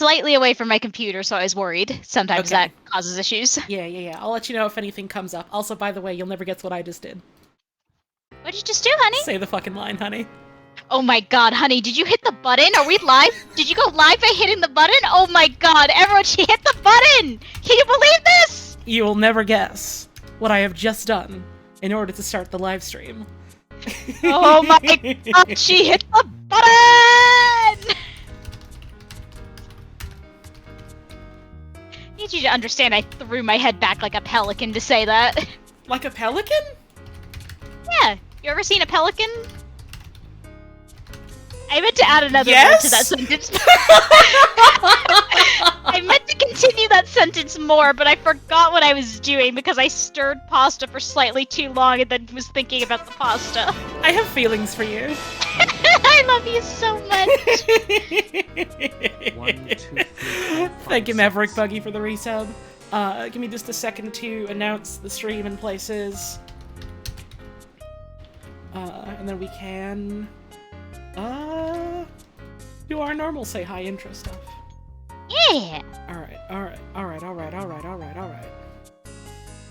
slightly away from my computer, so I was worried. Sometimes Okay. that causes issues. Yeah. I'll let you know if anything comes up. Also, by the way, you'll never guess what I just did. What did you just do, honey? Say the fucking line, honey. Oh my god, honey, did you hit the button? Are we live? Did you go live by hitting the button? Oh my god, everyone, she hit the button! Can you believe this? You will never guess what I have just done in order to start the live stream. Oh my god, she hit the button! Need you to understand I threw my head back like a pelican to say that. Like a pelican? Yeah, you ever seen a pelican? I meant to add another word to that sentence. I meant to continue that sentence more, but I forgot what I was doing because I stirred pasta for slightly too long and then was thinking about the pasta. I have feelings for you. I love you so much. 1, 2, 3, 4, 5, Thank you, 6. Maverick Buggy, for the resub. Give me just a second to announce the stream in places. And then we can... do our normal say hi intro stuff. Yeah. Alright.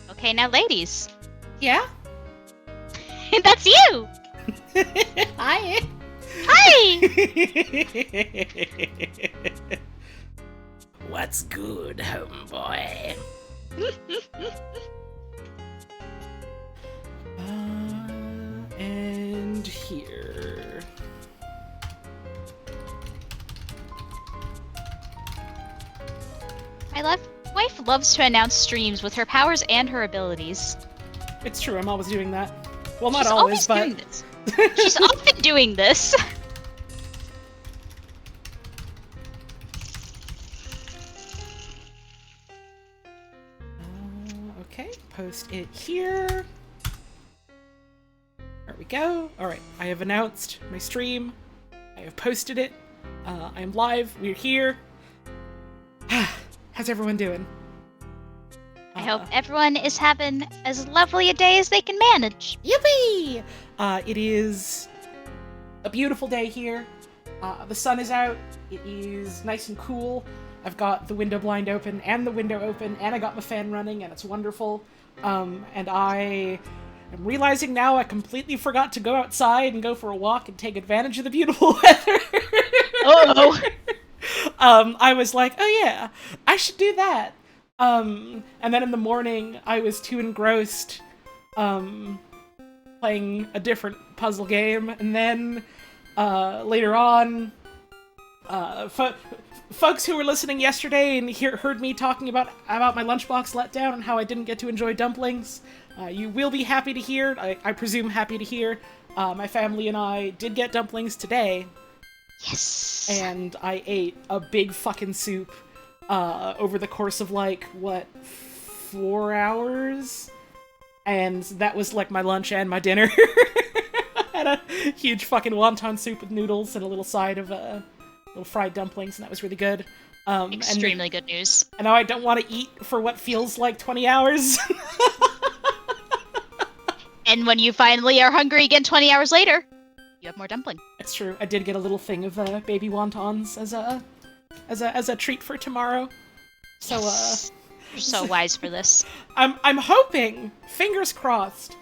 Okay, now ladies. Yeah? That's you! Hi! Hi! What's good, homeboy? And here. My wife loves to announce streams with her powers and her abilities. It's true, I'm always doing that. Well, not She's always, but... doing this. She's often doing this. Okay, post it here. There we go. Alright, I have announced my stream. I have posted it. I am live. We're here. How's everyone doing? I hope everyone is having as lovely a day as they can manage. Yippee! It is a beautiful day here. The sun is out. It is nice and cool. I've got the window blind open and the window open, and I got my fan running, and it's wonderful. And I am realizing now I completely forgot to go outside and go for a walk and take advantage of the beautiful weather. Uh-oh. I was like, oh yeah, I should do that. And then in the morning, I was too engrossed, playing a different puzzle game, and then, later on, folks who were listening yesterday and heard me talking about my lunchbox letdown and how I didn't get to enjoy dumplings, you will be happy to hear, I presume happy to hear, my family and I did get dumplings today. Yes. And I ate a big fucking soup, over the course of, like, what, 4 hours? And that was, like, my lunch and my dinner. I had a huge fucking wonton soup with noodles and a little side of, little fried dumplings, and that was really good. Extremely good news. And now I don't want to eat for what feels like 20 hours. And when you finally are hungry again 20 hours later, you have more dumpling. It's true. I did get a little thing of baby wontons as a treat for tomorrow. So Yes. You're so wise for this. I'm hoping, fingers crossed,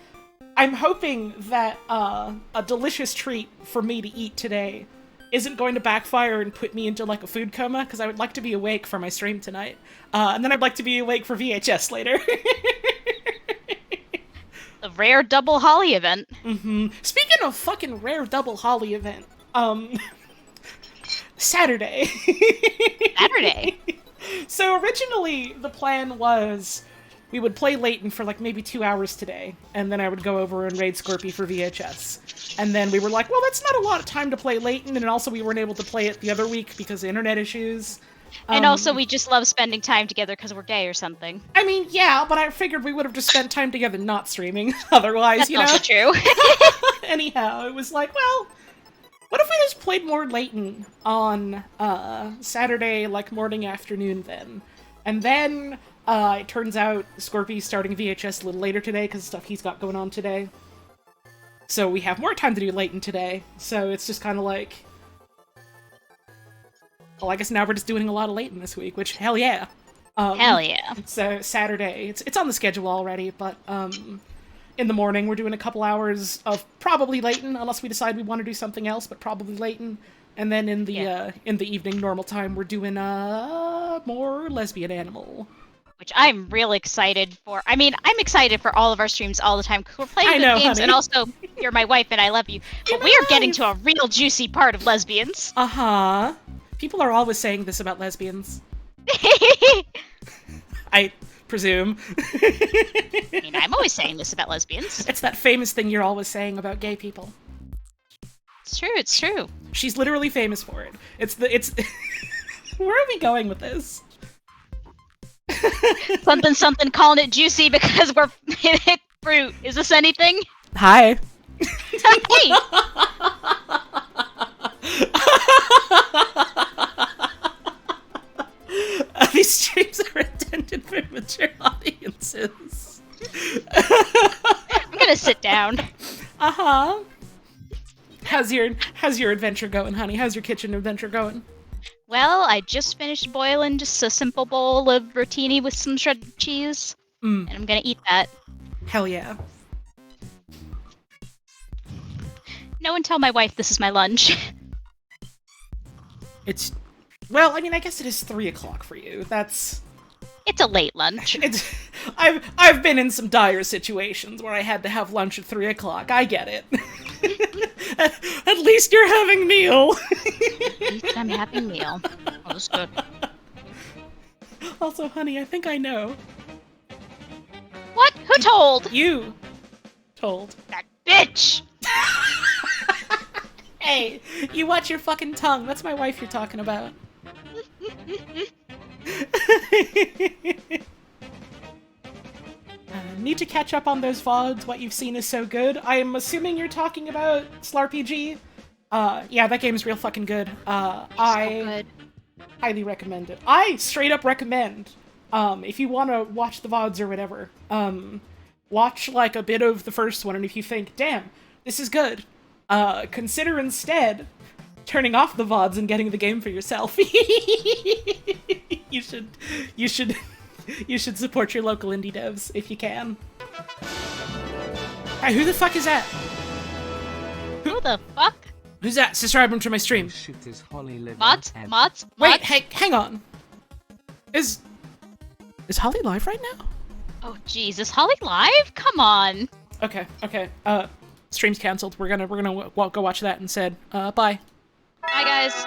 I'm hoping that a delicious treat for me to eat today isn't going to backfire and put me into like a food coma, because I would like to be awake for my stream tonight. And then I'd like to be awake for VHS later. The rare double Holly event. Mm-hmm. Speaking of fucking rare double Holly event, Saturday. Saturday. So originally the plan was we would play Layton for like maybe 2 hours today, and then I would go over and raid Scorpy for VHS. And then we were like, well, that's not a lot of time to play Layton, and also we weren't able to play it the other week because of internet issues. And also we just love spending time together because we're gay or something. I mean, yeah, but I figured we would have just spent time together not streaming otherwise, That's you know? also true. Anyhow, it was like, well, what if we just played more Layton on Saturday, like, morning, afternoon then? And then it turns out Scorpy's starting VHS a little later today because of stuff he's got going on today. So we have more time to do Layton today, so it's just kind of like... Well, I guess now we're just doing a lot of Layton this week, which, hell yeah. Hell yeah. So, Saturday, it's on the schedule already, but, in the morning, we're doing a couple hours of probably Layton, unless we decide we want to do something else, but probably Layton. And then in the evening, normal time, we're doing, more Lesbian Animal. Which I'm real excited for. I mean, I'm excited for all of our streams all the time, because we're playing good games, honey. and also, you're my wife and I love you. But we are getting to a real juicy part of lesbians. Uh-huh. People are always saying this about lesbians. I presume. I mean, I'm always saying this about lesbians. It's that famous thing you're always saying about gay people. It's true, it's true. She's literally famous for it. It's Where are we going with this? Something calling it juicy because we're fruit. Is this anything? Hi. Hey! These streams are intended for mature audiences. I'm gonna sit down. Uh-huh. How's your adventure going, honey? How's your kitchen adventure going? Well, I just finished boiling just a simple bowl of rotini with some shredded cheese. And I'm gonna eat that. Hell yeah. No one tell my wife this is my lunch. Well, I mean, I guess it is 3 o'clock for you. It's It's a late lunch. I've been in some dire situations where I had to have lunch at 3 o'clock. I get it. At least you're having meal. At least I'm having meal. Oh, that's good. Also, honey, I think I know. What? Who told? You told. That bitch! Hey, you watch your fucking tongue. That's my wife you're talking about. Need to catch up on those VODs. What you've seen is so good. I'm assuming you're talking about SlarPG. Yeah, that game's real fucking good. I good. highly recommend it. I straight up recommend, if you want to watch the VODs or whatever, watch like a bit of the first one, and if you think, damn, this is good, consider instead turning off the VODs and getting the game for yourself. You should support your local indie devs if you can. Hey, who the fuck is that? Who the fuck? Who's that? Subscribe to my stream. Shoot his Holly liver and- Mods? Wait, hey, hang on. Is Holly live right now? Oh jeez, is Holly live? Come on. Okay. Stream's canceled. We're gonna go watch that instead. Bye. Bye guys.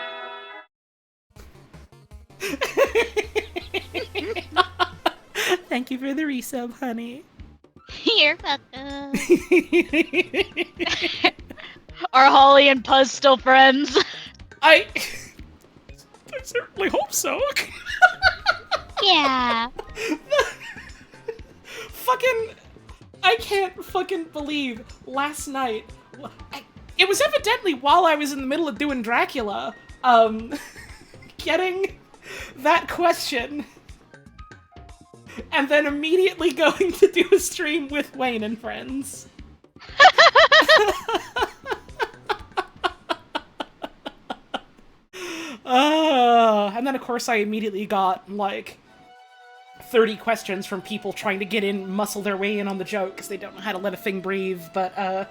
Thank you for the resub, honey. You're welcome. Are Holly and Puzz still friends? I certainly hope so. Yeah. I can't fucking believe last night. It was evidently while I was in the middle of doing Dracula, getting that question, and then immediately going to do a stream with Wayne and friends. And then of course I immediately got, like, 30 questions from people trying to get in, muscle their way in on the joke, because they don't know how to let a thing breathe, but,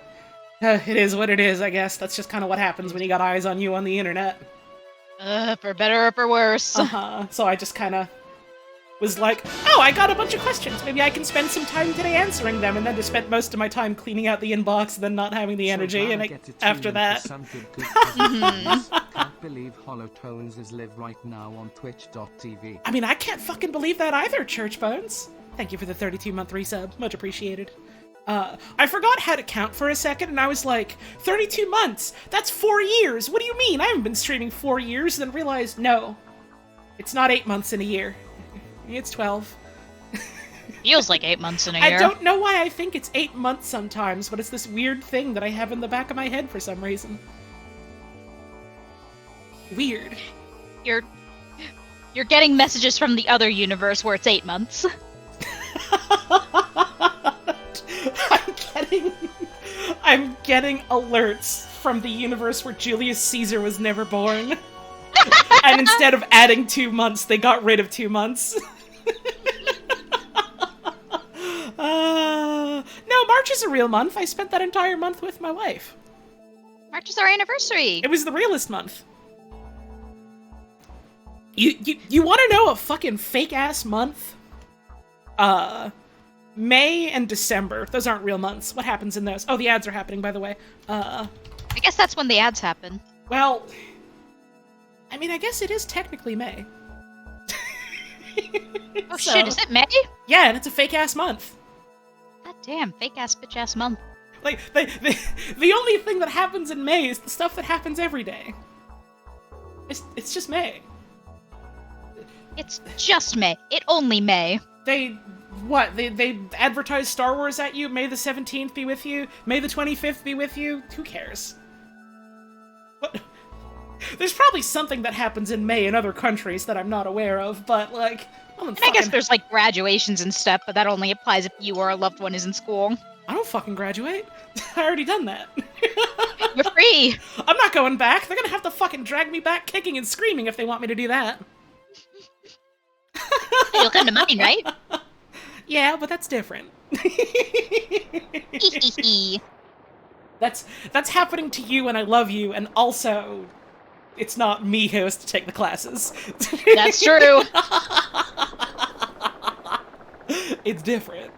it is what it is, I guess. That's just kind of what happens when you got eyes on you on the internet. For better or for worse. So I just kind of was like, oh, I got a bunch of questions. Maybe I can spend some time today answering them, and then just spent most of my time cleaning out the inbox and then not having the energy, and after that... Can't believe Holotones is live right now on twitch.tv. I mean, I can't fucking believe that either, Churchbones. Thank you for the 32-month resub. Much appreciated. I forgot how to count for a second, and I was like, 32 months? That's 4 years! What do you mean? I haven't been streaming 4 years, and then realized, no. It's not 8 months in a year. It's 12. Feels like 8 months in a year. I don't know why I think it's 8 months sometimes, but it's this weird thing that I have in the back of my head for some reason. Weird. You're getting messages from the other universe where it's 8 months. I'm getting alerts from the universe where Julius Caesar was never born. And instead of adding 2 months, they got rid of 2 months. No, March is a real month. I spent that entire month with my wife. March is our anniversary. It was the realest month. You want to know a fucking fake-ass month? May and December. Those aren't real months. What happens in those? Oh, the ads are happening, by the way. I guess that's when the ads happen. Well, I mean, I guess it is technically May. Oh shit, is it May? Yeah, and it's a fake-ass month. God damn, fake-ass, bitch-ass month. Like, the only thing that happens in May is the stuff that happens every day. It's just May. It's just May. It only May. They advertise Star Wars at you? May the 17th be with you? May the 25th be with you? Who cares? What? There's probably something that happens in May in other countries that I'm not aware of, but, like... And I guess there's, like, graduations and stuff, but that only applies if you or a loved one is in school. I don't fucking graduate. I already done that. You're free! I'm not going back. They're gonna have to fucking drag me back kicking and screaming if they want me to do that. You'll come to mine, right? Yeah, but that's different. That's happening to you and I love you, and also... It's not me who has to take the classes. That's true. It's different.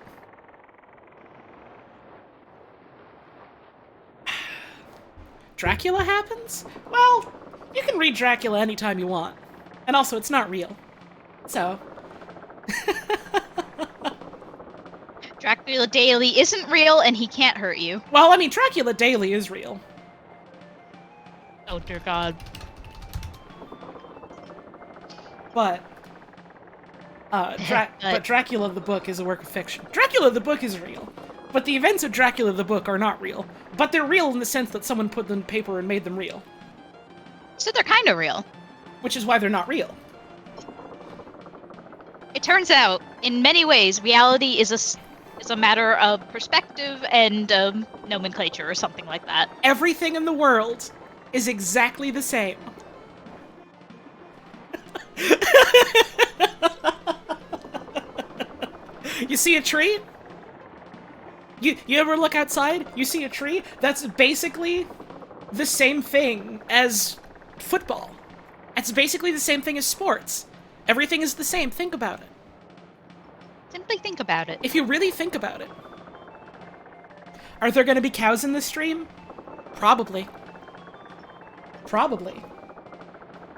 Dracula happens? Well, you can read Dracula anytime you want. And also, it's not real. So... Dracula Daily isn't real, and he can't hurt you. Well, I mean, Dracula Daily is real. Oh, dear God. But Dracula the book is a work of fiction. Dracula the book is real, but the events of Dracula the book are not real. But they're real in the sense that someone put them in paper and made them real. So they're kind of real. Which is why they're not real. It turns out, in many ways, reality is a matter of perspective and nomenclature or something like that. Everything in the world is exactly the same. You see a tree? You ever look outside? You see a tree? That's basically the same thing as football. It's basically the same thing as sports. Everything is the same. Think about it. Simply think about it. If you really think about it. Are there going to be cows in this stream? Probably. Probably.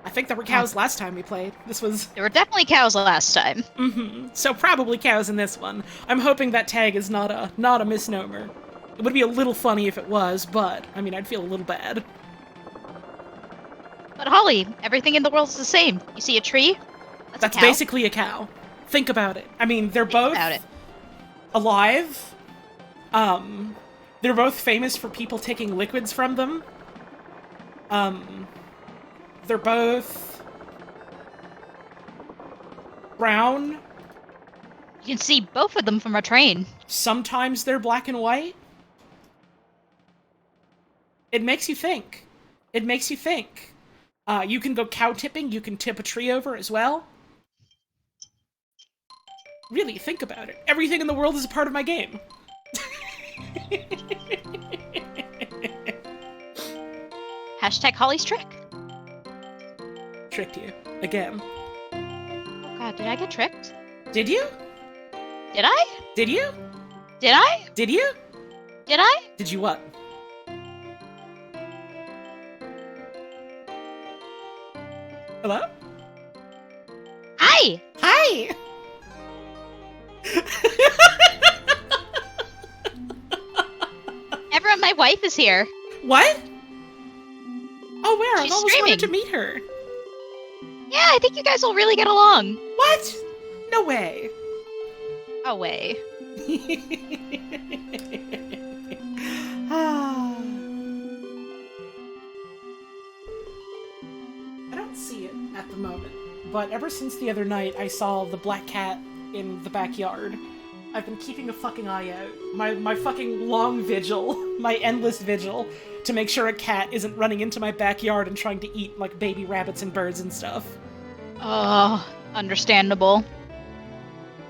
I think there were cows last time we played. There were definitely cows last time. Mm-hmm. So probably cows in this one. I'm hoping that tag is not a misnomer. It would be a little funny if it was, but, I mean, I'd feel a little bad. But Holly, everything in the world's the same. You see a tree? That's a cow. basically a cow. Think about it. I mean, they're both alive. They're both famous for people taking liquids from them. They're both brown. You can see both of them from a train. Sometimes they're black and white. It makes you think. It makes you think. You can go cow tipping, you can tip a tree over as well. Really, think about it. Everything in the world is a part of my game. Hashtag Holly's trick. Tricked you. Again. Oh god, did I get tricked? Did you? Did I? Did you? Did I? Did you? Did I? Did you what? Hello? Hi! Hi! Everyone, my wife is here. What? Oh, where? I've She's always streaming. wanted to meet her. Yeah, I think you guys will really get along. What? No way. Oh, way. I don't see it at the moment, but ever since the other night I saw the black cat in the backyard, I've been keeping a fucking eye out. My fucking long vigil, my endless vigil, to make sure a cat isn't running into my backyard and trying to eat, like, baby rabbits and birds and stuff. Oh, understandable.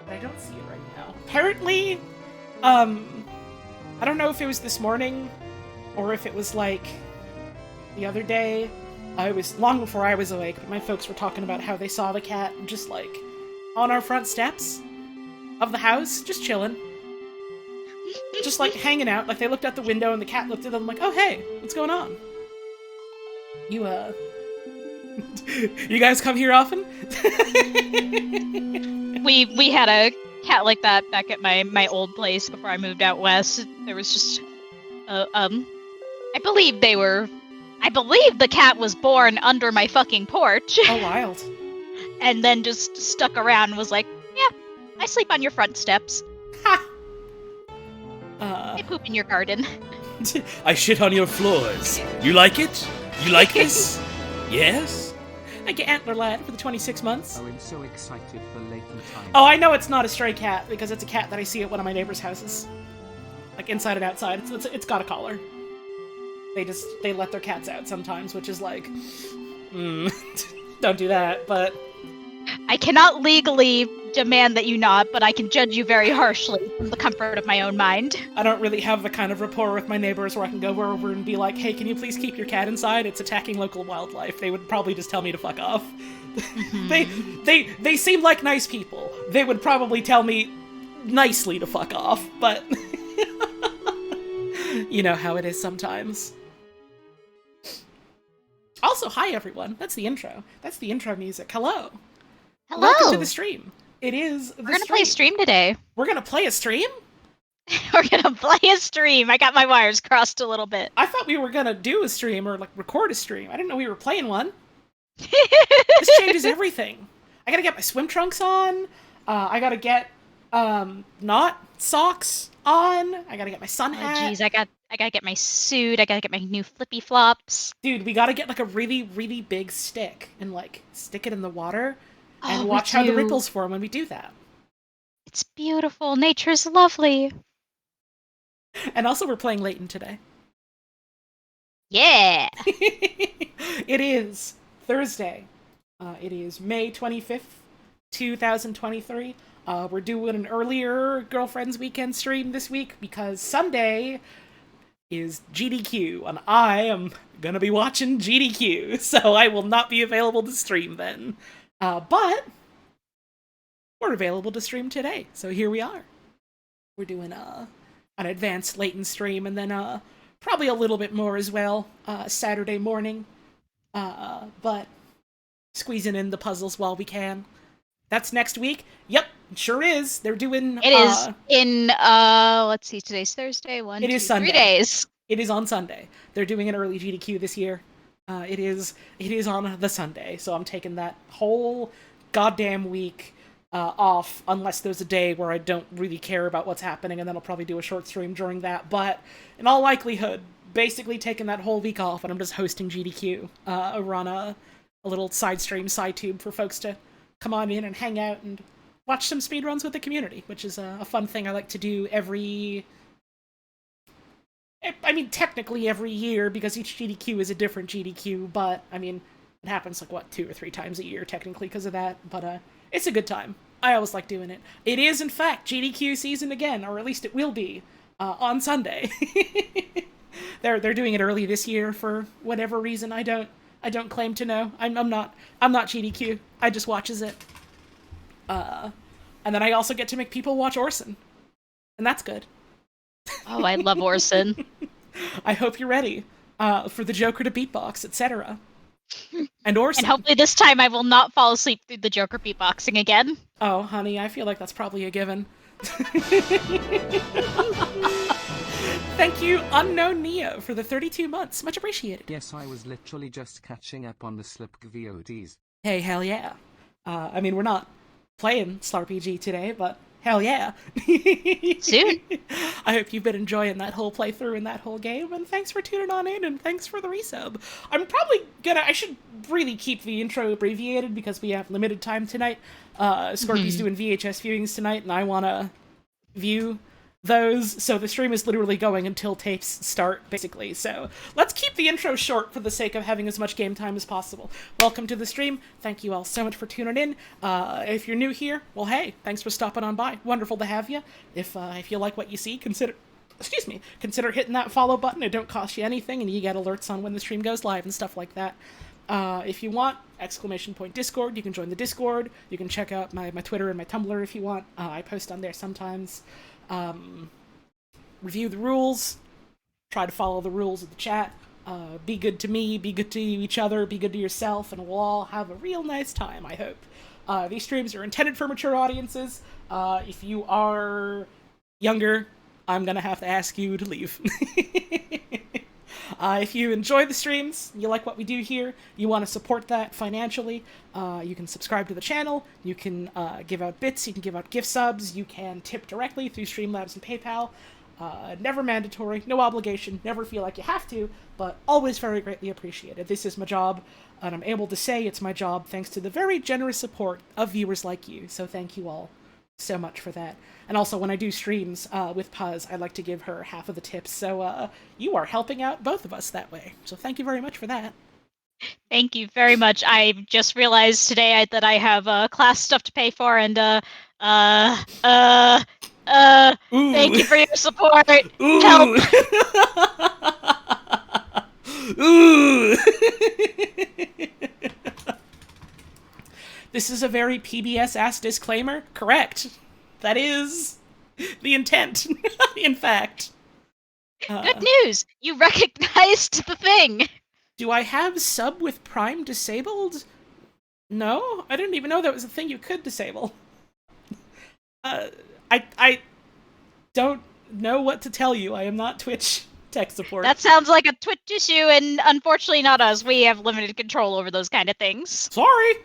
But I don't see it right now. Apparently, I don't know if it was this morning, or if it was, like, the other day. It was long before I was awake, but my folks were talking about how they saw the cat just, like, on our front steps of the house, just chilling. Just, like, hanging out. Like, they looked out the window and the cat looked at them like, oh, hey, what's going on? You, you guys come here often? We had a cat like that back at my old place before I moved out west. There was just, I believe the cat was born under my fucking porch. Oh, wild. And then just stuck around and was like, yeah, I sleep on your front steps. Ha! I poop in your garden. I shit on your floors. You like it? You like this? Yes? Thank you, Antler Lad, for the 26 months. Oh, I'm so excited for Layton time. Oh, I know it's not a stray cat, because it's a cat that I see at one of my neighbor's houses. Like, inside and outside. It's got a collar. They let their cats out sometimes, which is like, don't do that, but... I cannot legally demand that you not, but I can judge you very harshly from the comfort of my own mind. I don't really have the kind of rapport with my neighbors where I can go over and be like, hey, can you please keep your cat inside? It's attacking local wildlife. They would probably just tell me to fuck off. They seem like nice people. They would probably tell me nicely to fuck off, but... you know how it is sometimes. Also, hi everyone. That's the intro. That's the intro music. Hello. Hello. Welcome to the stream. It is the We're gonna play a stream today. We're gonna play a stream? We're gonna play a stream. I got my wires crossed a little bit. I thought we were gonna do a stream or like record a stream. I didn't know we were playing one. This changes everything. I gotta get my swim trunks on. I gotta get not socks on. I gotta get my sun hat. Oh jeez, I gotta get my suit. I gotta get my new flippy flops. Dude, we gotta get like a really, really big stick and like stick it in the water and Oh, watch how the ripples form when we do that. It's beautiful. Nature's lovely. And also we're playing Layton today. Yeah. It is Thursday. It is May 25th, 2023. We're doing an earlier Girlfriends Weekend stream this week because Sunday is GDQ, and I am gonna be watching GDQ, so I will not be available to stream then. But we're available to stream today, so here we are. We're doing an advanced Layton stream, and then probably a little bit more as well Saturday morning. But squeezing in the puzzles while we can. That's next week. Yep, sure is. They're doing... It is in, let's see, today's Thursday, It is Sunday. 3 days. It is on Sunday. They're doing an early GDQ this year. It is on the Sunday, so I'm taking that whole goddamn week off, unless there's a day where I don't really care about what's happening, and then I'll probably do a short stream during that. But in all likelihood, basically taking that whole week off, and I'm just hosting GDQ over on a little side stream, side tube for folks to come on in and hang out and watch some speedruns with the community, which is a fun thing I like to do technically every year, because each GDQ is a different GDQ, but, I mean, it happens, like, what, 2 or 3 times a year, technically, because of that, but, it's a good time. I always like doing it. It is, in fact, GDQ season again, or at least it will be, on Sunday. They're doing it early this year for whatever reason. I don't claim to know. I'm not GDQ. I just watches it. And then I also get to make people watch Orson. And that's good. Oh, I love Orson. I hope you're ready for the Joker to beatbox, etc. And Orson. And hopefully this time I will not fall asleep through the Joker beatboxing again. Oh, honey, I feel like that's probably a given. Thank you, Unknown Neo, for the 32 months. Much appreciated. Yes, I was literally just catching up on the Slip VODs. Hey, hell yeah. I mean, we're not playing SlarPG today, but hell yeah. Soon. I hope you've been enjoying that whole playthrough and that whole game, and thanks for tuning on in, and thanks for the resub. I should really keep the intro abbreviated because we have limited time tonight. Scorpy's doing VHS viewings tonight, and I wanna view those, so the stream is literally going until tapes start, basically. So let's keep the intro short for the sake of having as much game time as possible. Welcome to the stream. Thank you all so much for tuning in. If you're new here, well, hey, thanks for stopping on by. Wonderful to have you. If you like what you see, consider hitting that follow button. It don't cost you anything, and you get alerts on when the stream goes live and stuff like that. If you want, !Discord, you can join the Discord. You can check out my Twitter and my Tumblr if you want. I post on there sometimes. Review the rules, try to follow the rules of the chat, be good to me, be good to each other, be good to yourself, and we'll all have a real nice time, I hope. These streams are intended for mature audiences. If you are younger, I'm gonna have to ask you to leave. If you enjoy the streams, you like what we do here, you want to support that financially, you can subscribe to the channel, you can give out bits, you can give out gift subs, you can tip directly through Streamlabs and PayPal. Never mandatory, no obligation, never feel like you have to, but always very greatly appreciated. This is my job, and I'm able to say it's my job thanks to the very generous support of viewers like you, so thank you all so much for that. And also, when I do streams with Puzz, I like to give her half of the tips, so you are helping out both of us that way. So thank you very much for that. Thank you very much. I just realized today that I have class stuff to pay for, and thank you for your support. Ooh. Help! Ooh. This is a very PBS-ass disclaimer. Correct. That is the intent, in fact. Good news! You recognized the thing! Do I have sub with Prime disabled? No? I didn't even know that was a thing you could disable. I don't know what to tell you. I am not Twitch tech support. That sounds like a Twitch issue, and unfortunately not us. We have limited control over those kind of things. Sorry!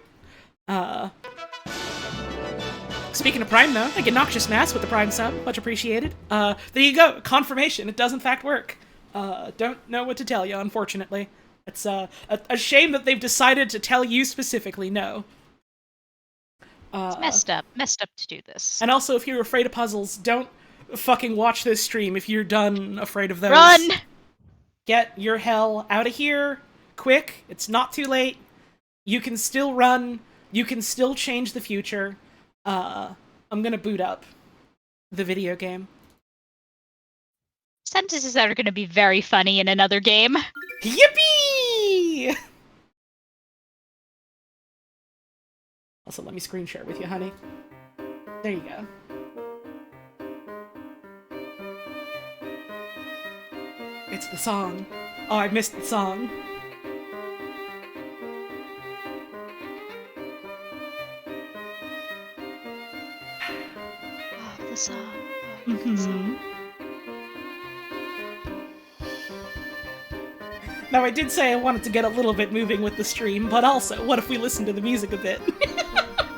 Speaking of Prime, though, like a noxious mass with the Prime sub. Much appreciated. There you go. Confirmation. It does, in fact, work. Don't know what to tell you, unfortunately. It's a shame that they've decided to tell you specifically no. It's messed up to do this. And also, if you're afraid of puzzles, don't fucking watch this stream if you're done afraid of those. Run! Get your hell out of here, quick. It's not too late. You can still run. You can still change the future. I'm gonna boot up the video game. Sentences that are gonna be very funny in another game. Yippee! Also, let me screen share with you, honey. There you go. It's the song. Oh, I missed the song. Oh, the song. Mm-hmm. Now, I did say I wanted to get a little bit moving with the stream, but also, what if we listen to the music a bit?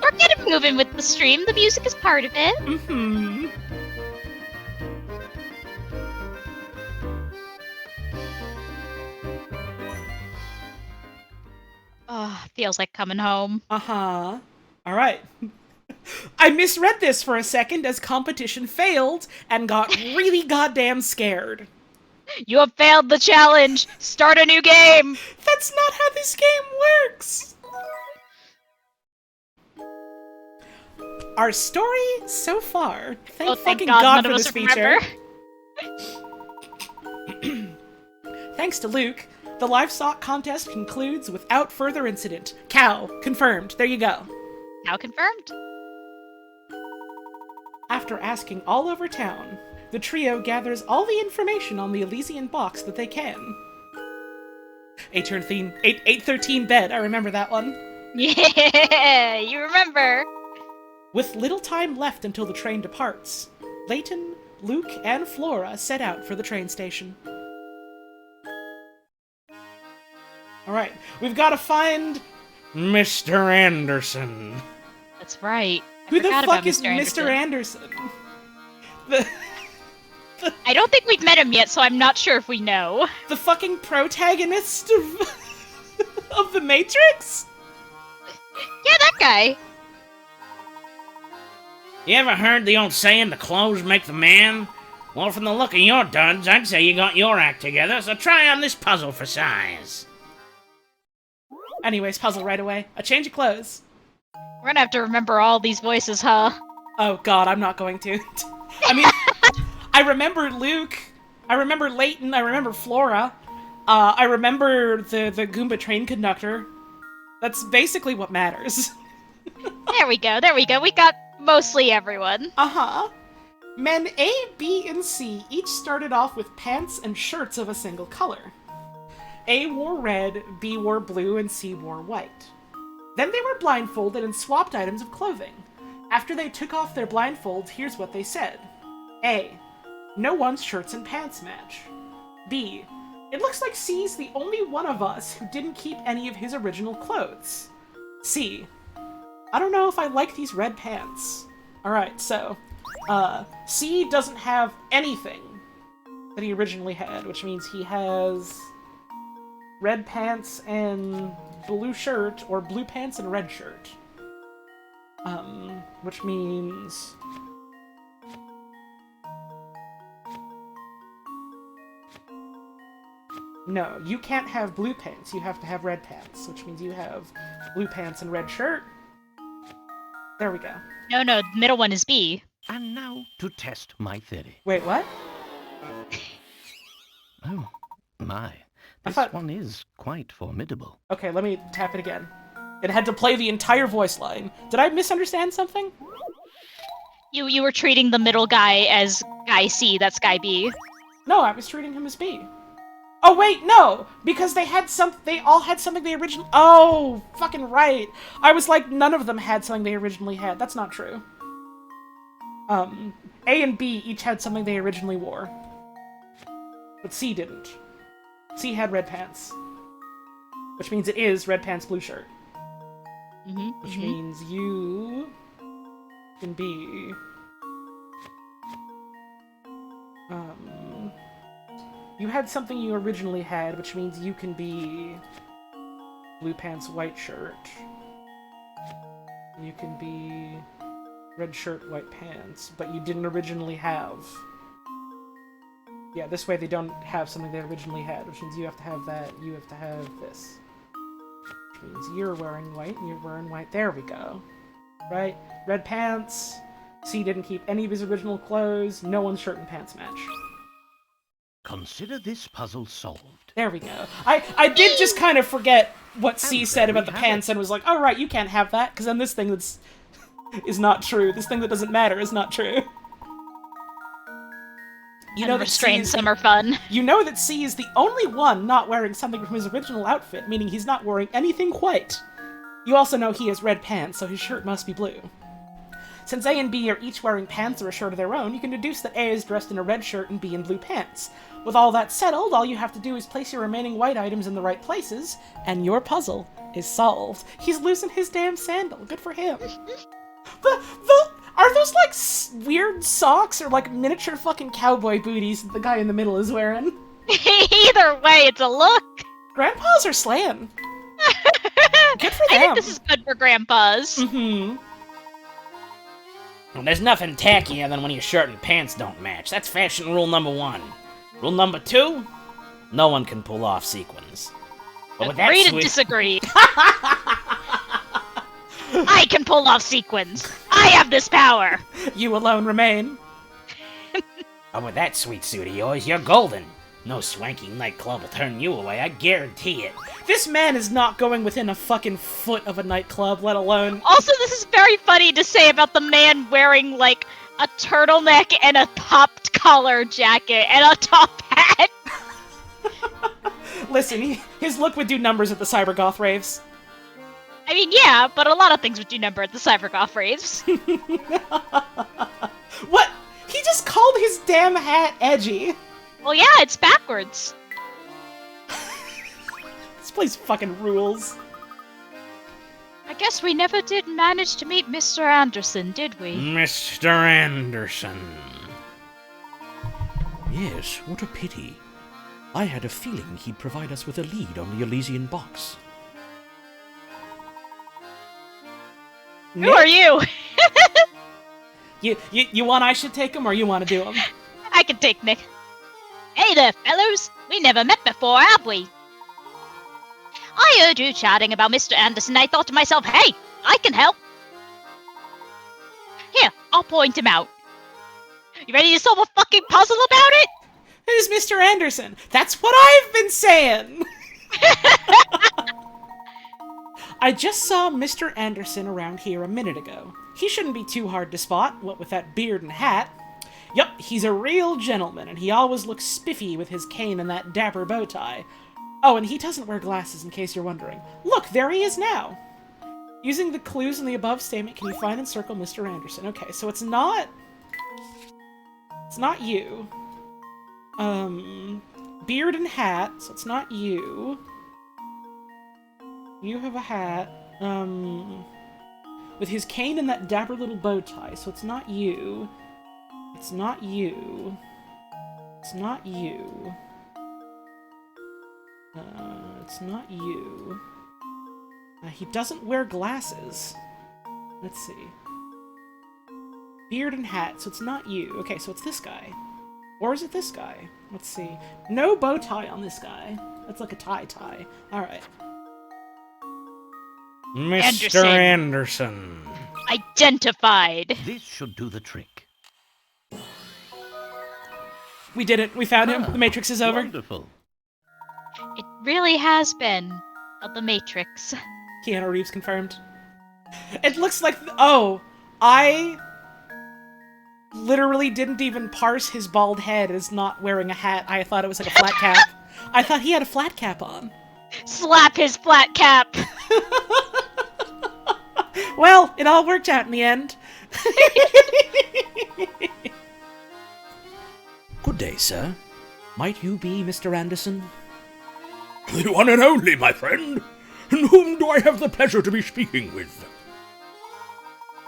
We're getting moving with the stream. The music is part of it. Mm-hmm. Oh, feels like coming home. Uh-huh. Alright. I misread this for a second as competition failed and got really goddamn scared. You have failed the challenge! Start a new game! That's not how this game works! Our story so far. Thank fucking God for this feature. Thanks to Luke, the livestock contest concludes without further incident. Cow, confirmed. There you go. Now confirmed. After asking all over town, the trio gathers all the information on the Elysian box that they can. 813 bed, I remember that one. Yeah, you remember. With little time left until the train departs, Layton, Luke, and Flora set out for the train station. Alright, we've got to find Mr. Anderson. That's right. Who the fuck is Mr. Anderson? I don't think we've met him yet, so I'm not sure if we know. The fucking protagonist of the Matrix? Yeah, that guy. You ever heard the old saying, the clothes make the man? Well, from the look of your duds, I'd say you got your act together, so try on this puzzle for size. Anyways, puzzle right away. A change of clothes. We're gonna have to remember all these voices, huh? Oh god, I'm not going to. I mean, I remember Luke, I remember Layton, I remember Flora, I remember the Goomba train conductor. That's basically what matters. There we go, there we go. We got mostly everyone. Uh-huh. Men A, B, and C each started off with pants and shirts of a single color. A wore red, B wore blue, and C wore white. Then they were blindfolded and swapped items of clothing. After they took off their blindfolds, here's what they said. A. No one's shirts and pants match. B. It looks like C's the only one of us who didn't keep any of his original clothes. C. I don't know if I like these red pants. Alright, so, C doesn't have anything that he originally had, which means he has red pants and blue shirt, or blue pants and red shirt. Which means... No, you can't have blue pants, you have to have red pants, which means you have blue pants and red shirt. There we go. No, the middle one is B. And now to test my theory. Wait, what? Oh, my. This thought- one is quite formidable. Okay, let me tap it again. It had to play the entire voice line. Did I misunderstand something? You were treating the middle guy as guy C, that's guy B. No, I was treating him as B. Oh wait, no! Because they all had something they originally- Oh, fucking right! I was like, none of them had something they originally had. That's not true. A and B each had something they originally wore. But C didn't. C had red pants. Which means it is red pants, blue shirt. Which means you can be... You had something you originally had, which means you can be blue pants, white shirt. You can be red shirt, white pants, but you didn't originally have. Yeah, this way they don't have something they originally had, which means you have to have that, you have to have this. Which means you're wearing white, and you're wearing white. There we go. Right? Red pants. C didn't keep any of his original clothes. No one's shirt and pants match. Consider this puzzle solved. There we go. I did just kind of forget what C said about the pants and was like, oh right, you can't have that, because then this thing that's is not true. This thing that doesn't matter is not true. You know that Unrestrained summer fun. You know that C is the only one not wearing something from his original outfit, meaning he's not wearing anything white. You also know he has red pants, so his shirt must be blue. Since A and B are each wearing pants or a shirt of their own, you can deduce that A is dressed in a red shirt and B in blue pants. With all that settled, all you have to do is place your remaining white items in the right places, and your puzzle is solved. He's losing his damn sandal. Good for him. Are those, like, weird socks or, like, miniature fucking cowboy booties that the guy in the middle is wearing? Either way, it's a look. Grandpas are slaying. Good for them. I think this is good for grandpas. Mm-hmm. Well, there's nothing tackier than when your shirt and pants don't match. That's fashion rule number 1. Rule number 2, no one can pull off sequins. But with that Agree to sweet... disagree. I can pull off sequins. I have this power. You alone remain. But with that sweet suit of yours, you're golden. No swanky nightclub will turn you away, I guarantee it. This man is not going within a fucking foot of a nightclub, let alone... Also, this is very funny to say about the man wearing, like, a turtleneck and a popped collar jacket and a top hat. Listen, his look would do numbers at the Cybergoth raves. I mean, yeah, but a lot of things would do number at the Cybergoth raves. What? He just called his damn hat edgy. Well, yeah, it's backwards. This place fucking rules. I guess we never did manage to meet Mr. Anderson, did we? Mr. Anderson. Yes, what a pity. I had a feeling he'd provide us with a lead on the Elysian box. Who are you? You want I should take them, or you want to do them? I can take Nick. Hey there, fellows. We never met before, have we? I heard you chatting about Mr. Anderson. I thought to myself, hey, I can help. Here, I'll point him out. You ready to solve a fucking puzzle about it? Who's Mr. Anderson? That's what I've been saying! I just saw Mr. Anderson around here a minute ago. He shouldn't be too hard to spot, what with that beard and hat. Yup, he's a real gentleman, and he always looks spiffy with his cane and that dapper bow tie. Oh, and he doesn't wear glasses, in case you're wondering. Look, there he is now! Using the clues in the above statement, can you find and circle Mr. Anderson? Okay, so it's not... It's not you. Beard and hat, so it's not you. You have a hat, with his cane and that dapper little bow tie, so it's not you. It's not you. It's not you. It's not you. He doesn't wear glasses. Let's see. Beard and hat, so it's not you. Okay, so it's this guy. Or is it this guy? Let's see. No bow tie on this guy. That's like a tie. Alright. Mr. Anderson. Identified. This should do the trick. We did it. We found him. The Matrix is over. Wonderful. It really has been the Matrix. Keanu Reeves confirmed. It looks like... Oh, I literally didn't even parse his bald head as not wearing a hat. I thought it was like a flat cap. I thought he had a flat cap on. Slap his flat cap! Well, it all worked out in the end. Good day, sir. Might you be Mr. Anderson? The one and only, my friend. And whom do I have the pleasure to be speaking with?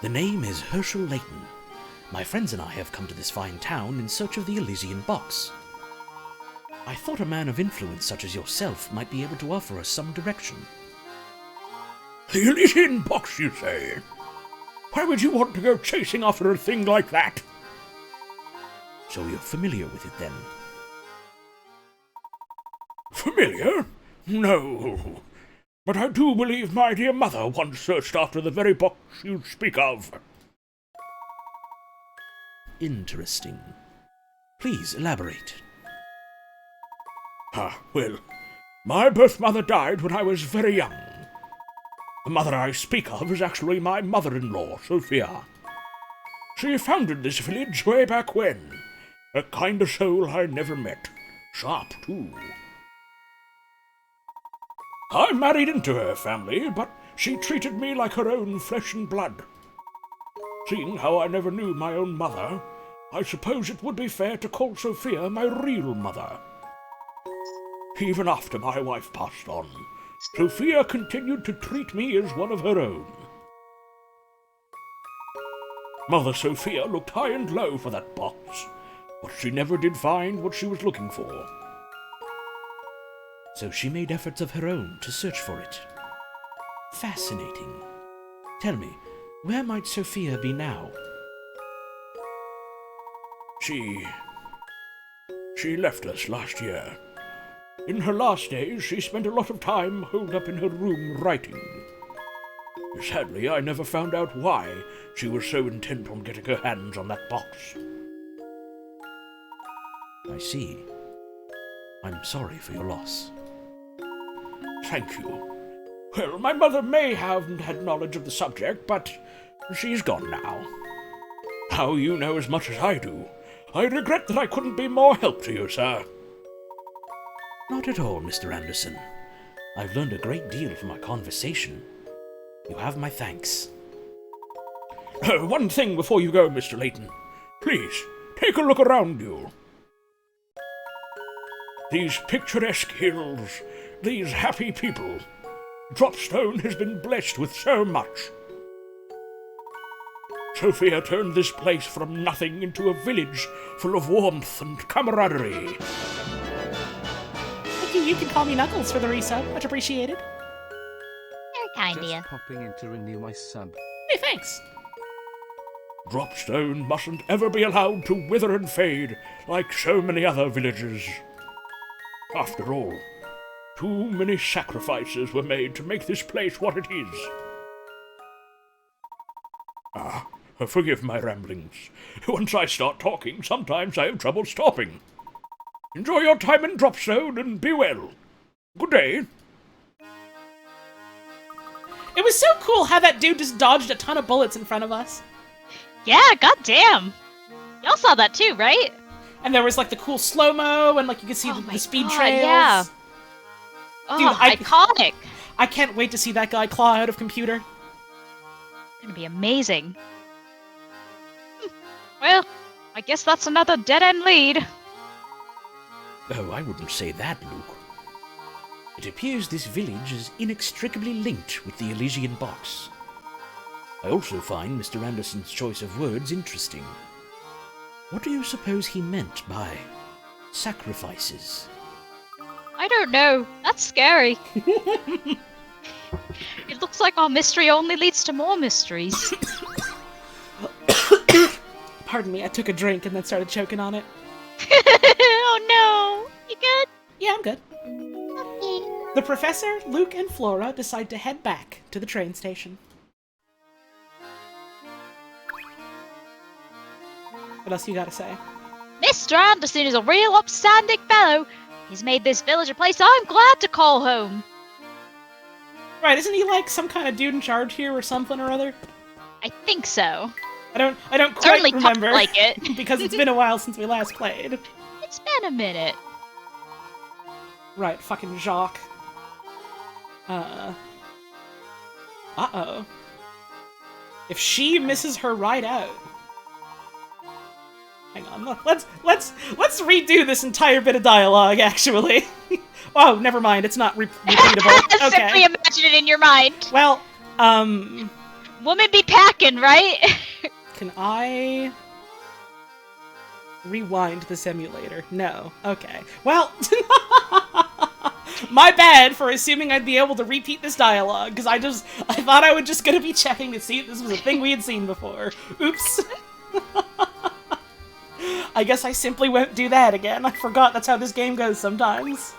The name is Herschel Layton. My friends and I have come to this fine town in search of the Elysian box. I thought a man of influence such as yourself might be able to offer us some direction. The Elysian box, you say? Why would you want to go chasing after a thing like that? So you're familiar with it, then? Familiar? No. But I do believe my dear mother once searched after the very box you speak of. Interesting. Please elaborate. Well, my birth mother died when I was very young. The mother I speak of is actually my mother-in-law, Sophia. She founded this village way back when. A kind of soul I never met. Sharp, too. I married into her family, but she treated me like her own flesh and blood. Seeing how I never knew my own mother, I suppose it would be fair to call Sophia my real mother. Even after my wife passed on, Sophia continued to treat me as one of her own. Mother Sophia looked high and low for that box, but she never did find what she was looking for. So she made efforts of her own to search for it. Fascinating. Tell me, where might Sophia be now? She left us last year. In her last days, she spent a lot of time holed up in her room writing. Sadly, I never found out why she was so intent on getting her hands on that box. I see. I'm sorry for your loss. Thank you. Well, my mother may have had knowledge of the subject, but she's gone now. Now you know as much as I do. I regret that I couldn't be more help to you, sir. Not at all, Mr. Anderson. I've learned a great deal from our conversation. You have my thanks. One thing before you go, Mr. Layton. Please, take a look around you. These picturesque hills, these happy people. Dropstone has been blessed with so much. Sophia turned this place from nothing into a village full of warmth and camaraderie. Thank you. You can call me Knuckles for the resub. Much appreciated. Very kind of you. Just popping in to renew my sub. Hey, thanks. Dropstone mustn't ever be allowed to wither and fade like so many other villages. After all, too many sacrifices were made to make this place what it is. Forgive my ramblings. Once I start talking, sometimes I have trouble stopping. Enjoy your time in Dropstone and be well. Good day. It was so cool how that dude just dodged a ton of bullets in front of us. Yeah, goddamn. Y'all saw that too, right? And there was like the cool slow-mo and like you could see the speed trails. Yeah. Oh, Dude, iconic. I can't wait to see that guy claw out of computer. It's gonna be amazing. Well, I guess that's another dead-end lead. Oh, I wouldn't say that, Luke. It appears this village is inextricably linked with the Elysian box. I also find Mr. Anderson's choice of words interesting. What do you suppose he meant by sacrifices? I don't know. That's scary. It looks like our mystery only leads to more mysteries. Pardon me, I took a drink and then started choking on it. Oh no! You good? Yeah, I'm good. The professor, Luke, and Flora decide to head back to the train station. What else you gotta say? Mr. Anderson is a real upstanding fellow. He's made this village a place I'm glad to call home. Right, isn't he like some kind of dude in charge here or something or other? I think so. I don't quite Certainly remember. talked like it. Because it's been a while since we last played. It's been a minute. Right, fucking Jacques. Uh-oh. If she misses her ride out... Hang on, let's redo this entire bit of dialogue, actually. Oh, never mind, it's not repeatable. Okay. Simply imagine it in your mind. Well, Woman be packing, right? can I rewind the simulator? No. Okay. Well, my bad for assuming I'd be able to repeat this dialogue, because I thought I was just gonna be checking to see if this was a thing we had seen before. Oops. I guess I simply won't do that again. I forgot that's how this game goes sometimes.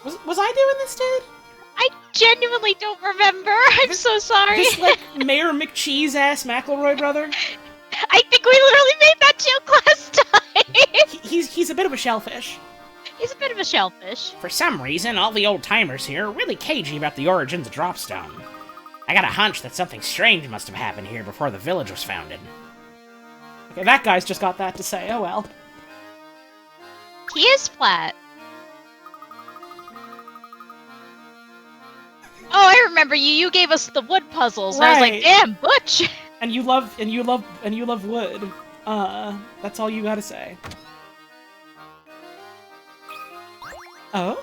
Was I doing this, dude? I genuinely don't remember. I'm so sorry. This, like, Mayor McCheese-ass McElroy brother? I think we literally made that joke last time. He's a bit of a shellfish. He's a bit of a shellfish. For some reason, all the old-timers here are really cagey about the origins of Dropstone. I got a hunch that something strange must have happened here before the village was founded. Okay, that guy's just got that to say. Oh well. He is flat. Oh, I remember you. You gave us the wood puzzles. And I was like, Right. damn, Butch. And you love wood. That's all you gotta say. Oh?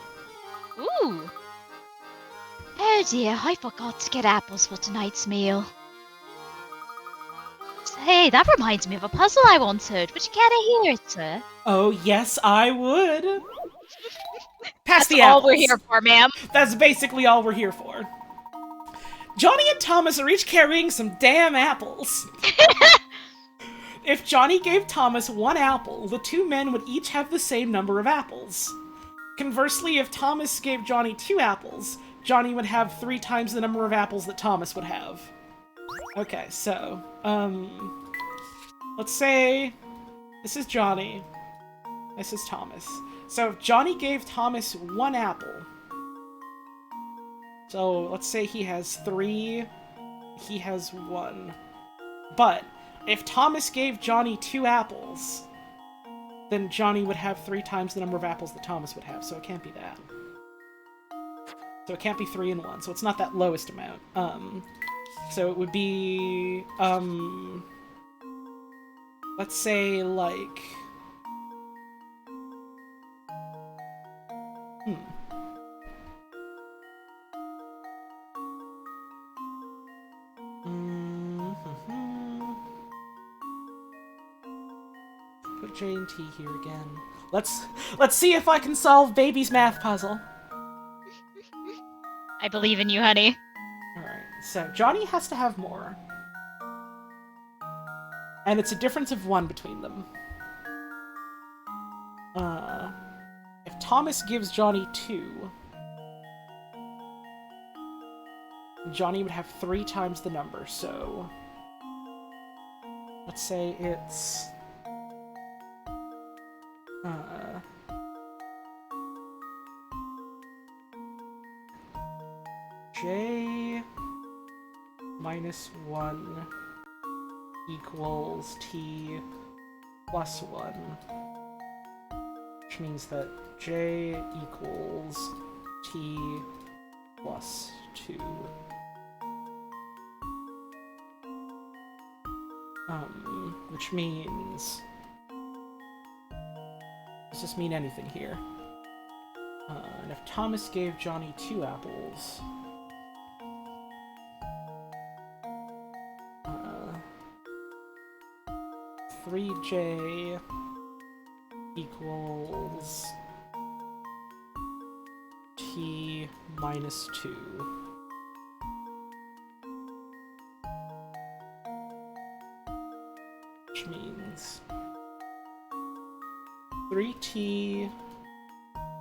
Ooh. Oh dear, I forgot to get apples for tonight's meal. Hey, that reminds me of a puzzle I once heard. Would you care to hear it, sir? Oh, yes, I would. Pass That's the all apples. we're here for, ma'am. That's basically all we're here for. Johnny and Thomas are each carrying some damn apples. If Johnny gave Thomas one apple, the two men would each have the same number of apples. Conversely, if Thomas gave Johnny 2 apples, Johnny would have 3 times the number of apples that Thomas would have. Okay, so, let's say this is Johnny, this is Thomas. So if Johnny gave Thomas 1 apple, so let's say he has 3, he has 1. But if Thomas gave Johnny 2 apples, then Johnny would have 3 times the number of apples that Thomas would have, so it can't be that. So it can't be 3 and 1, so it's not that lowest amount. So it would be, let's say, like... Put J and T here again. Let's see if I can solve Baby's math puzzle. I believe in you, honey. Alright. So, Johnny has to have more. And it's a difference of 1 between them. If Thomas gives Johnny 2, Johnny would have 3 times the number, so... Let's say it's... J minus 1 equals T plus 1, which means that J equals T plus 2. Which means... Does this mean anything here? And if Thomas gave Johnny 2 apples... 3J equals T minus 2. Which means 3T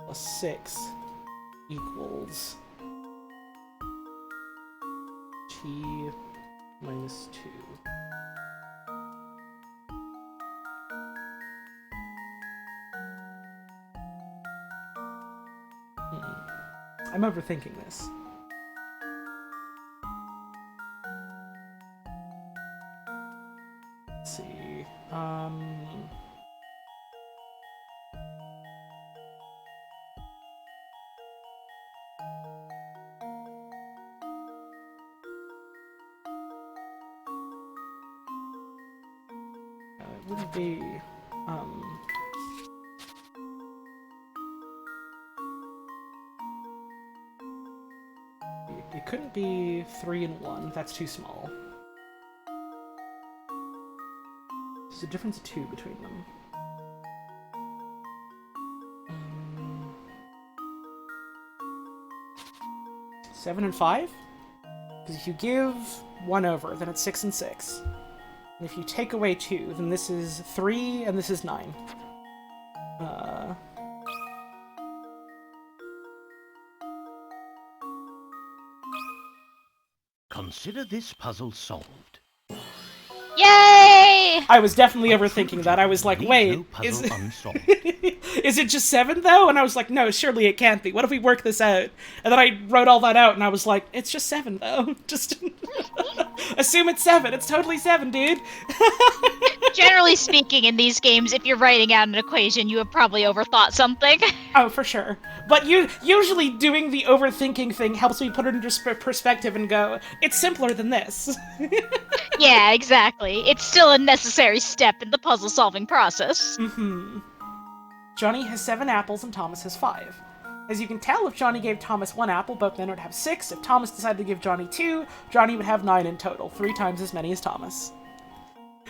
plus 6 equals T minus 2. I'm overthinking this. Let's see. It would be, it couldn't be 3 and 1, that's too small. There's a difference of 2 between them. 7 and 5? Because if you give 1 over, then it's 6 and 6. And if you take away 2, then this is 3 and this is 9. Consider this puzzle solved. Yay! I was definitely overthinking that. I was like, Leave wait, no puzzle unsolved. is it just 7 though? And I was like, no, surely it can't be. What if we work this out? And then I wrote all that out and I was like, it's just 7 though. Just assume it's 7. It's totally 7, dude. Generally speaking, in these games, if you're writing out an equation, you have probably overthought something. Oh, for sure. But usually doing the overthinking thing helps me put it into perspective and go, it's simpler than this. Yeah, exactly. It's still a necessary step in the puzzle-solving process. Mm-hmm. Johnny has 7 apples and Thomas has 5. As you can tell, if Johnny gave Thomas 1 apple, both men would have 6. If Thomas decided to give Johnny 2, Johnny would have 9 in total, 3 times as many as Thomas.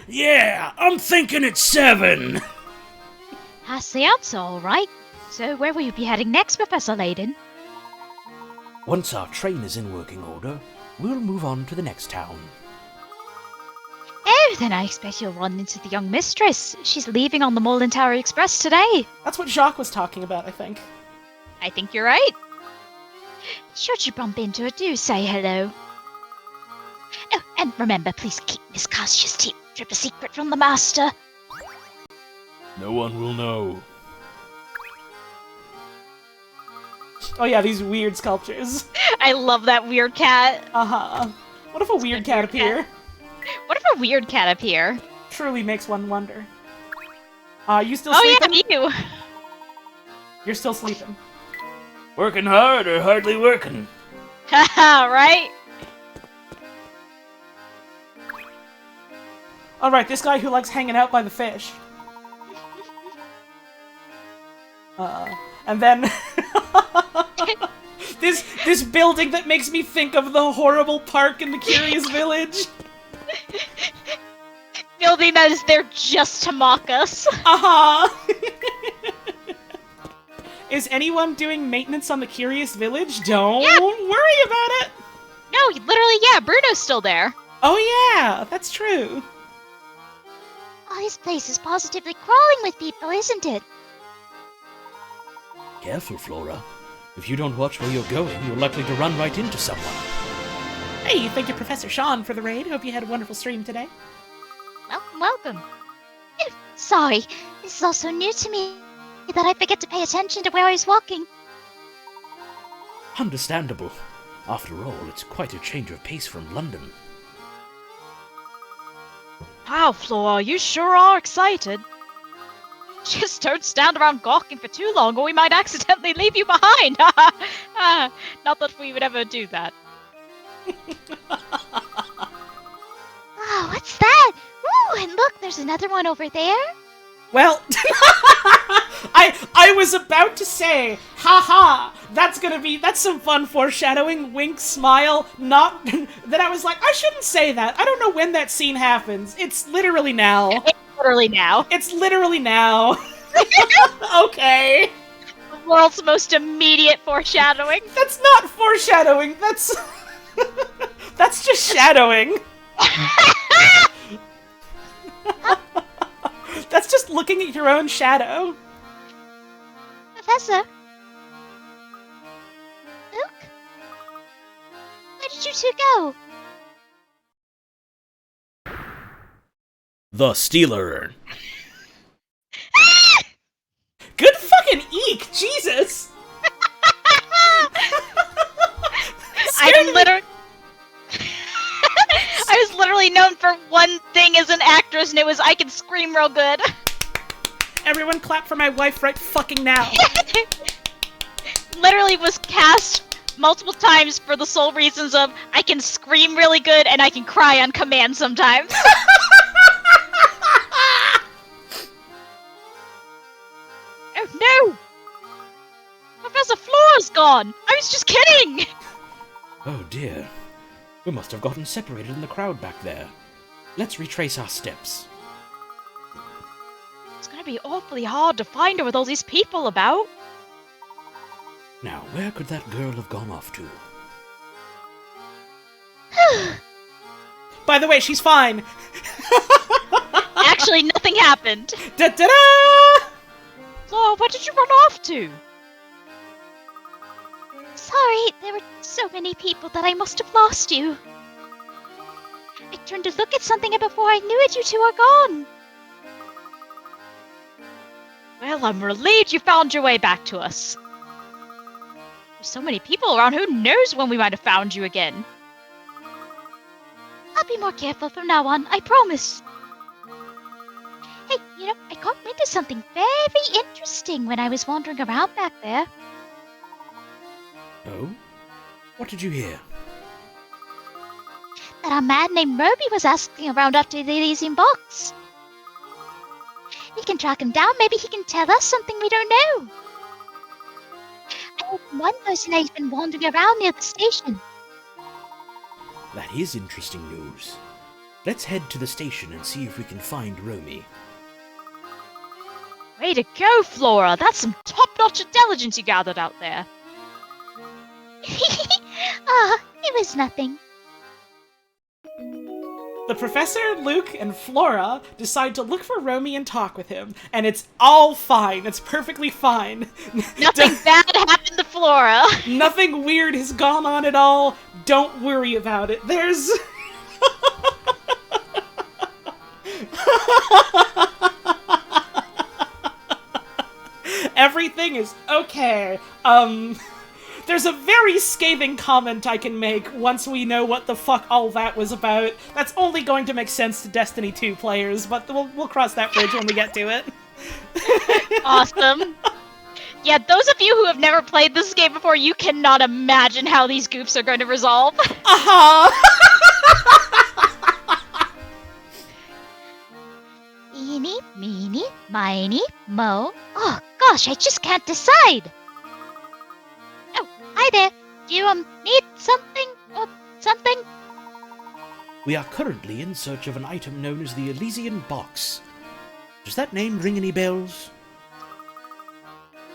Yeah, I'm thinking it's 7. That's the answer, all right. So where will you be heading next, Professor Layton? Once our train is in working order, we'll move on to the next town. Oh, then I expect you'll run into the young mistress. She's leaving on the Molten Tower Express today. That's what Jacques was talking about, I think. I think you're right. Should you bump into her, do say hello. Oh, and remember, please keep Miss Cassius' trip a secret from the Master. No one will know. Oh yeah, these weird sculptures. I love that weird cat. Uh-huh. What if a weird cat appear? What if a weird cat appear? Truly makes one wonder. You still Oh sleeping? yeah, you. You're still sleeping. Working hard or hardly working? Haha, right? Alright, this guy who likes hanging out by the fish. And then... this building that makes me think of the horrible park in the Curious Village. Building that is there just to mock us. Uh-huh. Is anyone doing maintenance on the Curious Village? Don't worry about it. No, literally, yeah, Bruno's still there. Oh yeah, that's true. Oh, this place is positively crawling with people, isn't it? Careful, Flora. If you don't watch where you're going, you're likely to run right into someone. Hey, thank you, Professor Sean, for the raid. Hope you had a wonderful stream today. Welcome, welcome. Phew, sorry, this is all so new to me that I forget to pay attention to where I was walking. Understandable. After all, it's quite a change of pace from London. Wow, Flora, you sure are excited. Just don't stand around gawking for too long or we might accidentally leave you behind. Not that we would ever do that. Oh, what's that? Ooh, and look, there's another one over there. Well, I was about to say, haha, that's some fun foreshadowing, wink, smile, not, then I was like, I shouldn't say that. I don't know when that scene happens. It's literally now. It's literally now. It's literally now. Okay. The world's most immediate foreshadowing. That's not foreshadowing, that's, that's just shadowing. That's just looking at your own shadow. Professor? Luke? Where did you two go? The Stealer. Good fucking eek, Jesus! I was literally known for one thing as an actress, and it was I can scream real good. Everyone clap for my wife right fucking now. Literally was cast multiple times for the sole reasons of I can scream really good and I can cry on command sometimes. Oh no! Professor Flora's gone! I was just kidding! Oh dear. We must have gotten separated in the crowd back there. Let's retrace our steps. It's gonna be awfully hard to find her with all these people about. Now, where could that girl have gone off to? By the way, she's fine. Actually, nothing happened. Da-da-da! Flora, where did you run off to? Sorry, there were so many people that I must have lost you. I turned to look at something and before I knew it, you two are gone. Well, I'm relieved you found your way back to us. There's so many people around, who knows when we might have found you again. I'll be more careful from now on, I promise. Hey, I caught wind of something very interesting when I was wandering around back there. Oh? What did you hear? That a man named Roby was asking around after the Elysian box. We can track him down, maybe he can tell us something we don't know. I heard from one person that he's been wandering around near the station. That is interesting news. Let's head to the station and see if we can find Romy. Way to go, Flora! That's some top-notch intelligence you gathered out there. It was nothing. The Professor, Luke, and Flora decide to look for Romy and talk with him, and it's all fine. It's perfectly fine. Nothing bad happened to Flora. Nothing weird has gone on at all. Don't worry about it. There's... Everything is okay. There's a very scathing comment I can make once we know what the fuck all that was about. That's only going to make sense to Destiny 2 players, but we'll cross that bridge when we get to it. Awesome. Yeah, those of you who have never played this game before, you cannot imagine how these goofs are going to resolve. Uh-huh! Eeny, meeny, miny, mo. Oh gosh, I just can't decide. Oh, hi there. Do you need something or something? We are currently in search of an item known as the Elysian Box. Does that name ring any bells?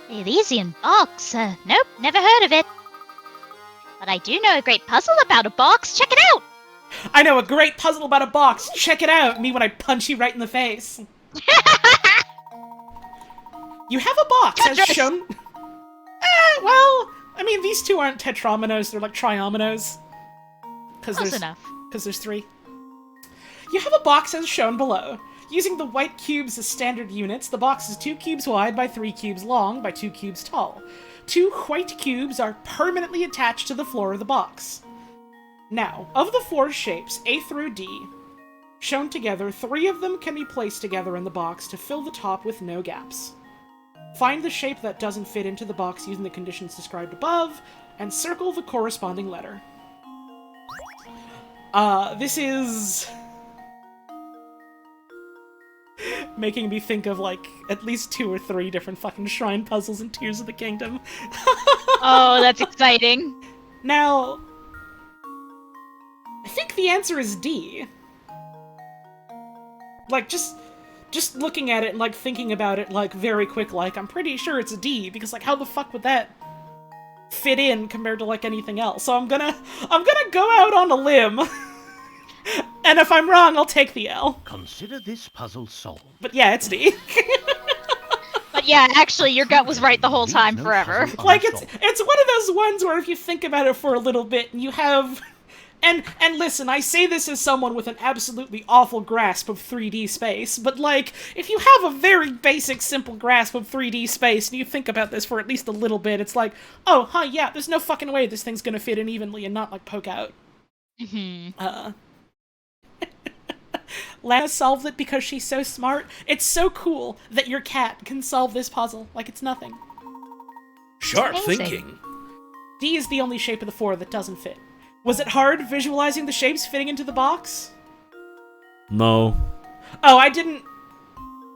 The Elysian box? Nope, never heard of it. But I do know a great puzzle about a box. Check it out! I know a great puzzle about a box. Check it out. Me when I punch you right in the face. You have a box as Tetris. shown. Well, I mean, these two aren't tetrominoes, they're like triominoes. Close enough. Because there's 3. You have a box as shown below. Using the white cubes as standard units, the box is 2 cubes wide by 3 cubes long by 2 cubes tall. 2 white cubes are permanently attached to the floor of the box. Now, of the 4 shapes, A through D, shown together, 3 of them can be placed together in the box to fill the top with no gaps. Find the shape that doesn't fit into the box using the conditions described above, and circle the corresponding letter. This is making me think of, like, at least 2 or 3 different fucking shrine puzzles in Tears of the Kingdom. Oh, that's exciting. Now, I think the answer is D. Like, just looking at it and, like, thinking about it, like, very quick, like, I'm pretty sure it's a D, because, like, how the fuck would that fit in compared to, like, anything else? So I'm gonna go out on a limb, and if I'm wrong, I'll take the L. Consider this puzzle solved. But yeah, it's D. But yeah, actually, your gut was right the whole time No forever. puzzle Like, unsolved. it's one of those ones where if you think about it for a little bit, and you have... And listen, I say this as someone with an absolutely awful grasp of 3D space, but, like, if you have a very basic, simple grasp of 3D space, and you think about this for at least a little bit, it's like, oh, huh, yeah, there's no fucking way this thing's gonna fit in evenly and not, like, poke out. Lana solved it because she's so smart. It's so cool that your cat can solve this puzzle like it's nothing. Sharp Amazing. thinking. D is the only shape of the 4 that doesn't fit. Was it hard visualizing the shapes fitting into the box? No. Oh, I didn't...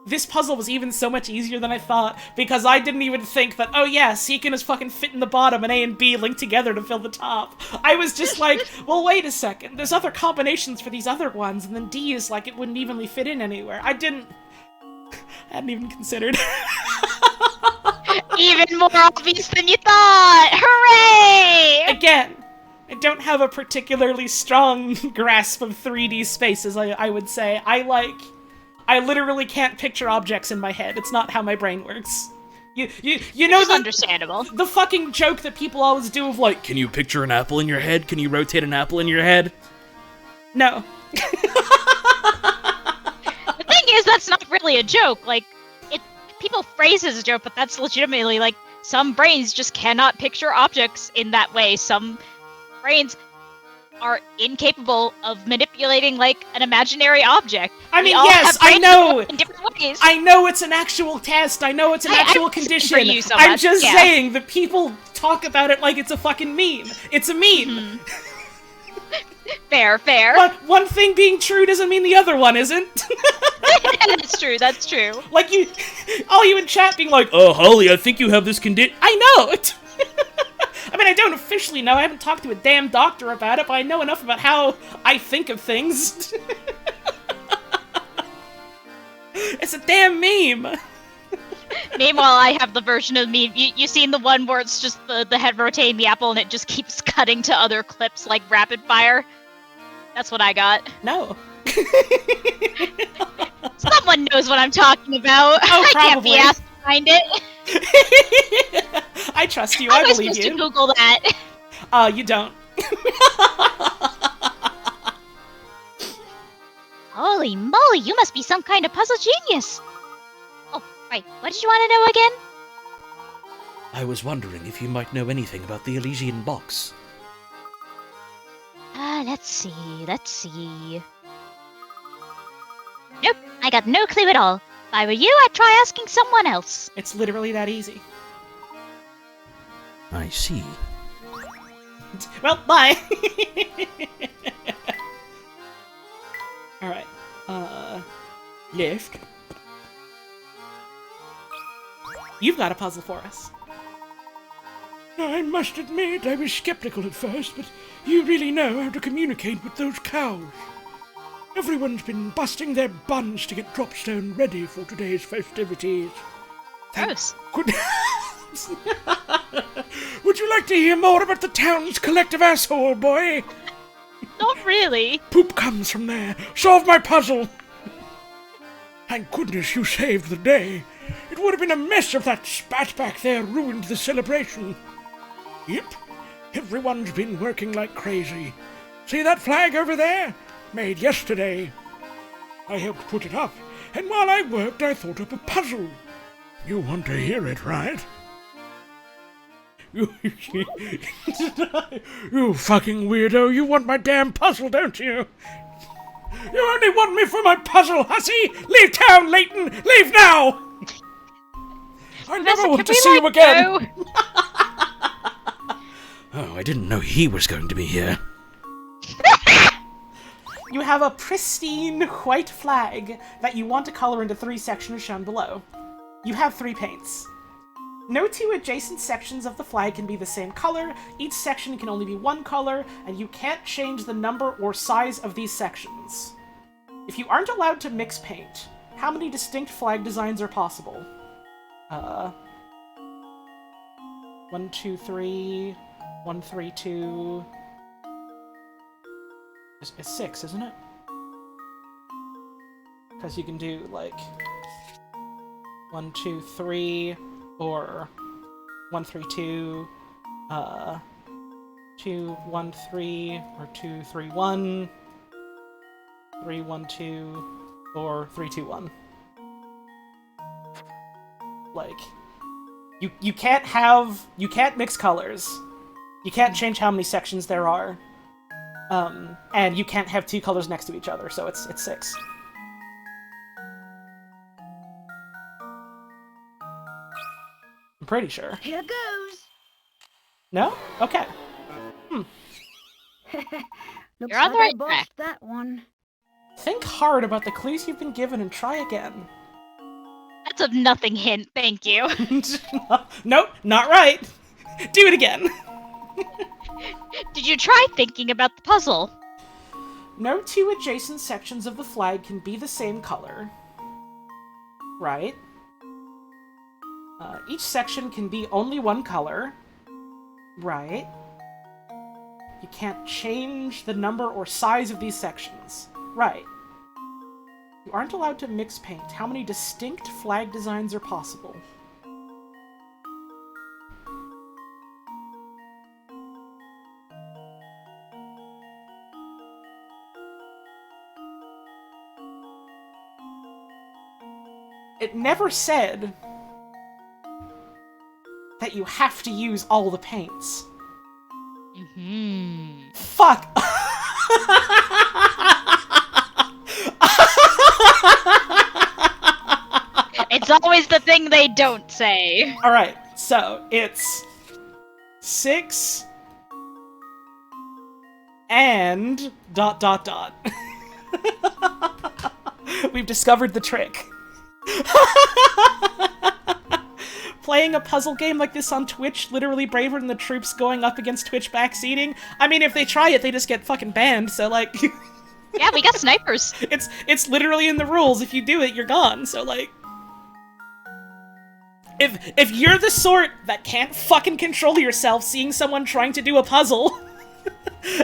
This puzzle was even so much easier than I thought, because I didn't even think that, oh yeah, C can just fucking fit in the bottom and A and B link together to fill the top. I was just like, well, wait a second, there's other combinations for these other ones, and then D is like, it wouldn't evenly fit in anywhere. I hadn't even considered. Even more obvious than you thought! Hooray! Again, I don't have a particularly strong grasp of 3D spaces, I would say. I literally can't picture objects in my head. It's not how my brain works. You know It's understandable. the fucking joke that people always do of like, Can you picture an apple in your head? Can you rotate an apple in your head? no. The thing is, that's not really a joke. Like, people phrase it as a joke, but that's legitimately, like, some brains just cannot picture objects in that way. Some brains are incapable of manipulating, like, an imaginary object. I mean, We all yes, have I brains know. in different ways. I know it's an actual test. I know it's an actual I'm condition. for you so I'm much, just yeah. saying that people talk about it like it's a fucking meme. It's a meme. Fair. One thing being true doesn't mean the other one isn't. That's true. Like all you in chat being like, Oh, Holly, I think you have this condition. I know! I mean, I don't officially know, I haven't talked to a damn doctor about it, but I know enough about how I think of things. It's a damn meme! Meanwhile, I have the version of me. You seen the one where it's just the head rotating the apple and it just keeps cutting to other clips like rapid fire? That's what I got. No. Someone knows what I'm talking about. Oh, I can't be probably. asked to find it. I trust you, How I am I believe supposed to you. Google that? You don't. Holy moly, you must be some kind of puzzle genius! Oh, right, what did you want to know again? I was wondering if you might know anything about the Elysian box. Let's see. Nope, I got no clue at all. If I were you, I'd try asking someone else. It's literally that easy. I see. Well, bye! Alright. Left. You've got a puzzle for us. I must admit I was skeptical at first, but you really know how to communicate with those cows. Everyone's been busting their buns to get Dropstone ready for today's festivities. Gross. Good. Would you like to hear more about the town's collective asshole, boy? Not really. Poop comes from there. Solve my puzzle. Thank goodness you saved the day. It would have been a mess if that spat back there ruined the celebration. Yep, everyone's been working like crazy. See that flag over there? Made yesterday. I helped put it up, and while I worked, I thought up a puzzle. You want to hear it, right? You fucking weirdo, you want my damn puzzle, don't you? You only want me for my puzzle, hussy! Leave town, Layton! Leave now! I never want to see you again! Oh, I didn't know he was going to be here. You have a pristine white flag that you want to color into 3 sections shown below. You have 3 paints. No 2 adjacent sections of the flag can be the same color, each section can only be 1 color, and you can't change the number or size of these sections. If you aren't allowed to mix paint, how many distinct flag designs are possible? 1, 2, 3... 1, 3, 2... It's 6, isn't it? Because you can do, like, 1, 2, 3, or 1, 3, 2, 2, 1, 3, or 2, 3, 1, 3, 1, 2, or 3, 2, 1. Like, you can't mix colors. You can't change how many sections there are. And you can't have 2 colors next to each other, so it's 6. I'm pretty sure. Here goes. No? Okay. Looks You're on the like I right track. botched that one. Think hard about the clues you've been given and try again. That's a nothing hint, thank you. Nope, not right. Do it again. Did you try thinking about the puzzle? No 2 adjacent sections of the flag can be the same color. Right. Each section can be only 1 color. Right. You can't change the number or size of these sections. Right. You aren't allowed to mix paint. How many distinct flag designs are possible? It never said that you have to use all the paints. Mm-hmm. Fuck! It's always the thing they don't say. Alright, so it's 6 and ... We've discovered the trick. Playing a puzzle game like this on Twitch, literally braver than the troops going up against Twitch backseating. I mean, if they try it, they just get fucking banned, so like... Yeah, we got snipers. It's literally in the rules. If you do it, you're gone, so like... If you're the sort that can't fucking control yourself seeing someone trying to do a puzzle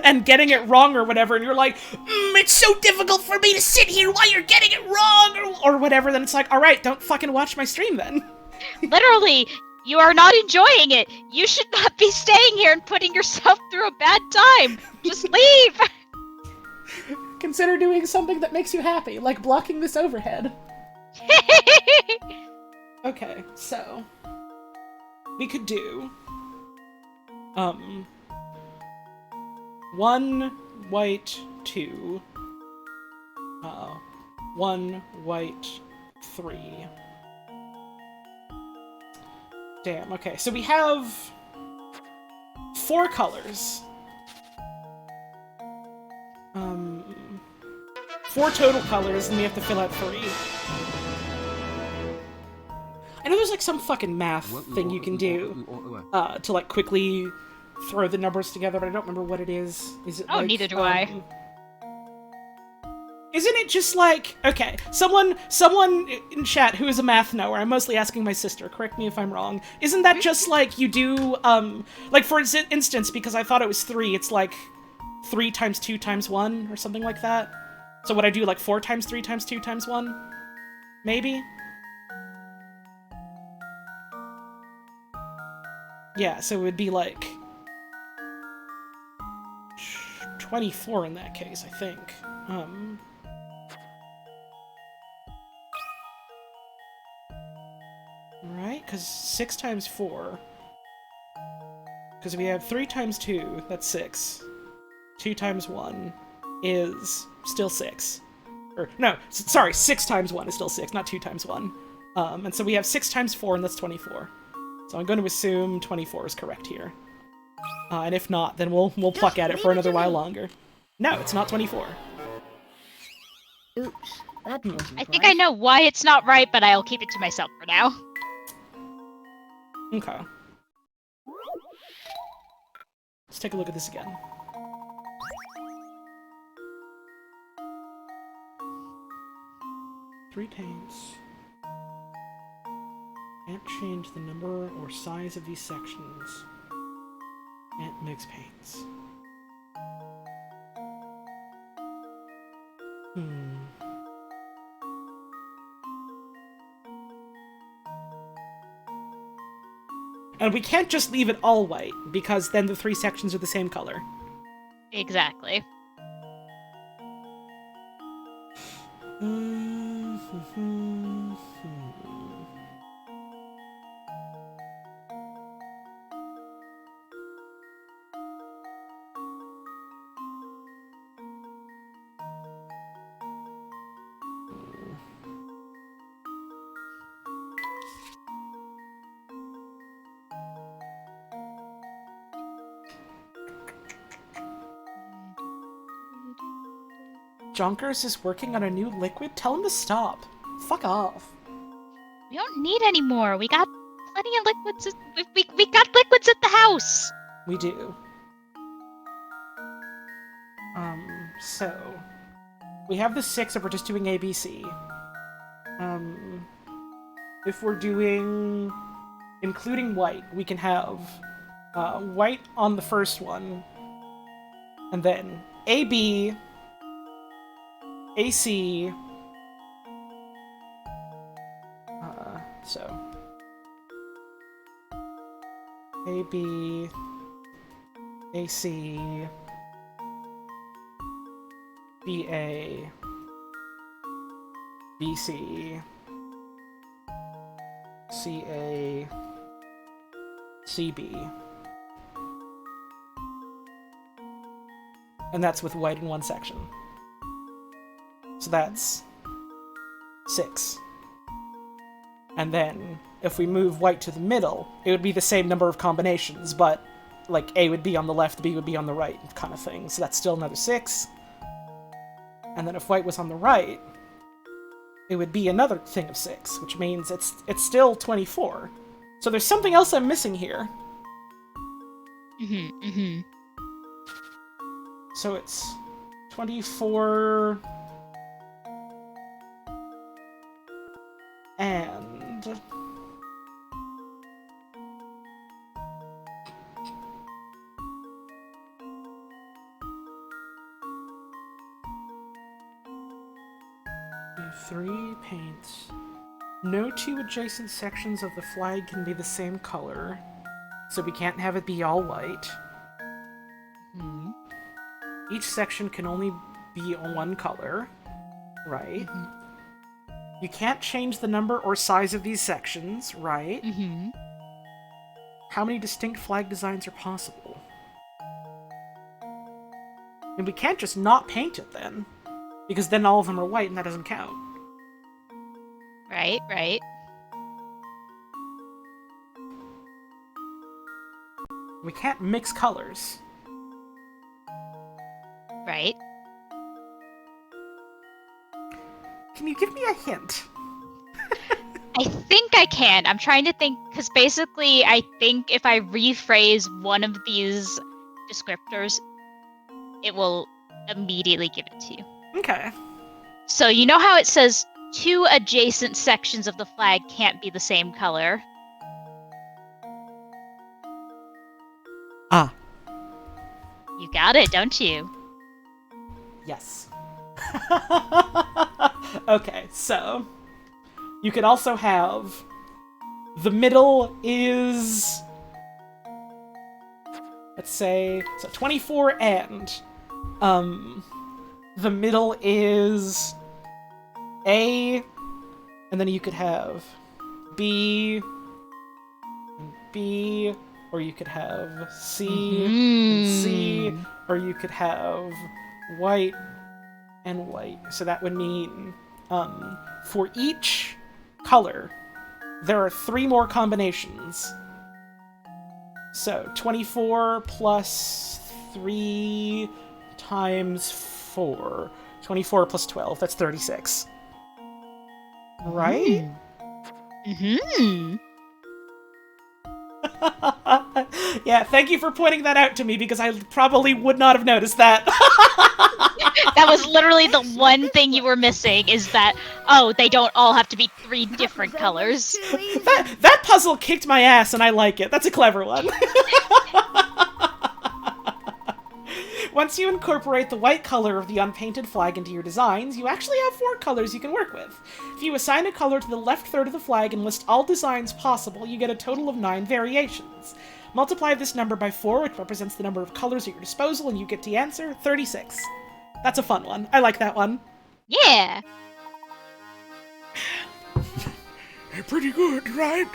and getting it wrong or whatever, and you're like, it's so difficult for me to sit here while you're getting it wrong, or whatever, then it's like, alright, don't fucking watch my stream then. Literally, you are not enjoying it. You should not be staying here and putting yourself through a bad time. Just leave. Consider doing something that makes you happy, like blocking this overhead. Okay, so we could do 1 white 2, 1 white 3. Damn, okay, so we have 4 colors. 4 total colors, and we have to fill out 3. I know there's like some fucking math thing you can do to like quickly throw the numbers together, but I don't remember what it is. Is it? Oh, like, neither do I. Isn't it just like, okay, someone in chat who is a math knower, I'm mostly asking my sister, correct me if I'm wrong, isn't that just like you do, like for instance, because I thought it was 3, it's like 3 times 2 times 1 or something like that? So would I do like 4 times 3 times 2 times 1? Maybe? Yeah, so it would be like 24 in that case, I think. Right? Because 6 times 4. Because we have 3 times 2, that's 6. 2 times 1 is still 6. Or, no, sorry, 6 times 1 is still 6, not 2 times 1. And so we have 6 times 4, and that's 24. So I'm going to assume 24 is correct here. And if not, then we'll pluck at it for another while longer. No, it's not 24. Oops, that wasn't I think I know why it's not right, but I'll keep it to myself for now. Okay. Let's take a look at this again. Three paints. Can't change the number or size of these sections. Can't mix paints. And we can't just leave it all white, because then the 3 sections are the same color. Exactly. Jonkers is working on a new liquid? Tell him to stop. Fuck off. We don't need any more. We got plenty of liquids. We got liquids at the house. We do. So we have the 6 if we're just doing ABC. If we're doing including white, we can have white on the first one, and then AB, AC, so AB, AC, BA, BC, CA, CB. And that's with white in one section. So that's 6. And then, if we move white to the middle, it would be the same number of combinations, but, like, A would be on the left, B would be on the right, kind of thing. So that's still another 6. And then if white was on the right, it would be another thing of 6, which means it's still 24. So there's something else I'm missing here. So it's 24... and... we have 3 paints. No 2 adjacent sections of the flag can be the same color, so we can't have it be all white. Each section can only be one color, right? You can't change the number or size of these sections, right? How many distinct flag designs are possible? And we can't just not paint it then, because then all of them are white and that doesn't count. Right, right. We can't mix colors. Right. Can you give me a hint? I think I can. I'm trying to think, because basically I think if I rephrase one of these descriptors, it will immediately give it to you. Okay. So you know how it says 2 adjacent sections of the flag can't be the same color? Ah, You got it, don't you? yes. Okay, so you could also have the middle is, let's say, so 24 and the middle is A, and then you could have B and B, or you could have C and C, or you could have white and white. So that would mean for each color, there are 3 more combinations. So 24 plus 3 times 4. 24 plus 12, that's 36. Right? Mm-hmm. Yeah, thank you for pointing that out to me, because I probably would not have noticed that. That was literally the one thing you were missing, is that, oh, they don't all have to be 3 different colors. That puzzle kicked my ass, and I like it. That's a clever one. Once you incorporate the white color of the unpainted flag into your designs, you actually have 4 colors you can work with. If you assign a color to the left third of the flag and list all designs possible, you get a total of 9 variations. Multiply this number by 4, which represents the number of colors at your disposal, and you get the answer, 36. That's a fun one. I like that one. Yeah. Pretty good, right?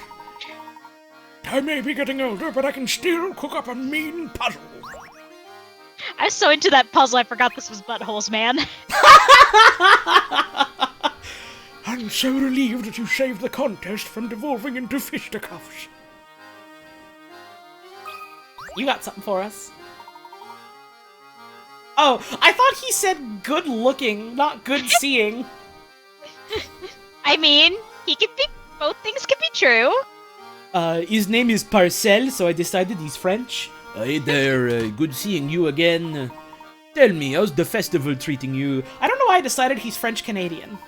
I may be getting older, but I can still cook up a mean puzzle. I was so into that puzzle, I forgot this was Buttholes, man. I'm so relieved that you saved the contest from devolving into fisticuffs. You got something for us. Oh, I thought he said good looking, not good seeing. I mean, he could be, both things could be true. His name is Parcel, so I decided he's French. Hey there, good seeing you again. Tell me, how's the festival treating you? I don't know why I decided he's French-Canadian.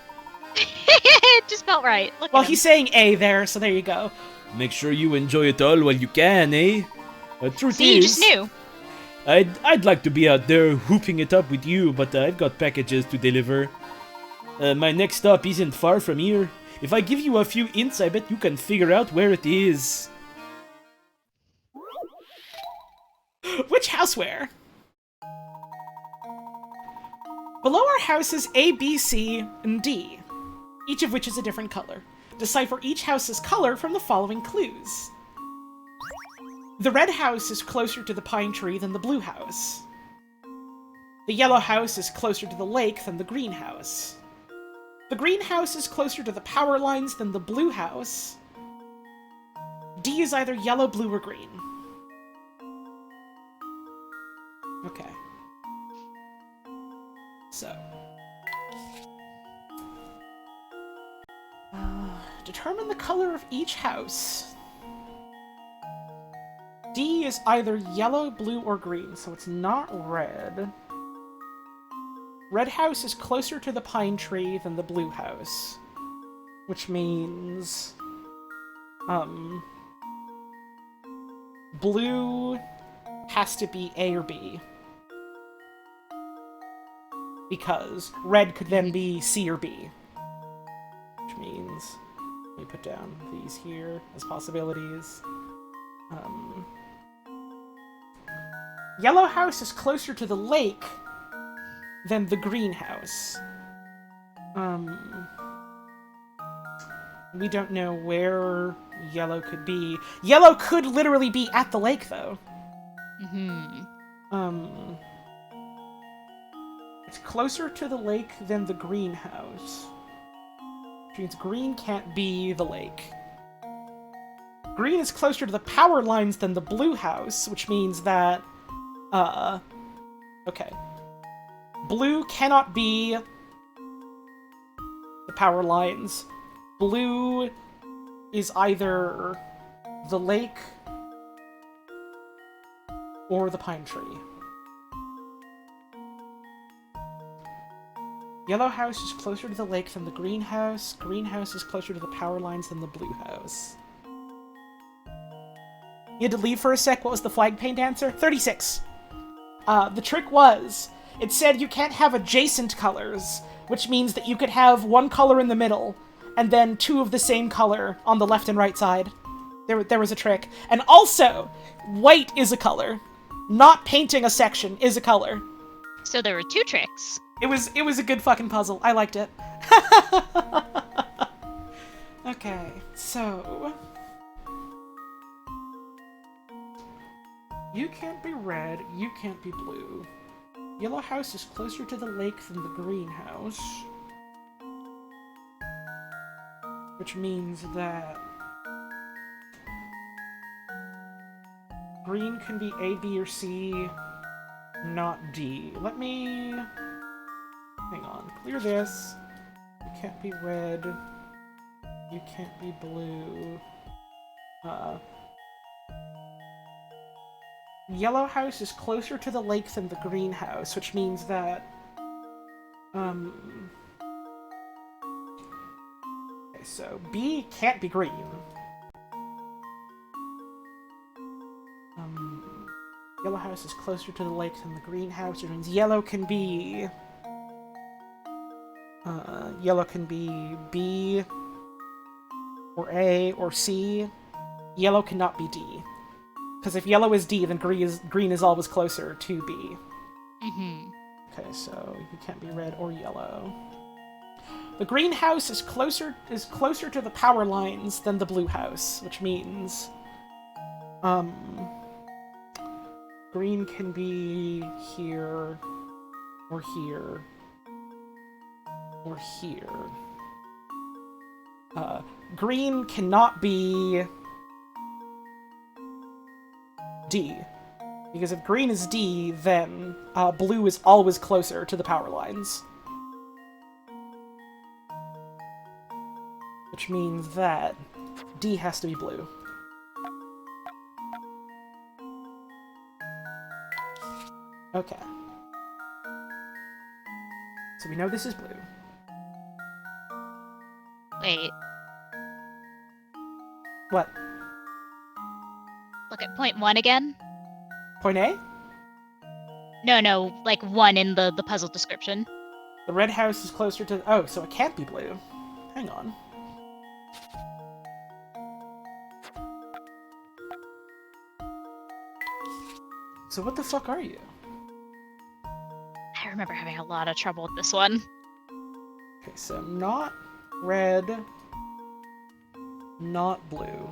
It just felt right. Look Well, at him. he's saying A there, so there you go. Make sure you enjoy it all while you can, eh? Truth See, you is, just knew. I'd like to be out there whooping it up with you, but I've got packages to deliver. My next stop isn't far from here. If I give you a few hints, I bet you can figure out where it is. Which houseware? Below our houses A, B, C, and D, each of which is a different color. Decipher each house's color from the following clues. The red house is closer to the pine tree than the blue house. The yellow house is closer to the lake than the green house. The green house is closer to the power lines than the blue house. D is either yellow, blue, or green. Okay. So. Determine the color of each house. D is either yellow, blue, or green, so it's not red. Red house is closer to the pine tree than the blue house. Which means... blue has to be A or B. Because red could then be C or B. Which means... let me put down these here as possibilities. Yellow house is closer to the lake than the greenhouse. We don't know where yellow could be. Yellow could literally be at the lake, though. It's closer to the lake than the greenhouse. Which means green can't be the lake. Green is closer to the power lines than the blue house, which means that... okay. Blue cannot be the power lines. Blue is either the lake or the pine tree. Yellow house is closer to the lake than the greenhouse. Greenhouse is closer to the power lines than the blue house. You had to leave for a sec. What was the flag paint answer? 36. The trick was, it said you can't have adjacent colors, which means that you could have one color in the middle, and then two of the same color on the left and right side. There was a trick. And also, white is a color. Not painting a section is a color. So there were 2 tricks. It was a good fucking puzzle. I liked it. Okay, so... You can't be red, you can't be blue. Yellow house is closer to the lake than the greenhouse. Which means that... green can be A, B, or C, not D. Let me... hang on. Clear this. You can't be red. You can't be blue. Yellow house is closer to the lake than the greenhouse, which means that... Okay, so B can't be green. Yellow house is closer to the lake than the greenhouse, which means yellow can be... yellow can be B, or A, or C. Yellow cannot be D. Because if yellow is D, then green is always closer to B. Mm-hmm. Okay, so you can't be red or yellow. The greenhouse is closer to the power lines than the blue house, which means... green can be here, or here, or here. Green cannot be D. Because if green is D, then blue is always closer to the power lines. Which means that D has to be blue. Okay. So we know this is blue. Wait, What? look at point 1 again? Point A? No, like 1 in the puzzle description. The red house is closer to... Oh, so it can't be blue. Hang on. So what the fuck are you? I remember having a lot of trouble with this one. Okay, so not red, not blue.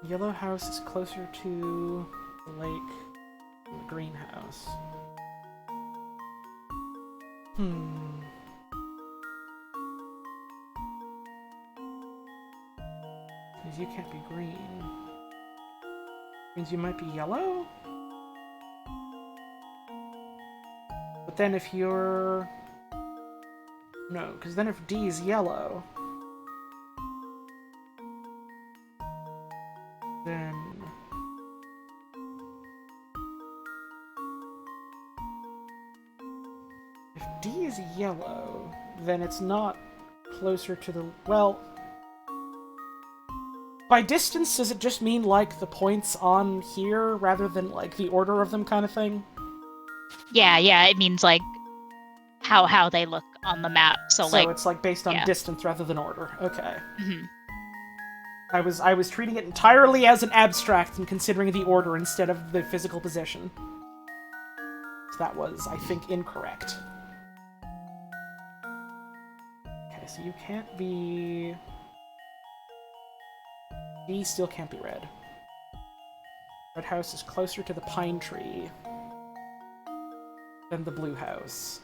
Yellow house is closer to the lake than the greenhouse. Because you can't be green. Means you might be yellow? But then if you're... No, because then if D is yellow... then... If D is yellow, then it's not closer to the... Well... By distance, does it just mean, like, the points on here, rather than, like, the order of them kind of thing? Yeah, it means like how they look on the map. So like it's like based on yeah. distance rather than order. Okay. Mhm. I was treating it entirely as an abstract and considering the order instead of the physical position. So that was, I think, incorrect. Okay, so you can't be... D still can't be red. Red house is closer to the pine tree than the blue house.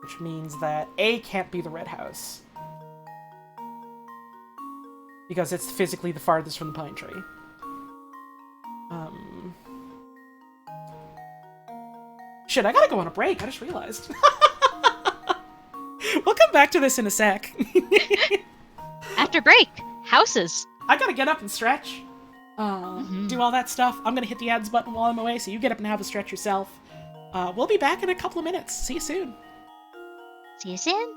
Which means that A can't be the red house. Because it's physically the farthest from the pine tree. Shit, I gotta go on a break, I just realized. We'll come back to this in a sec. After break, houses. I gotta get up and stretch. Do all that stuff. I'm gonna hit the ads button while I'm away, so you get up and have a stretch yourself. We'll be back in a couple of minutes. See you soon. See you soon.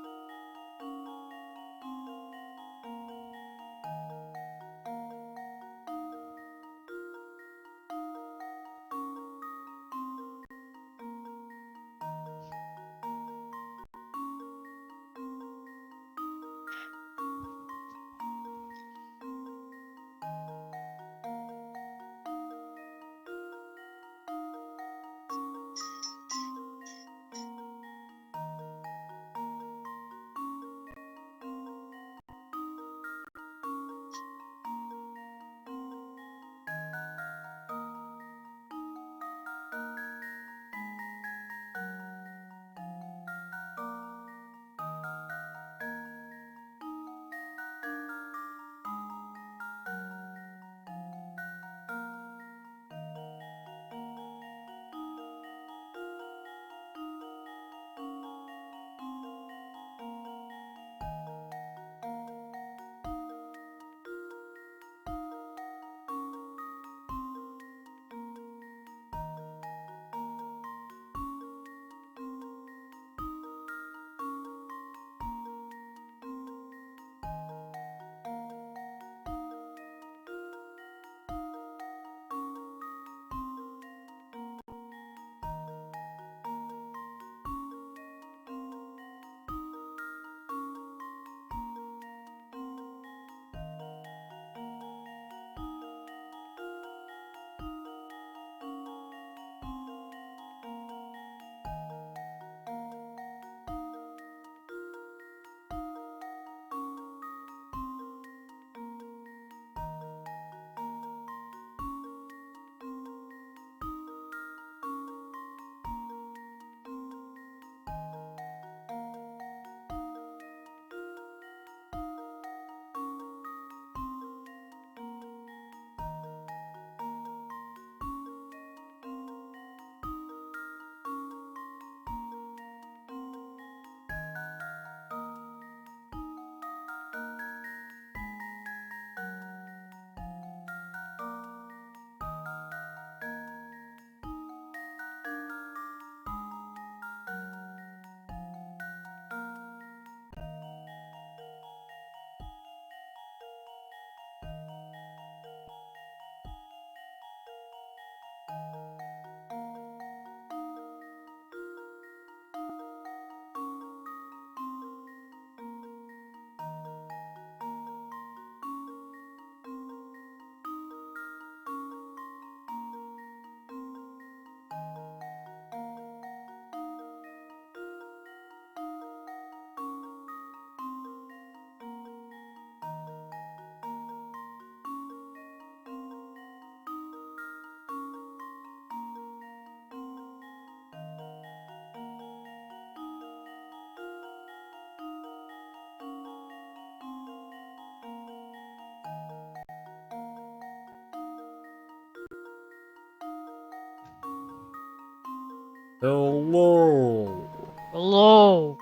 Hello. Hello.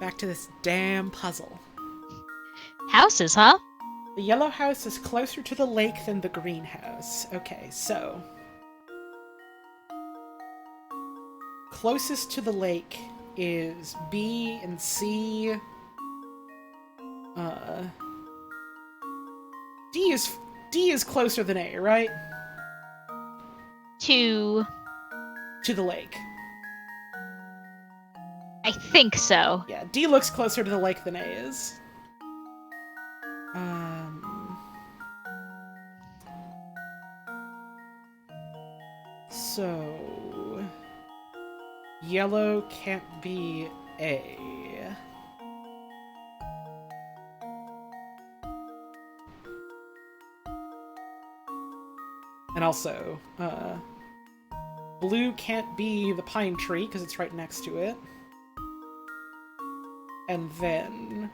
Back to this damn puzzle. Houses, huh? The yellow house is closer to the lake than the green house. Okay, so... closest to the lake is B and C. D is closer than A, right? To... To the lake. I think so. Yeah, D looks closer to the lake than A is. So... yellow can't be A. And also, blue can't be the pine tree because it's right next to it. And then,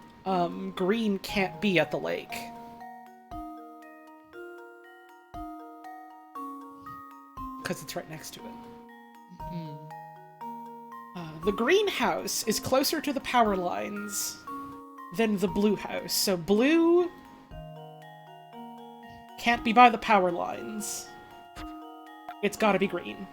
green can't be at the lake. Because it's right next to it. The green house is closer to the power lines than the blue house. So blue can't be by the power lines. It's gotta be green.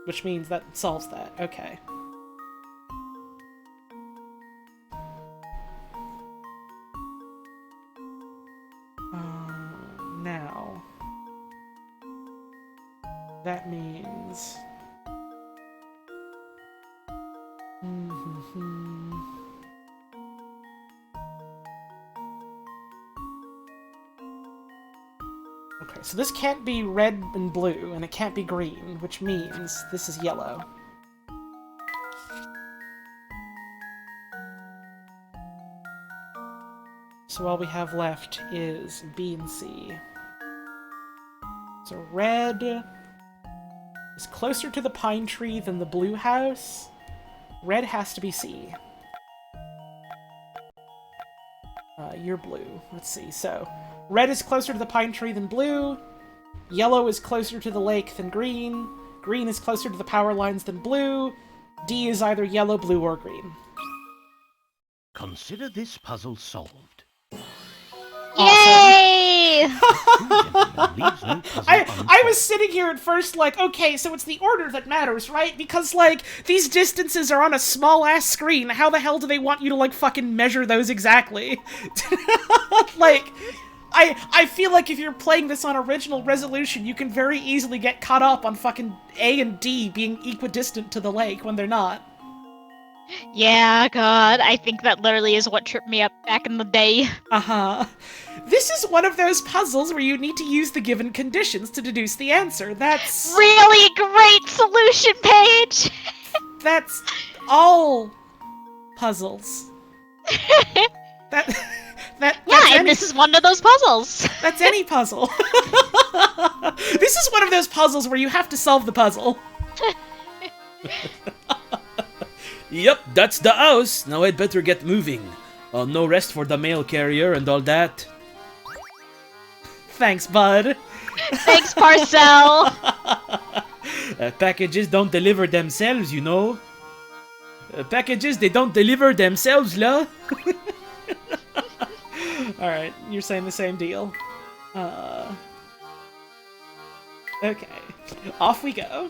Which means that solves that. Okay. Now... that means... Okay, so this can't be red and blue, and it can't be green, which means this is yellow. So all we have left is B and C. So red is closer to the pine tree than the blue house. Red has to be C. You're blue. Let's see. So, red is closer to the pine tree than blue. Yellow is closer to the lake than green. Green is closer to the power lines than blue. D is either yellow, blue, or green. Consider this puzzle solved. Yay! I was sitting here at first like, okay, so it's the order that matters, right? Because, like, these distances are on a small-ass screen. How the hell do they want you to, like, fucking measure those exactly? Like, I feel like if you're playing this on original resolution, you can very easily get caught up on fucking A and D being equidistant to the lake when they're not. Yeah, God, I think that literally is what tripped me up back in the day. Uh-huh. This is one of those puzzles where you need to use the given conditions to deduce the answer. That's... Really great solution page! That's all puzzles. That's and this is one of those puzzles. That's any puzzle. This is one of those puzzles where you have to solve the puzzle. Yep, that's the house. Now I'd better get moving. No rest for the mail carrier and all that. Thanks, bud. Thanks, Parcel. Packages don't deliver themselves, you know. Packages, they don't deliver themselves, la. Alright, you're saying the same deal. Okay. Off we go.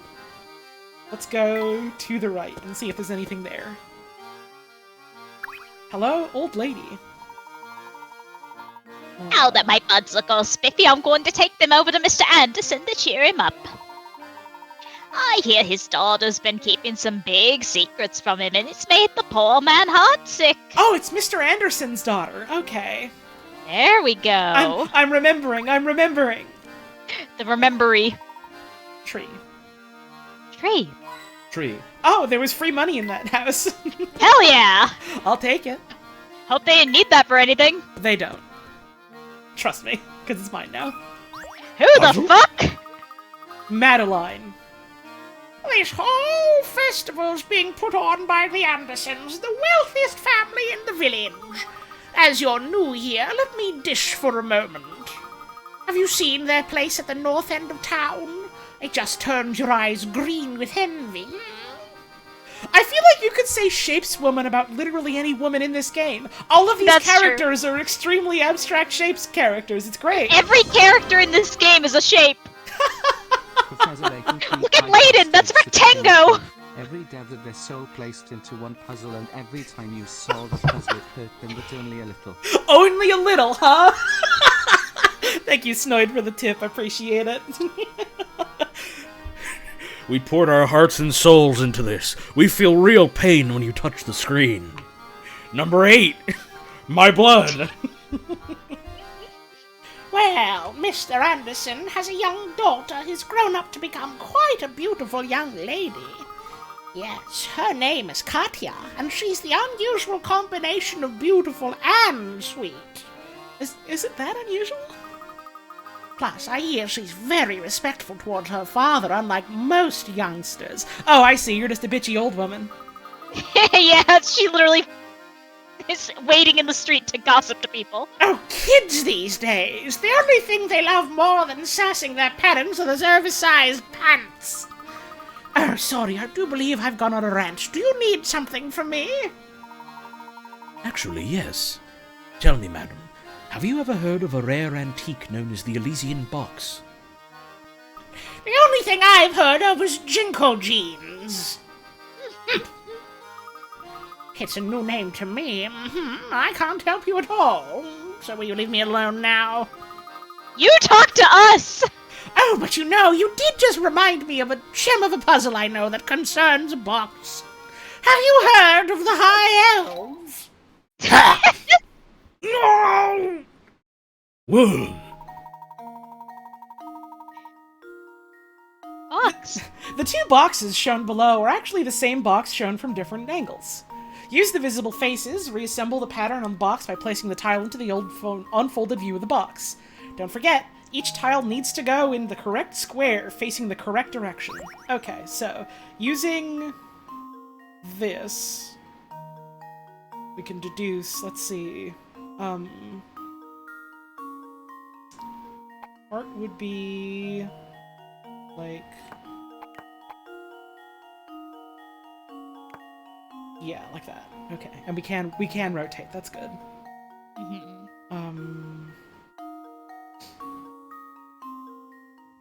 Let's go to the right and see if there's anything there. Hello, old lady. Now that my buds look all spiffy, I'm going to take them over to Mr. Anderson to cheer him up. I hear his daughter's been keeping some big secrets from him, and it's made the poor man heartsick. Oh, it's Mr. Anderson's daughter. Okay. There we go. I'm remembering. The remembery. Tree. Tree. Oh, there was free money in that house. Hell yeah! I'll take it. Hope they didn't need that for anything. They don't. Trust me, because it's mine now. Who the fuck? Madeline. This whole festival's being put on by the Andersons, the wealthiest family in the village. As you're new here, let me dish for a moment. Have you seen their place at the north end of town? It just turns your eyes green with envy. I feel like you could say shapes woman about literally any woman in this game. All of these characters are extremely abstract shapes characters. It's great. Every character in this game is a shape. Look at Layton, that's Rectango! Every dev that their soul placed into one puzzle, and every time you solve a puzzle it hurt them, but only a little. Only a little, huh? Thank you, Snoid, for the tip. I appreciate it. We poured our hearts and souls into this. We feel real pain when you touch the screen. Number 8. My blood. Well, Mr. Anderson has a young daughter who's grown up to become quite a beautiful young lady. Yes, her name is Katya, and she's the unusual combination of beautiful and sweet. Is it that unusual? Plus, I hear she's very respectful towards her father, unlike most youngsters. Oh, I see. You're just a bitchy old woman. Yeah, she literally is waiting in the street to gossip to people. Oh, kids these days! The only thing they love more than sassing their parents are those oversized pants. Oh, sorry, I do believe I've gone on a rant. Do you need something from me? Actually, yes. Tell me, madam, have you ever heard of a rare antique known as the Elysian Box? The only thing I've heard of is Jinko Jeans. It's a new name to me. I can't help you at all. So will you leave me alone now? You talk to us! Oh, but you did just remind me of a gem of a puzzle I know that concerns a box. Have you heard of the High Elves? No! Whoa! Box. The two boxes shown below are actually the same box shown from different angles. Use the visible faces, reassemble the pattern on the box by placing the tile into the unfolded view of the box. Don't forget, each tile needs to go in the correct square, facing the correct direction. Okay, so, using this, we can deduce, let's see, art would be, like, yeah, like that. Okay, and we can rotate. That's good.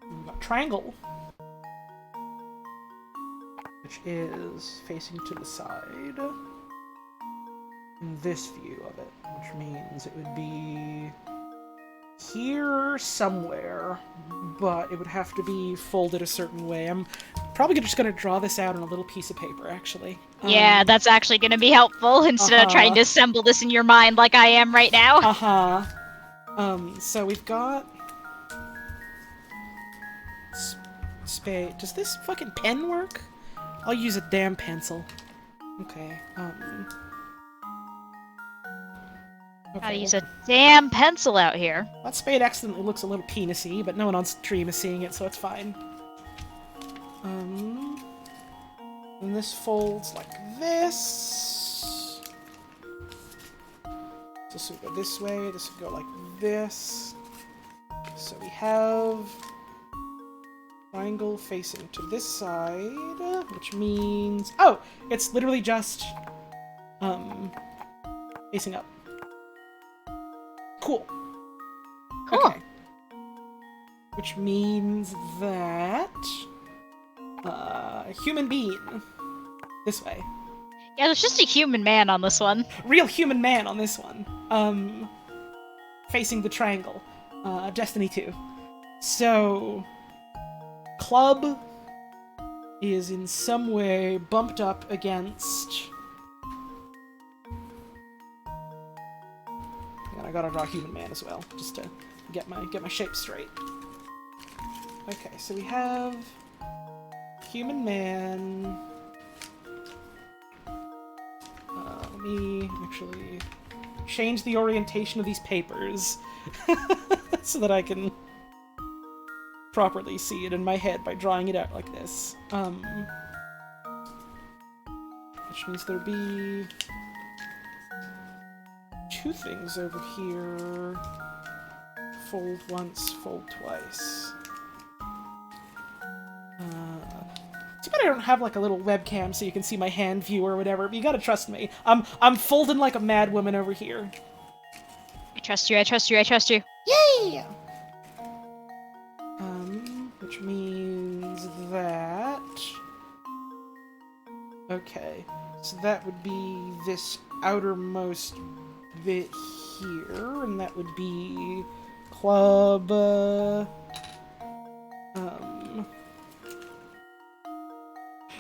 We've got triangle, which is facing to the side. In this view of it, which means it would be here somewhere, but it would have to be folded a certain way. I'm probably just going to draw this out on a little piece of paper, actually. Yeah, that's actually going to be helpful instead of trying to assemble this in your mind like I am right now. So we've got spade. Does this fucking pen work? I'll use a damn pencil. Okay, Gotta use a damn pencil out here. That spade accidentally looks a little penis-y, but no one on stream is seeing it, so it's fine. And this folds like this. This will go this way, this will go like this. So we have triangle facing to this side, which means... Oh! It's literally just, facing up. Cool. Okay. Which means that... human being. This way. Yeah, there's just a human man on this one. Real human man on this one. Facing the triangle. Destiny 2. So... Club is in some way bumped up against... And I gotta draw human man as well, just to get my shape straight. Okay, so we have... Human man... let me actually change the orientation of these papers so that I can properly see it in my head by drawing it out like this. Which means there'd be two things over here. Fold once, fold twice. Too bad I don't have like a little webcam so you can see my hand view or whatever, but you gotta trust me. I'm folding like a mad woman over here. I trust you, I trust you, I trust you. Yay! Which means that... Okay, so that would be this outermost bit here, and that would be club, Did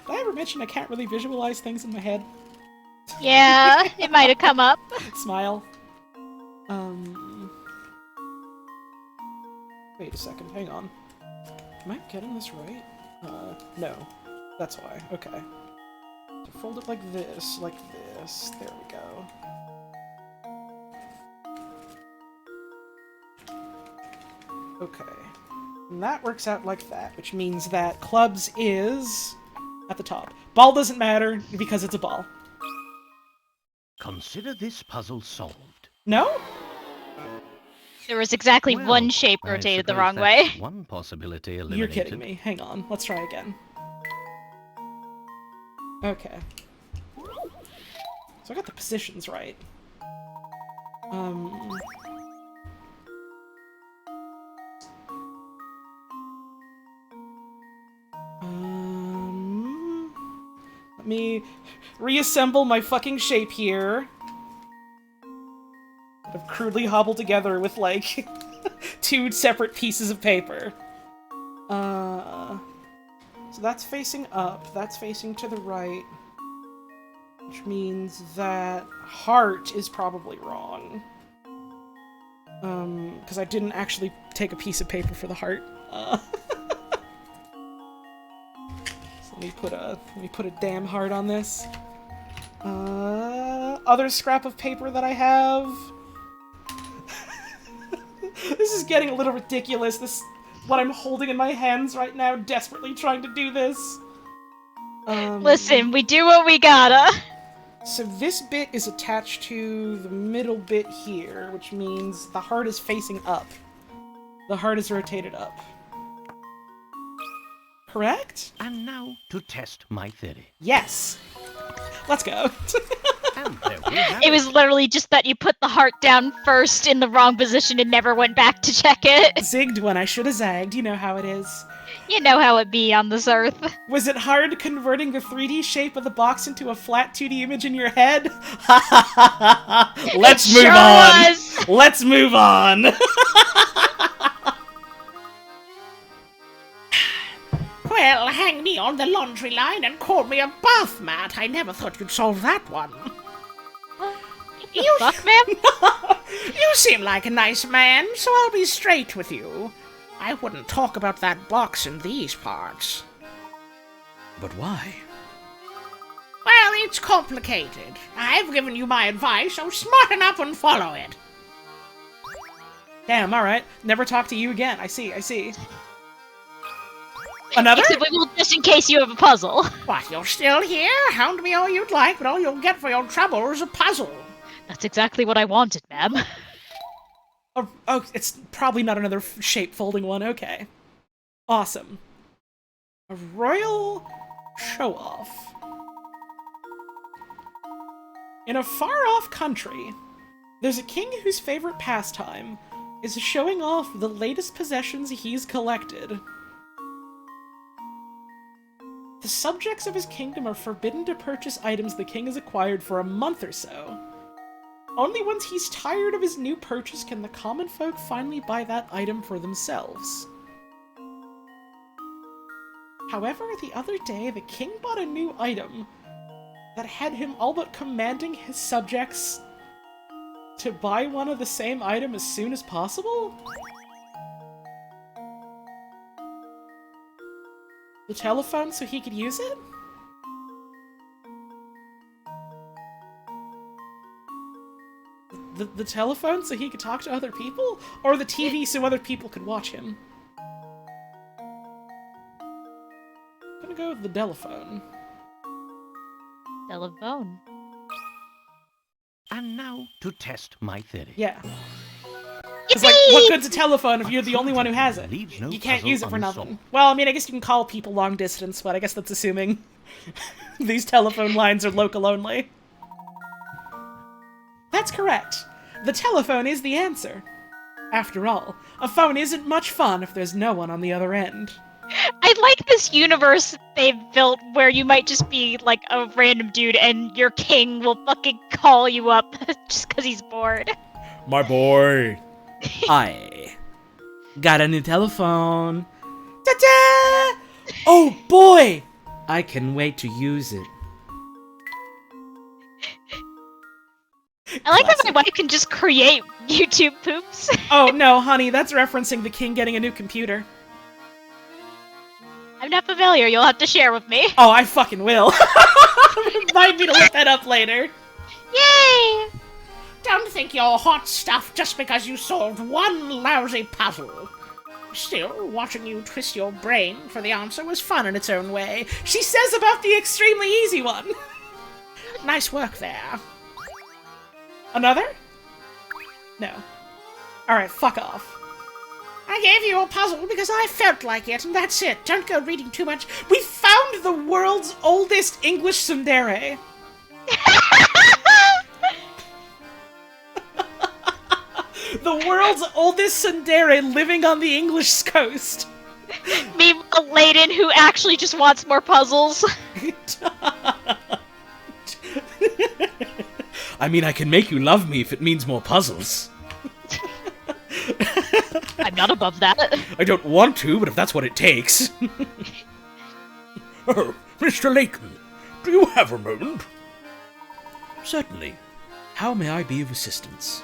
I ever mention I can't really visualize things in my head? Yeah, it might have come up. Smile. Wait a second, hang on. Am I getting this right? No. That's why. Okay. So fold it like this, there we go. Okay. And that works out like that, which means that clubs is at the top. Ball doesn't matter, because it's a ball. Consider this puzzle solved. No? There was exactly Well, one shape I rotated the suppose wrong that's way. one possibility eliminated. You're kidding me. Hang on. Let's try again. Okay. So I got the positions right. Let me reassemble my fucking shape here. I've crudely hobbled together with, like, 2 separate pieces of paper. So that's facing up, that's facing to the right. Which means that heart is probably wrong. Because I didn't actually take a piece of paper for the heart. So let me put a damn heart on this. Other scrap of paper that I have. This is getting a little ridiculous. What I'm holding in my hands right now, desperately trying to do this. Listen, we do what we gotta. So this bit is attached to the middle bit here, which means the heart is facing up. The heart is rotated up. Correct? And now to test my theory. Yes! Let's go. And there we have It was literally just that you put the heart down first in the wrong position and never went back to check it. Zigged when I should have zagged, you know how it is. You know how it be on this earth. Was it hard converting the 3D shape of the box into a flat 2D image in your head? Let's move on! Was. Let's move on! Well, hang me on the laundry line and call me a bath mat. I never thought you'd solve that one. You, Fuck, ma'am? you seem like a nice man, so I'll be straight with you. I wouldn't talk about that box in these parts. But why? Well, it's complicated. I've given you my advice, so smarten up and follow it. Damn, alright. Never talk to you again. I see. Another? Except we will, just in case you have a puzzle. What, you're still here? Hound me all you'd like, but all you'll get for your trouble is a puzzle. That's exactly what I wanted, ma'am. Oh, it's probably not another shape-folding one. Okay. Awesome. A royal show-off. In a far-off country, there's a king whose favorite pastime is showing off the latest possessions he's collected. The subjects of his kingdom are forbidden to purchase items the king has acquired for a month or so. Only once he's tired of his new purchase can the common folk finally buy that item for themselves. However, the other day, the king bought a new item that had him all but commanding his subjects to buy one of the same item as soon as possible? The telephone so he could use it? The telephone so he could talk to other people? Or the TV so other people could watch him? I'm gonna go with the telephone. Telephone. And now to test my theory. Yeah. It's like, what good's a telephone if you're the only one who has it? Leaves no You can't puzzle use it for nothing. unsolved. Well, I mean, I guess you can call people long distance, but I guess that's assuming these telephone lines are local only. That's correct. The telephone is the answer. After all, a phone isn't much fun if there's no one on the other end. I like this universe they've built where you might just be like a random dude and your king will fucking call you up just because he's bored. My boy. I got a new telephone. Ta-da! Oh boy! I can wait to use it. I like that my wife can just create YouTube poops. Oh no, honey, that's referencing the king getting a new computer. I'm not familiar, you'll have to share with me. Oh, I fucking will. Remind me to look that up later. Yay! Don't think you're hot stuff just because you solved one lousy puzzle. Still, watching you twist your brain for the answer was fun in its own way. She says about the extremely easy one. Nice work there. Another? No. Alright, fuck off. I gave you a puzzle because I felt like it, and that's it. Don't go reading too much. We found the world's oldest English tsundere. The world's oldest tsundere living on the English coast. Meanwhile, Layton who actually just wants more puzzles. I mean, I can make you love me if it means more puzzles. I'm not above that. I don't want to, but if that's what it takes. Oh, Mr. Layton, do you have a moment? Certainly. How may I be of assistance?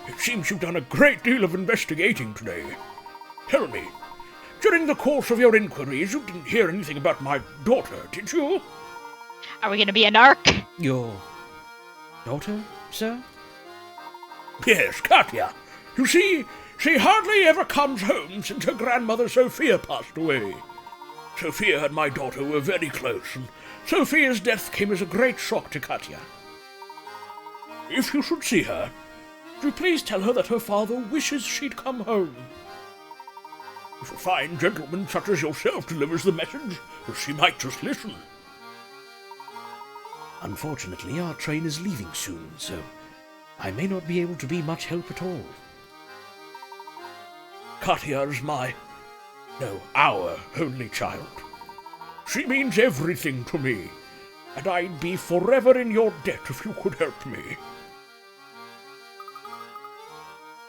It seems you've done a great deal of investigating today. Tell me, during the course of your inquiries, you didn't hear anything about my daughter, did you? Are we gonna be a narc? Your daughter, sir? Yes, Katya. You see, she hardly ever comes home since her grandmother Sophia passed away. Sophia and my daughter were very close, and Sophia's death came as a great shock to Katya. If you should see her, would you please tell her that her father wishes she'd come home? If a fine gentleman such as yourself delivers the message, she might just listen. Unfortunately, our train is leaving soon, so I may not be able to be much help at all. Katya is our only child. She means everything to me, and I'd be forever in your debt if you could help me.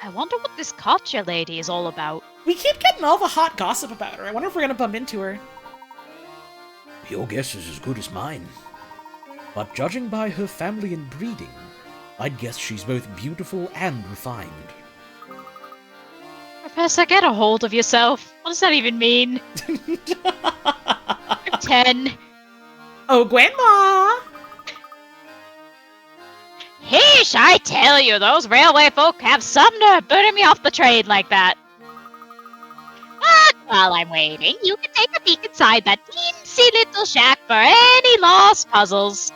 I wonder what this Katya lady is all about. We keep getting all the hot gossip about her. I wonder if we're gonna bump into her. Your guess is as good as mine. But judging by her family and breeding, I'd guess she's both beautiful and refined. Professor, get a hold of yourself. What does that even mean? I'm 10. Oh, Grandma! Heesh, I tell you, those railway folk have some nerve burning me off the train like that. But while I'm waiting, you can take a peek inside that teensy little shack for any lost puzzles.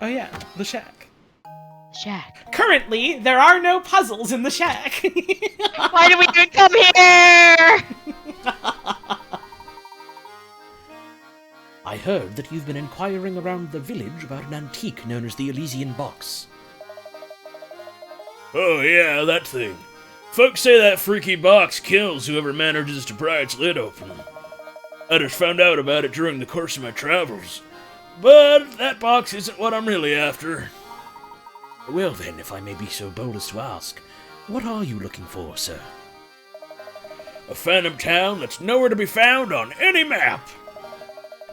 Oh yeah, the shack. Shack. Currently, there are no puzzles in the shack. Why did we even come here? I heard that you've been inquiring around the village about an antique known as the Elysian Box. Oh yeah, that thing. Folks say that freaky box kills whoever manages to pry its lid open. I just found out about it during the course of my travels. But that box isn't what I'm really after. Well then, if I may be so bold as to ask, what are you looking for, sir? A phantom town that's nowhere to be found on any map.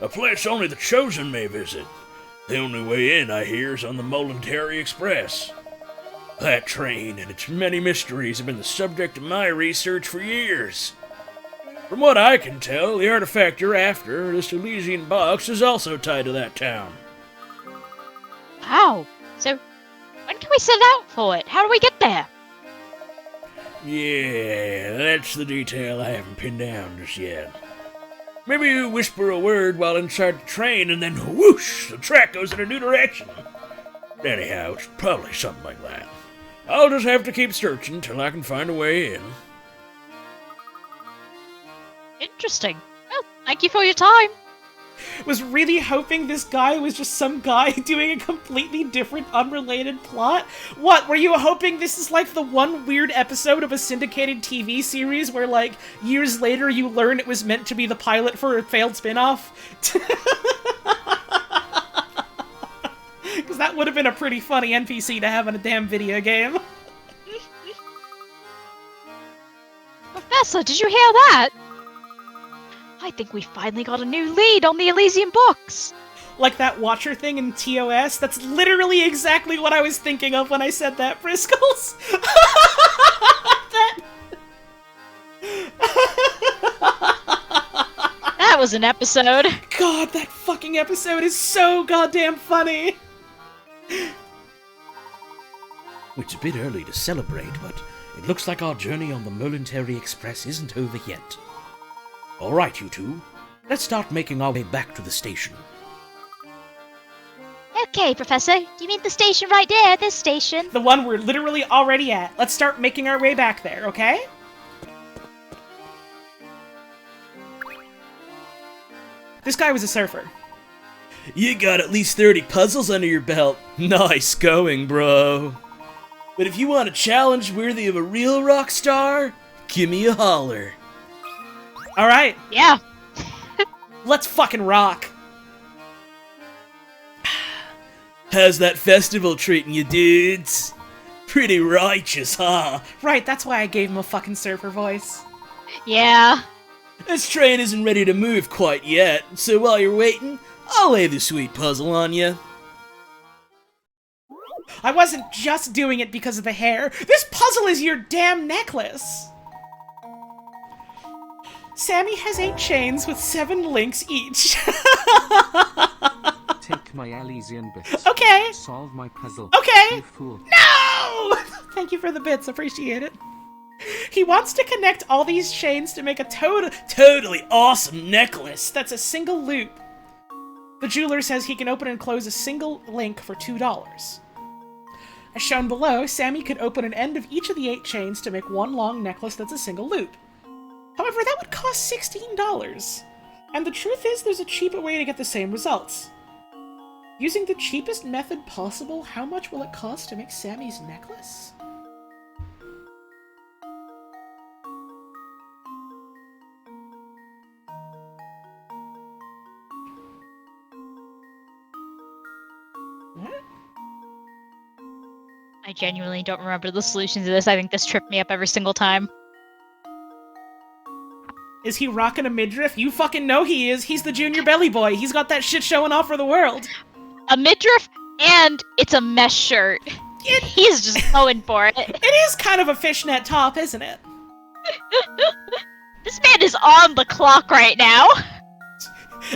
A place only the chosen may visit. The only way in, I hear, is on the Voluntary Express. That train and its many mysteries have been the subject of my research for years. From what I can tell, the artifact you're after, this Elysian box, is also tied to that town. Wow. So, when can we set out for it? How do we get there? Yeah, that's the detail I haven't pinned down just yet. Maybe you whisper a word while inside the train, and then whoosh, the track goes in a new direction. Anyhow, it's probably something like that. I'll just have to keep searching till I can find a way in. Interesting. Well, thank you for your time. Was really hoping this guy was just some guy doing a completely different, unrelated plot. What, were you hoping this is like the one weird episode of a syndicated TV series where, like, years later you learn it was meant to be the pilot for a failed spin-off? Because that would have been a pretty funny NPC to have in a damn video game. Professor, did you hear that? I think we finally got a new lead on the Elysian Box. Like that Watcher thing in TOS? That's literally exactly what I was thinking of when I said that, Briskles. That was an episode. God, that fucking episode is so goddamn funny. It's a bit early to celebrate, but it looks like our journey on the Voluntary Express isn't over yet. Alright, you two. Let's start making our way back to the station. Okay, Professor. Do you mean the station right there? This station? The one we're literally already at. Let's start making our way back there, okay? This guy was a surfer. You got at least 30 puzzles under your belt. Nice going, bro. But if you want a challenge worthy of a real rock star, give me a holler. Alright, Yeah. let's fucking rock. How's that festival treating you, dudes? Pretty righteous, huh? Right, that's why I gave him a fucking surfer voice. Yeah. This train isn't ready to move quite yet, so while you're waiting, I'll lay the sweet puzzle on you. I wasn't just doing it because of the hair. This puzzle is your damn necklace! Sammy has 8 chains with 7 links each. Take my Elysian bits. Okay. Solve my puzzle. Okay. You fool. No! Thank you for the bits, appreciate it. He wants to connect all these chains to make a totally awesome necklace that's a single loop. The jeweler says he can open and close a single link for $2. As shown below, Sammy could open an end of each of the 8 chains to make one long necklace that's a single loop. However, that would cost $16. And the truth is, there's a cheaper way to get the same results. Using the cheapest method possible, how much will it cost to make Sammy's necklace? What? I genuinely don't remember the solution to this. I think this tripped me up every single time. Is he rocking a midriff? You fucking know he is. He's the junior belly boy. He's got that shit showing off for the world. A midriff, and it's a mesh shirt. He's just going for it. It is kind of a fishnet top, isn't it? This man is on the clock right now.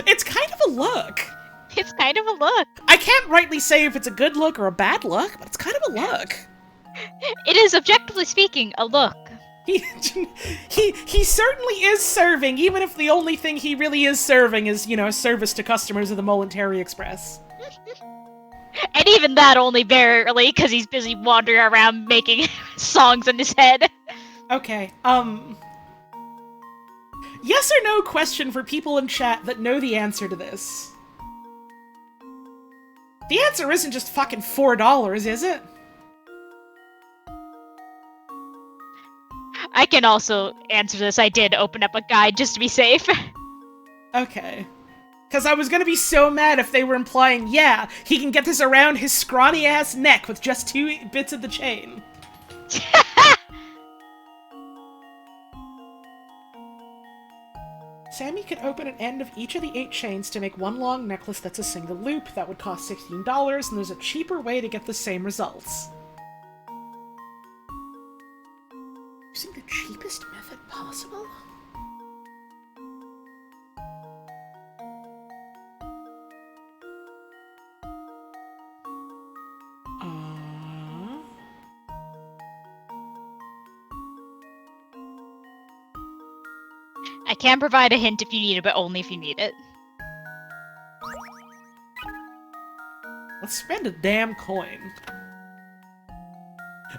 It's kind of a look. It's kind of a look. I can't rightly say if it's a good look or a bad look, but it's kind of a look. It is, objectively speaking, a look. He certainly is serving, even if the only thing he really is serving is, you know, service to customers of the Momentary Express. And even that only barely, because he's busy wandering around making songs in his head. Okay, yes or no question for people in chat that know the answer to this. The answer isn't just fucking $4, is it? I can also answer this. I did open up a guide just to be safe. Okay. Because I was gonna be so mad if they were implying, yeah, he can get this around his scrawny-ass neck with just 2 bits of the chain. Sammy could open an end of each of the 8 chains to make one long necklace that's a single loop. That would cost $16, and there's a cheaper way to get the same results. Using the cheapest method possible? I can provide a hint if you need it, but only if you need it. Let's spend a damn coin.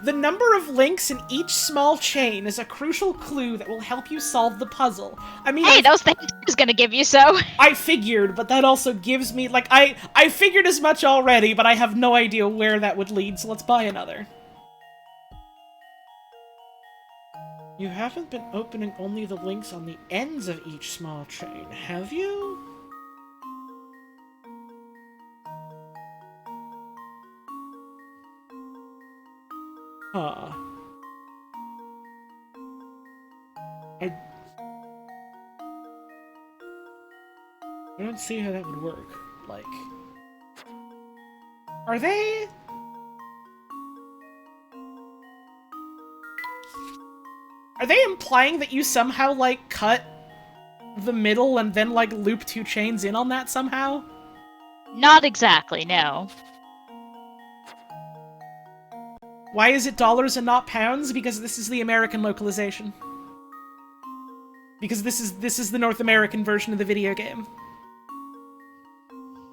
The number of links in each small chain is a crucial clue that will help you solve the puzzle. I mean, Hey, those things I was gonna give you, so. I figured, but that also gives me, like, I figured as much already, but I have no idea where that would lead, so let's buy another. You haven't been opening only the links on the ends of each small chain, have you? Huh. I don't see how that would work. Like, are they... Are they implying that you somehow, like, cut the middle and then, like, loop 2 chains in on that somehow? Not exactly, no. Why is it dollars and not pounds? Because this is the American localization. Because this is the North American version of the video game.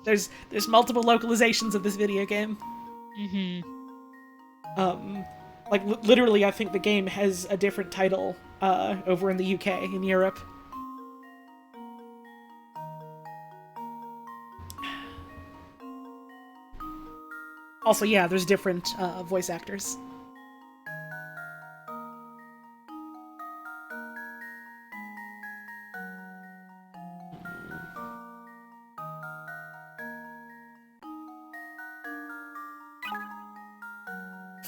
There's multiple localizations of this video game. Like, literally, I think the game has a different title, over in the UK, in Europe. Also, yeah, there's different, voice actors.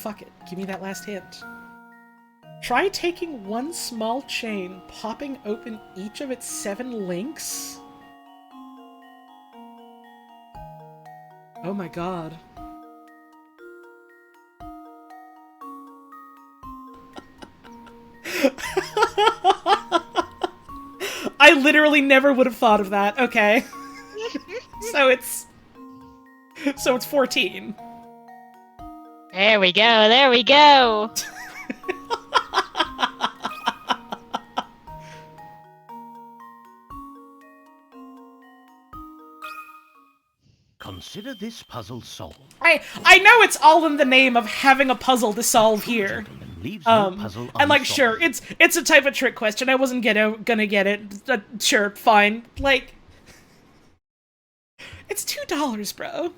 Fuck it. Give me that last hint. Try taking one small chain, popping open each of its 7 links? Oh my god. I literally never would have thought of that. Okay. So it's 14. There we go, there we go! Consider this puzzle solved. I know it's all in the name of having a puzzle to solve here. Leaves no puzzle And like, unsolved. sure, it's a type of trick question. I wasn't gonna get it. Sure, fine. Like, it's $2, bro.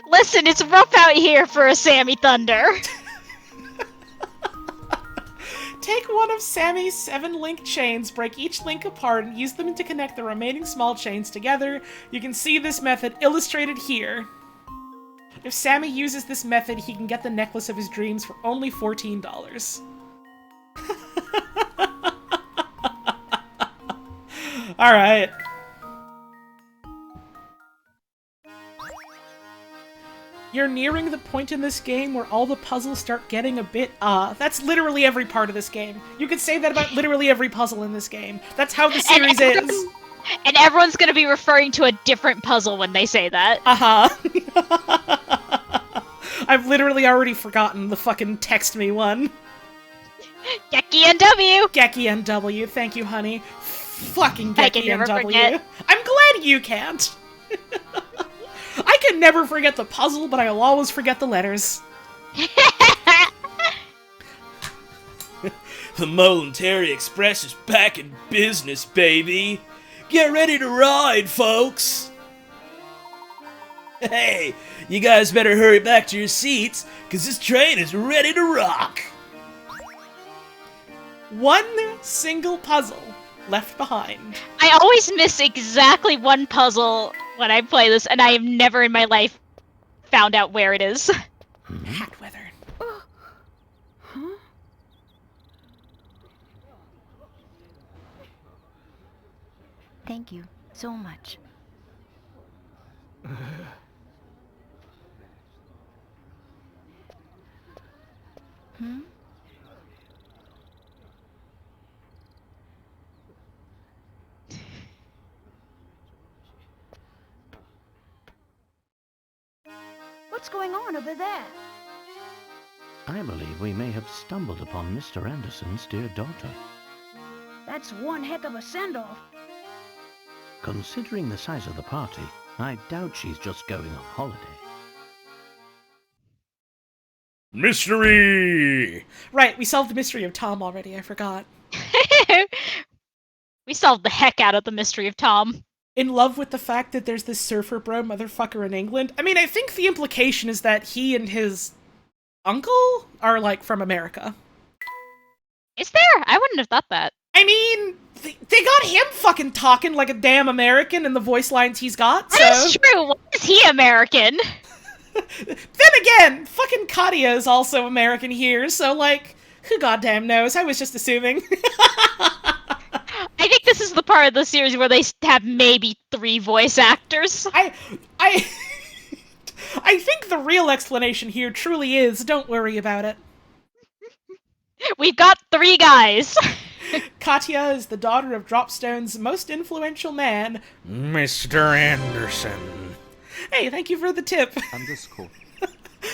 Listen, it's rough out here for a Sammy Thunder. Take one of Sammy's 7 link chains, break each link apart, and use them to connect the remaining small chains together. You can see this method illustrated here. If Sammy uses this method, he can get the necklace of his dreams for only $14. Alright. You're nearing the point in this game where all the puzzles start getting a bit, that's literally every part of this game. You could say that about literally every puzzle in this game. That's how the series is. And everyone's gonna be referring to a different puzzle when they say that. Uh-huh. I've literally already forgotten the fucking text me one. Gecky NW! Gecky NW, thank you, honey. Fucking I can Gecky never NW. forget. I'm glad you can't. I can never forget the puzzle, but I'll always forget the letters. The Momentary Express is back in business, baby. Get ready to ride, folks. Hey, you guys better hurry back to your seats, because this train is ready to rock. One single puzzle left behind. I always miss exactly one puzzle when I play this, and I have never in my life found out where it is. Hat weather. Thank you so much. What's going on over there? I believe we may have stumbled upon Mr. Anderson's dear daughter. That's one heck of a send-off. Considering the size of the party, I doubt she's just going on holiday. Mystery! Right, we solved the mystery of Tom already, I forgot. We solved the heck out of the mystery of Tom. In love with the fact that there's this surfer bro motherfucker in England. I mean, I think the implication is that he and his uncle are, like, from America. Is there? I wouldn't have thought that. I mean, they got him fucking talking like a damn American in the voice lines he's got, so... That is true! Why is he American? Then again, fucking Katya is also American here, so, like, who goddamn knows? I was just assuming. I think this is the part of the series where they have maybe 3 voice actors. I think the real explanation here truly is, don't worry about it. We've got 3 guys. Katya is the daughter of Dropstone's most influential man, Mr. Anderson. Hey, thank you for the tip. Underscore.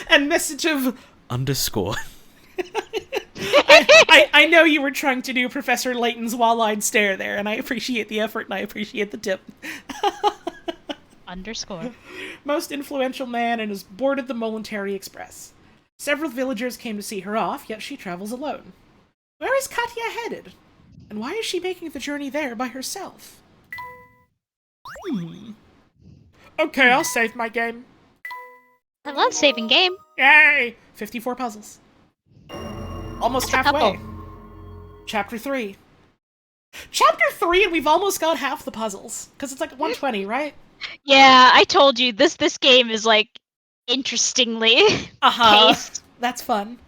And message of Underscore. I know you were trying to do Professor Layton's wall-eyed stare there, and I appreciate the effort and I appreciate the tip. Underscore. Most influential man and has boarded the Momentary Express. Several villagers came to see her off, yet she travels alone. Where is Katya headed? And why is she making the journey there by herself? Okay, I'll save my game. I love saving game. Yay! 54 puzzles. Almost That's a halfway. couple. Chapter 3. Chapter 3 and we've almost got half the puzzles. Because it's like 120, right? Yeah, I told you, this game is like... interestingly paced. That's fun.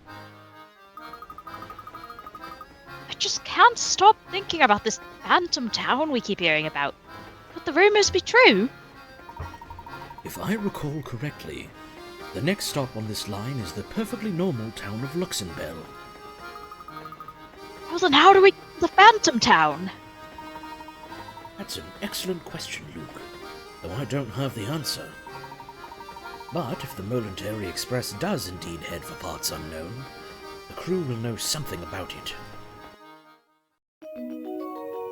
I just can't stop thinking about this phantom town we keep hearing about. Could the rumors be true? If I recall correctly, the next stop on this line is the perfectly normal town of Luxembourg. Well, then how do we get to the phantom town? That's an excellent question, Luke, though I don't have the answer. But if the Momentary Express does indeed head for parts unknown, the crew will know something about it.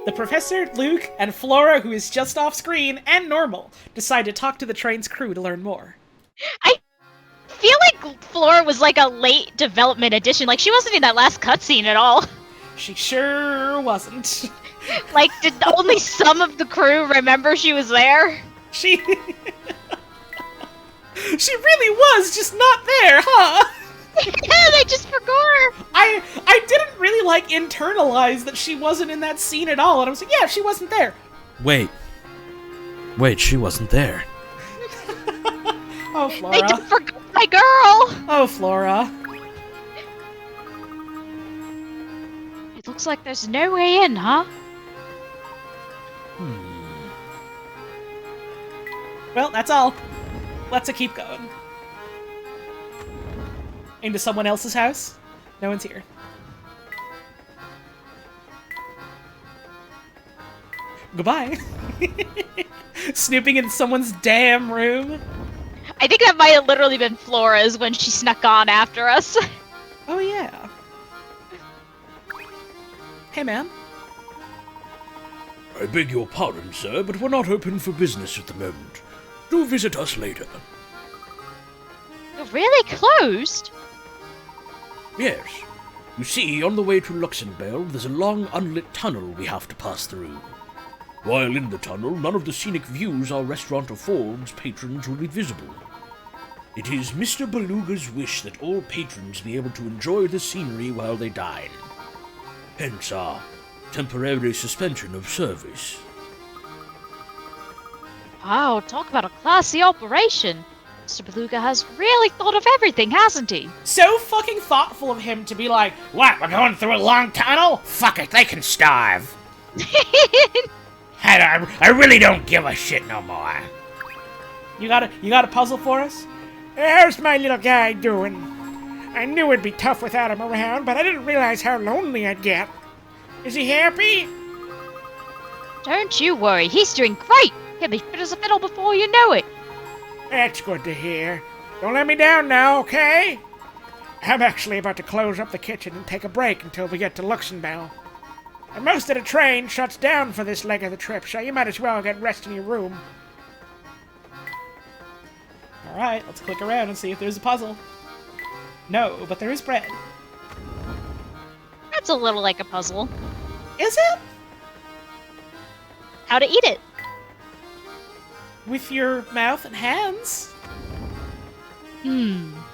The Professor, Luke, and Flora, who is just off screen, and Normal, decide to talk to the train's crew to learn more. I feel like Flora was like a late development addition. Like, she wasn't in that last cutscene at all. She sure wasn't. Like, did only some of the crew remember she was there? She really was just not there, huh? Yeah, they just forgot her. I didn't really, like, internalize that she wasn't in that scene at all, and I was like, yeah, she wasn't there. Wait, she wasn't there. Oh, Flora. They just forgot my girl. Oh, Flora. It looks like there's no way in, huh? Well, that's all. Let's keep going. Into someone else's house? No one's here. Goodbye. Snooping in someone's damn room. I think that might have literally been Flora's when she snuck on after us. Oh, yeah. Hey, man. I beg your pardon, sir, but we're not open for business at the moment. Do visit us later. You're really closed? Yes. You see, on the way to Luxembourg, there's a long unlit tunnel we have to pass through. While in the tunnel, none of the scenic views our restaurant affords patrons will be visible. It is Mr. Beluga's wish that all patrons be able to enjoy the scenery while they dine. Hence our temporary suspension of service. Wow, talk about a classy operation. Mr. Beluga has really thought of everything, hasn't he? So fucking thoughtful of him to be like, What, we're going through a long tunnel? Fuck it, they can starve. I really don't give a shit no more. you got a puzzle for us? How's my little guy doing? I knew it'd be tough without him around, but I didn't realize how lonely I'd get. Is he happy? Don't you worry, he's doing great. He'll be fit as a fiddle before you know it. That's good to hear. Don't let me down now, okay? I'm actually about to close up the kitchen and take a break until we get to Luxembourg. And most of the train shuts down for this leg of the trip, so you might as well get rest in your room. Alright, let's click around and see if there's a puzzle. No, but there is bread. That's a little like a puzzle. Is it? How to eat it. With your mouth and hands?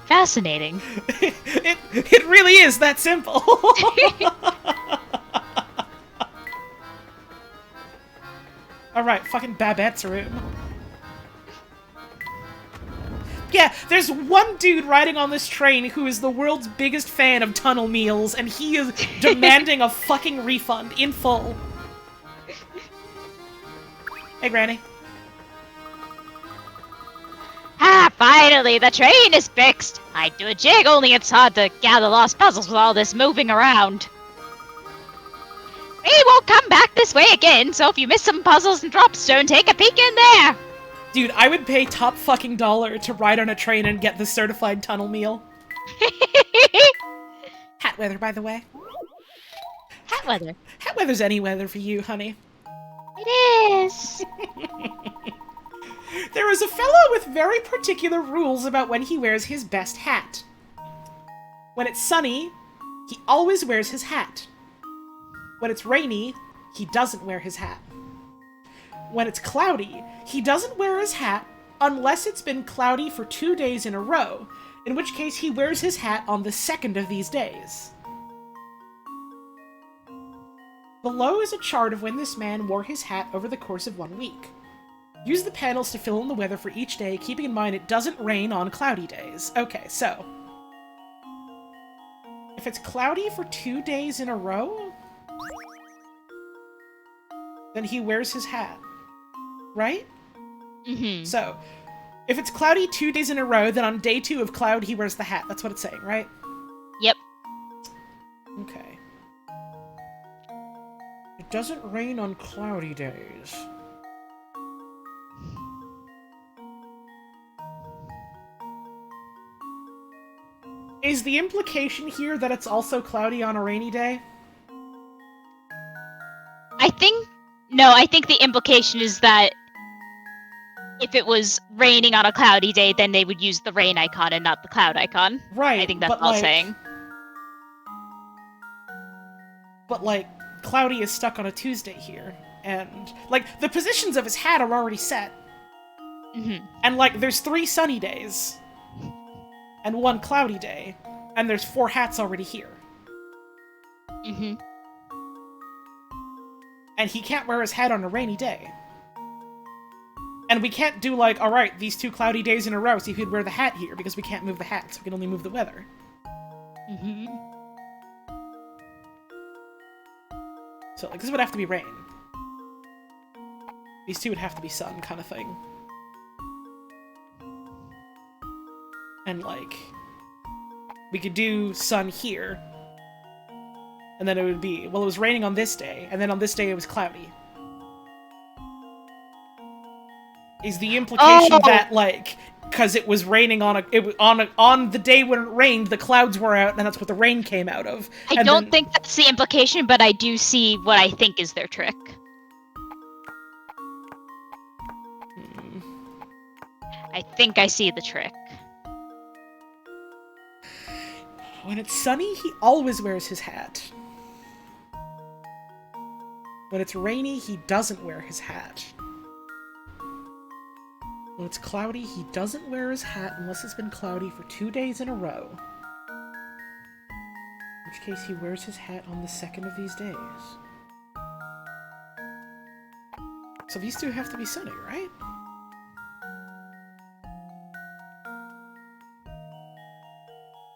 Fascinating. It really is that simple. Alright, fucking Babette's room. Yeah, there's one dude riding on this train who is the world's biggest fan of tunnel meals, and he is demanding a fucking refund in full. Hey, Granny. Ah, finally, the train is fixed. I'd do a jig, only it's hard to gather lost puzzles with all this moving around. We won't come back this way again, so if you miss some puzzles and dropstone, take a peek in there. Dude, I would pay top fucking dollar to ride on a train and get the certified tunnel meal. Hat weather, by the way. Hat weather. Hat weather's any weather for you, honey. It is. There is a fellow with very particular rules about when he wears his best hat. When it's sunny, he always wears his hat. When it's rainy, he doesn't wear his hat. When it's cloudy, he doesn't wear his hat unless it's been cloudy for 2 days in a row, in which case he wears his hat on the second of these days. Below is a chart of when this man wore his hat over the course of 1 week. Use the panels to fill in the weather for each day, keeping in mind it doesn't rain on cloudy days. Okay, so... if it's cloudy for 2 days in a row, then he wears his hat. Right? Mm-hmm. So, if it's cloudy 2 days in a row, then on day 2 of cloud, he wears the hat. That's what it's saying, right? Yep. Okay. It doesn't rain on cloudy days. Is the implication here that it's also cloudy on a rainy day? I think the implication is that if it was raining on a cloudy day, then they would use the rain icon and not the cloud icon. Right, I think that's but, all like, saying. But, like, cloudy is stuck on a Tuesday here. And, like, the positions of his hat are already set. Mm-hmm. And, like, there's 3 sunny days. And 1 cloudy day. And there's 4 hats already here. Mm-hmm. And he can't wear his hat on a rainy day. And we can't do, like, alright, these 2 cloudy days in a row, so he could wear the hat here, because we can't move the hat, so we can only move the weather. Mm-hmm. So, like, this would have to be rain. These 2 would have to be sun, kind of thing. And, like, we could do sun here. And then it would be, well, it was raining on this day, and then on this day it was cloudy. Is the implication that, like, because it was raining on the day when it rained, the clouds were out, and that's what the rain came out of. I don't think that's the implication, but I do see what I think is their trick. I think I see the trick. When it's sunny, he always wears his hat. When it's rainy, he doesn't wear his hat. When it's cloudy, he doesn't wear his hat unless it's been cloudy for 2 days in a row. In which case, he wears his hat on the second of these days. So these 2 have to be sunny, right?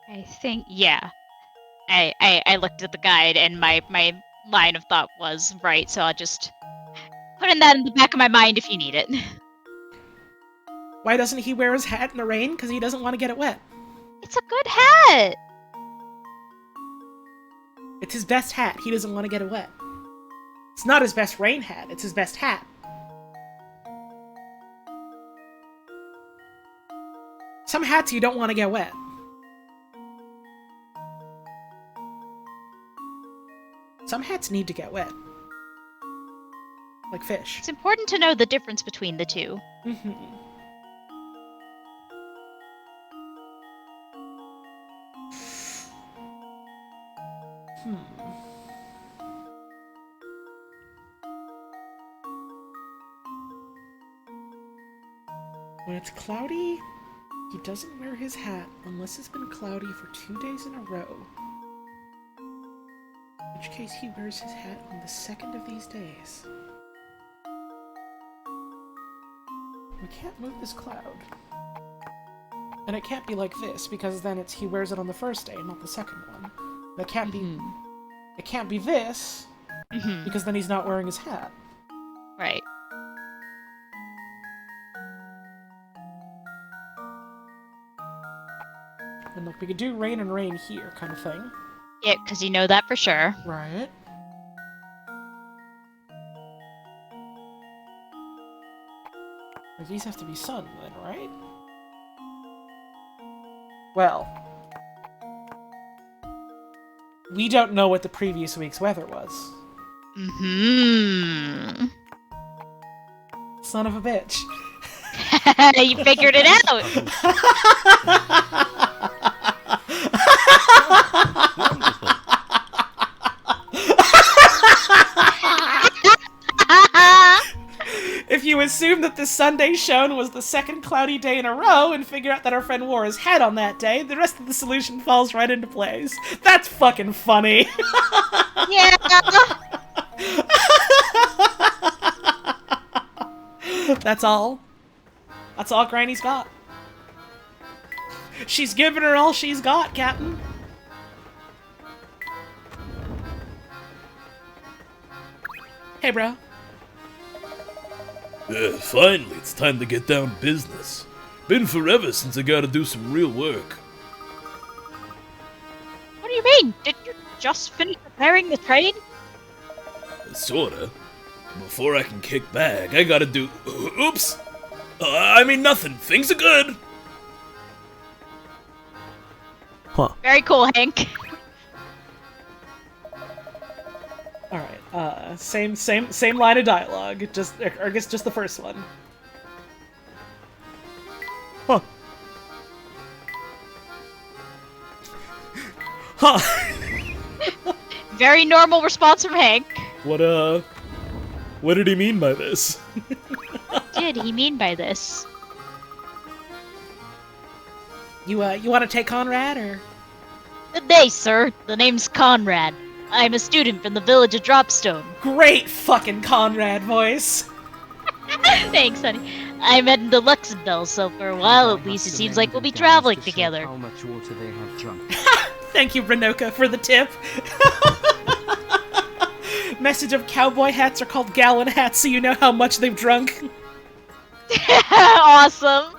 I think, yeah. I looked at the guide and my line of thought was right, so I'll just put in that in the back of my mind if you need it. Why doesn't he wear his hat in the rain? Because he doesn't want to get it wet. It's a good hat! It's his best hat. He doesn't want to get it wet. It's not his best rain hat. It's his best hat. Some hats you don't want to get wet. Some hats need to get wet. Like fish. It's important to know the difference between the two. Mm-hmm. When it's cloudy, he doesn't wear his hat unless it's been cloudy for 2 days in a row. In which case he wears his hat on the second of these days. We can't move this cloud. And it can't be like this, because then it's he wears it on the first day, not the second one. It can't be... It can't be this, because then he's not wearing his hat. Right. And look, we could do rain and rain here, kind of thing. Yeah, because you know that for sure. Right. These have to be sun, then, right? Well... we don't know what the previous week's weather was. Mm-hmm. Son of a bitch. You figured it out! If you assume that the Sunday shown was the second cloudy day in a row and figure out that our friend wore his hat on that day, the rest of the solution falls right into place. That's fucking funny. Yeah! That's all. That's all Granny's got. She's giving her all she's got, Captain. Hey, bro. Finally, it's time to get down to business. Been forever since I gotta do some real work. What do you mean? Did you just finish repairing the train? Sorta. Before I can kick back, I gotta do... Oops! I mean nothing. Things are good. Very cool, Hank. All right. Same line of dialogue. Just, or I guess, just the first one. Huh. Very normal response from Hank. What did he mean by this? What did he mean by this? You want to take Conrad, or? Good day, sir. The name's Conrad. I'm a student from the village of Dropstone. Great fucking Conrad voice. Thanks, honey. I'm heading to Luxembourg, so for a while at least it seems like we'll be traveling together. How much water they have drunk. Thank you, Renoka, for the tip. Message of cowboy hats are called gallon hats, so you know how much they've drunk. Awesome.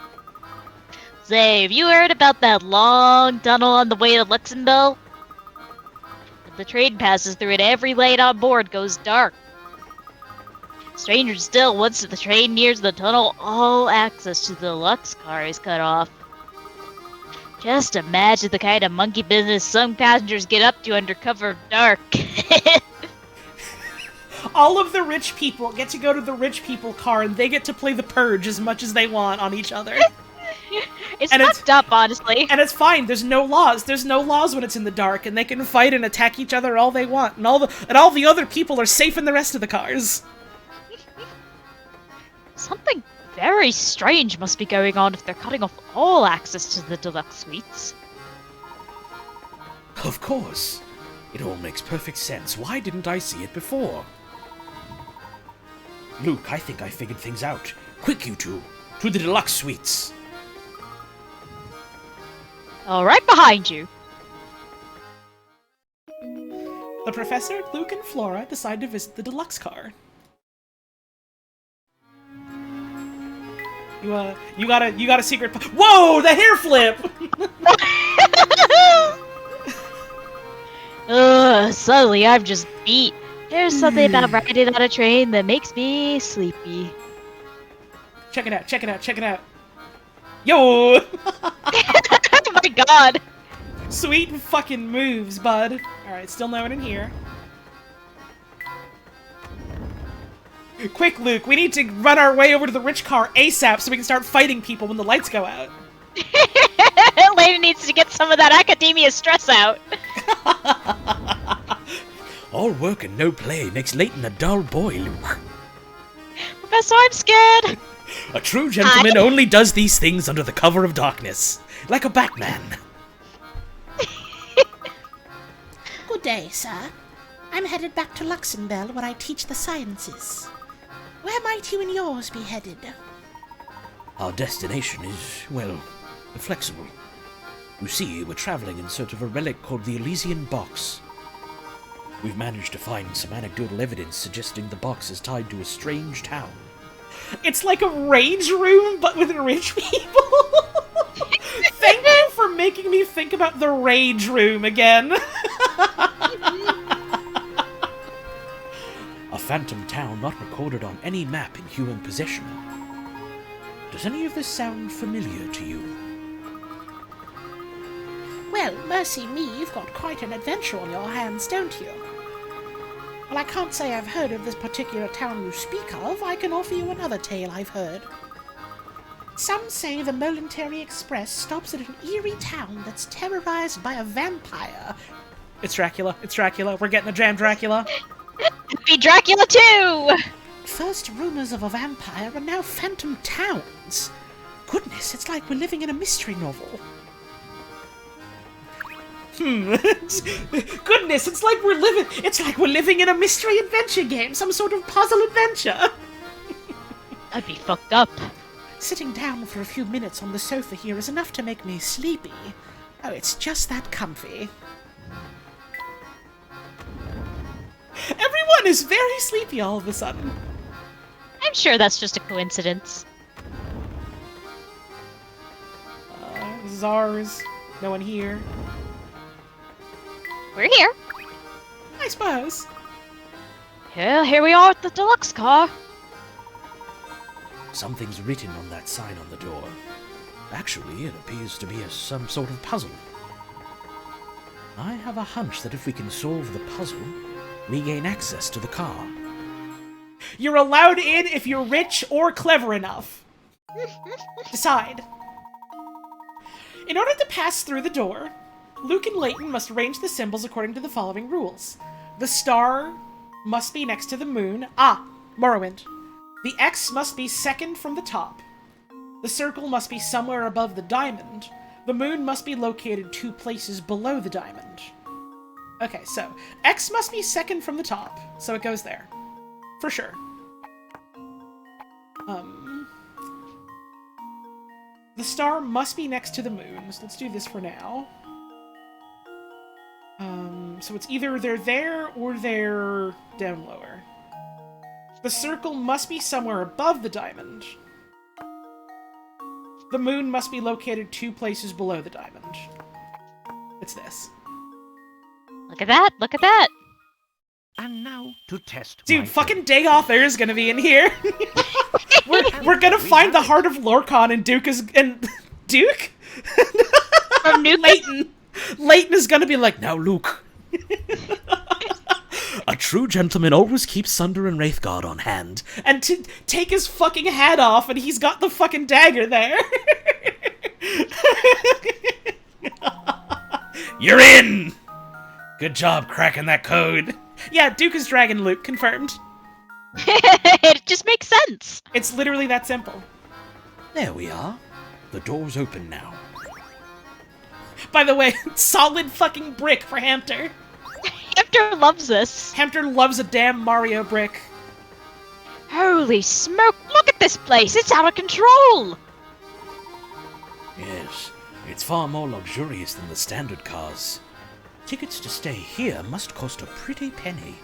Say, have you heard about that long tunnel on the way to Luxembourg? The train passes through it, every light on board goes dark. Stranger still, once the train nears the tunnel, all access to the Lux car is cut off. Just imagine the kind of monkey business some passengers get up to under cover of dark. All of the rich people get to go to the rich people car, and they get to play the Purge as much as they want on each other. It's fucked up, honestly. And it's fine. There's no laws. There's no laws when it's in the dark, and they can fight and attack each other all they want, and all the other people are safe in the rest of the cars. Something very strange must be going on if they're cutting off all access to the deluxe suites. Of course. It all makes perfect sense. Why didn't I see it before? Luke, I think I figured things out. Quick, you two. To the deluxe suites. All right behind you. The professor, Luke, and Flora decide to visit the deluxe car. You got a secret. Whoa! The hair flip. Suddenly I'm just beat. There's something about riding on a train that makes me sleepy. Check it out. Check it out. Check it out. Yo! Oh my god. Sweet fucking moves, bud. Alright, still no one in here. Quick, Luke, we need to run our way over to the rich car ASAP so we can start fighting people when the lights go out. Layton needs to get some of that academia stress out. All work and no play makes Layton a dull boy, Luke. Professor, I'm scared. A true gentleman only does these things under the cover of darkness, like a Batman. Good day, sir. I'm headed back to Luxembourg where I teach the sciences. Where might you and yours be headed? Our destination is, well, flexible. You see, we're traveling in search of a relic called the Elysian Box. We've managed to find some anecdotal evidence suggesting the box is tied to a strange town. It's like a rage room, but with rich people. Thank you for making me think about the rage room again. A phantom town not recorded on any map in human possession. Does any of this sound familiar to you? Well, mercy me, you've got quite an adventure on your hands, don't you? Well, I can't say I've heard of this particular town you speak of. I can offer you another tale I've heard. Some say the Momentary Express stops at an eerie town that's terrorized by a vampire. It's Dracula. It's Dracula. We're getting a jam Dracula. Be Dracula too! First rumors of a vampire are now phantom towns. Goodness, it's like we're living in a mystery novel. Goodness, it's like we're living in a mystery adventure game, some sort of puzzle adventure. I'd be fucked up. Sitting down for a few minutes on the sofa here is enough to make me sleepy. Oh, it's just that comfy. Everyone is very sleepy all of a sudden. I'm sure that's just a coincidence. This is ours. No one here. We're here. I suppose. Yeah, here we are at the deluxe car. Something's written on that sign on the door. Actually, it appears to be some sort of puzzle. I have a hunch that if we can solve the puzzle, we gain access to the car. You're allowed in if you're rich or clever enough. Decide. In order to pass through the door, Luke and Layton must arrange the symbols according to the following rules. The star must be next to the moon. Morrowind. The X must be second from the top. The circle must be somewhere above the diamond. The moon must be located 2 places below the diamond. Okay, so X must be second from the top, so it goes there. For sure. The star must be next to the moon, so let's do this for now. So it's either they're there or they're down lower. The circle must be somewhere above the diamond. The moon must be located 2 places below the diamond. It's this. Look at that, look at that. And now to test. Dude, fucking Day Author is gonna be in here. we're gonna find the heart of Lorcan, and Duke is... and Duke? From Nuke? Layton is gonna be like, now Luke. A true gentleman always keeps Sunder and Wraithguard on hand. And to take his fucking hat off, and he's got the fucking dagger there. You're in! Good job cracking that code. Yeah, Duke is Dragon Luke, confirmed. It just makes sense. It's literally that simple. There we are. The door's open now. By the way, solid fucking brick for Hamter. Hamter loves this. Hamter loves a damn Mario brick. Holy smoke, look at this place, it's out of control! Yes, it's far more luxurious than the standard cars. Tickets to stay here must cost a pretty penny.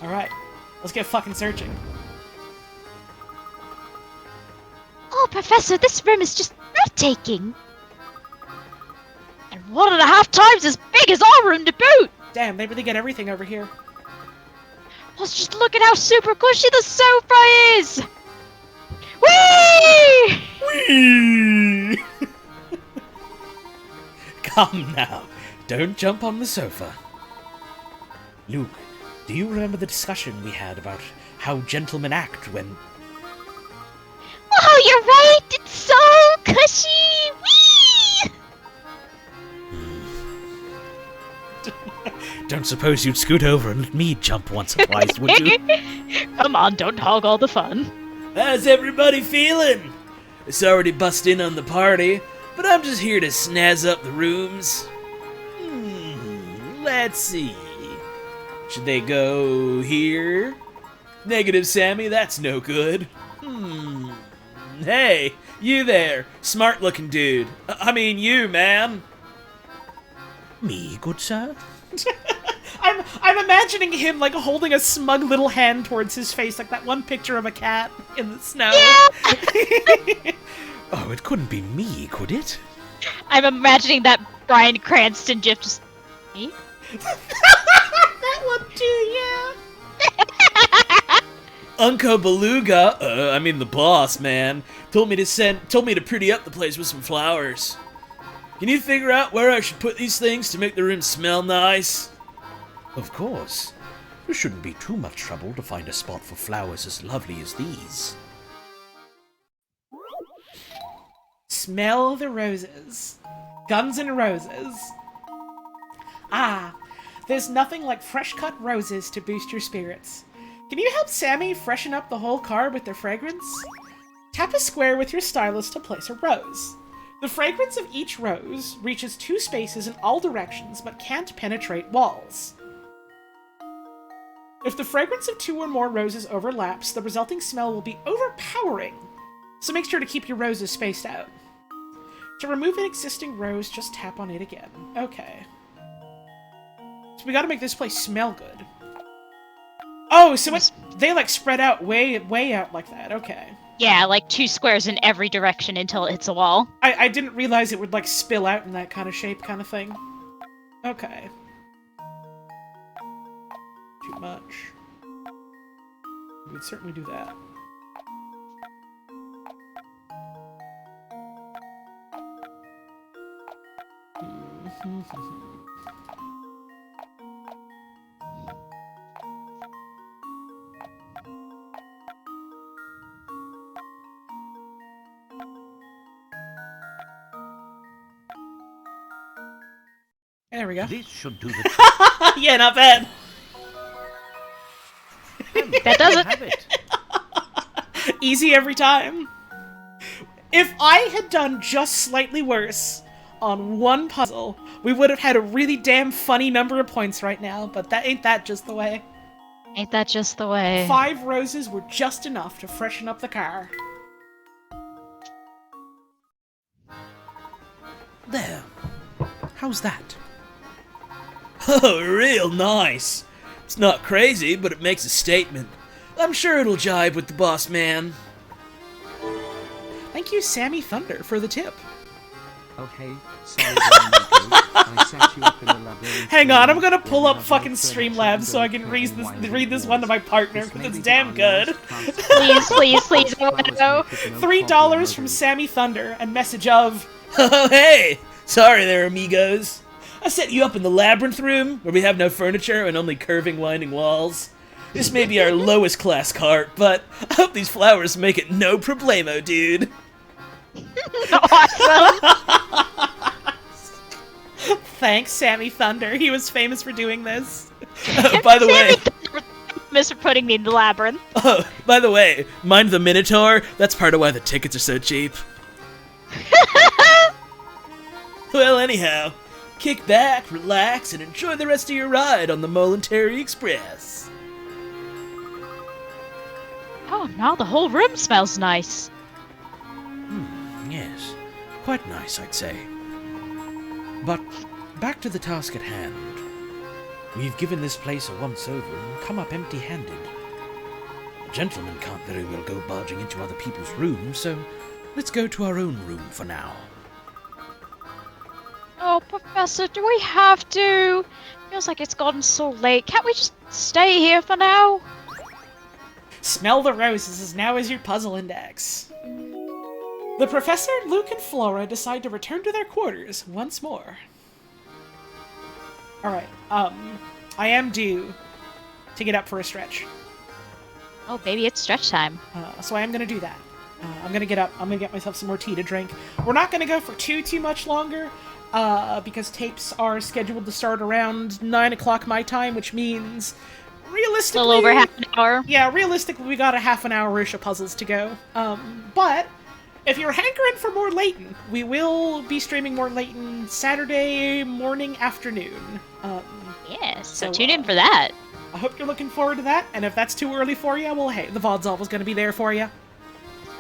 Alright, let's get fucking searching. Oh, Professor, this room is just breathtaking. And 1.5 times as big as our room to boot! Damn, they really get everything over here. Let's just look at how super cushy the sofa is! Whee! Whee! Come now, don't jump on the sofa. Luke, do you remember the discussion we had about how gentlemen act when... Oh, you're right! It's so cushy! Whee! Don't suppose you'd scoot over and let me jump once or twice, would you? Come on, don't hog all the fun. How's everybody feeling? It's already bust in on the party, but I'm just here to snazz up the rooms. Let's see. Should they go here? Negative, Sammy, that's no good. Hey, you there, smart-looking dude. I mean you, man. Me, good sir? I'm imagining him like holding a smug little hand towards his face, like that one picture of a cat in the snow. Yeah. Oh, it couldn't be me, could it? I'm imagining that Bryan Cranston gif just... Me? That one too, yeah. Uncle Beluga, I mean the boss, man, told me to pretty up the place with some flowers. Can you figure out where I should put these things to make the room smell nice? Of course. It shouldn't be too much trouble to find a spot for flowers as lovely as these. Smell the roses. Guns and Roses. There's nothing like fresh-cut roses to boost your spirits. Can you help Sammy freshen up the whole car with their fragrance? Tap a square with your stylus to place a rose. The fragrance of each rose reaches 2 spaces in all directions but can't penetrate walls. If the fragrance of 2 or more roses overlaps, the resulting smell will be overpowering. So make sure to keep your roses spaced out. To remove an existing rose, just tap on it again. Okay. So we gotta make this place smell good. Oh, so they like spread out way out like that. Okay. Yeah, like 2 squares in every direction until it hits a wall. I didn't realize it would like spill out in that kind of shape kind of thing. Okay. Too much. We'd certainly do that. There we go. This should do the Yeah, not bad. That does it. Have it. Easy every time. If I had done just slightly worse on one puzzle, we would have had a really damn funny number of points right now, but ain't that just the way? Ain't that just the way? 5 roses were just enough to freshen up the car. There. How's that? Oh, real nice. It's not crazy, but it makes a statement. I'm sure it'll jibe with the boss man. Thank you, Sammy Thunder, for the tip. Oh hey, sorry I set you up in the labyrinth. Hang on, I'm gonna pull up fucking Streamlabs so I can read this one to my partner, because it's damn good. Please, I want to know. $3 from Sammy Thunder, and message of... Oh, hey! Sorry there, amigos. I set you up in the labyrinth room, where we have no furniture and only curving, winding walls. This may be our lowest class cart, but I hope these flowers make it no problemo, dude. Awesome! Thanks, Sammy Thunder. He was famous for doing this. By the way... Famous for putting me in the labyrinth. Oh, by the way, mind the Minotaur? That's part of why the tickets are so cheap. Well, anyhow, kick back, relax, and enjoy the rest of your ride on the Momentary Express. Oh, now the whole room smells nice. Yes. Quite nice, I'd say. But back to the task at hand. We've given this place a once-over and come up empty-handed. A gentleman can't very well go barging into other people's rooms, so let's go to our own room for now. Oh, Professor, do we have to? Feels like it's gotten so late. Can't we just stay here for now? Smell the roses as now is your puzzle index. The Professor, Luke, and Flora decide to return to their quarters once more. Alright, I am due to get up for a stretch. Oh, baby, it's stretch time. So I am gonna do that. I'm gonna get up, I'm gonna get myself some more tea to drink. We're not gonna go for too much longer, because tapes are scheduled to start around 9 o'clock my time, which means realistically... A little over half an hour. Yeah, realistically, we got a half an hour-ish of puzzles to go. But if you're hankering for more Layton, we will be streaming more Layton Saturday morning, afternoon. Yes, so tune in for that. I hope you're looking forward to that, and if that's too early for you, well, hey, the VOD's always going to be there for you.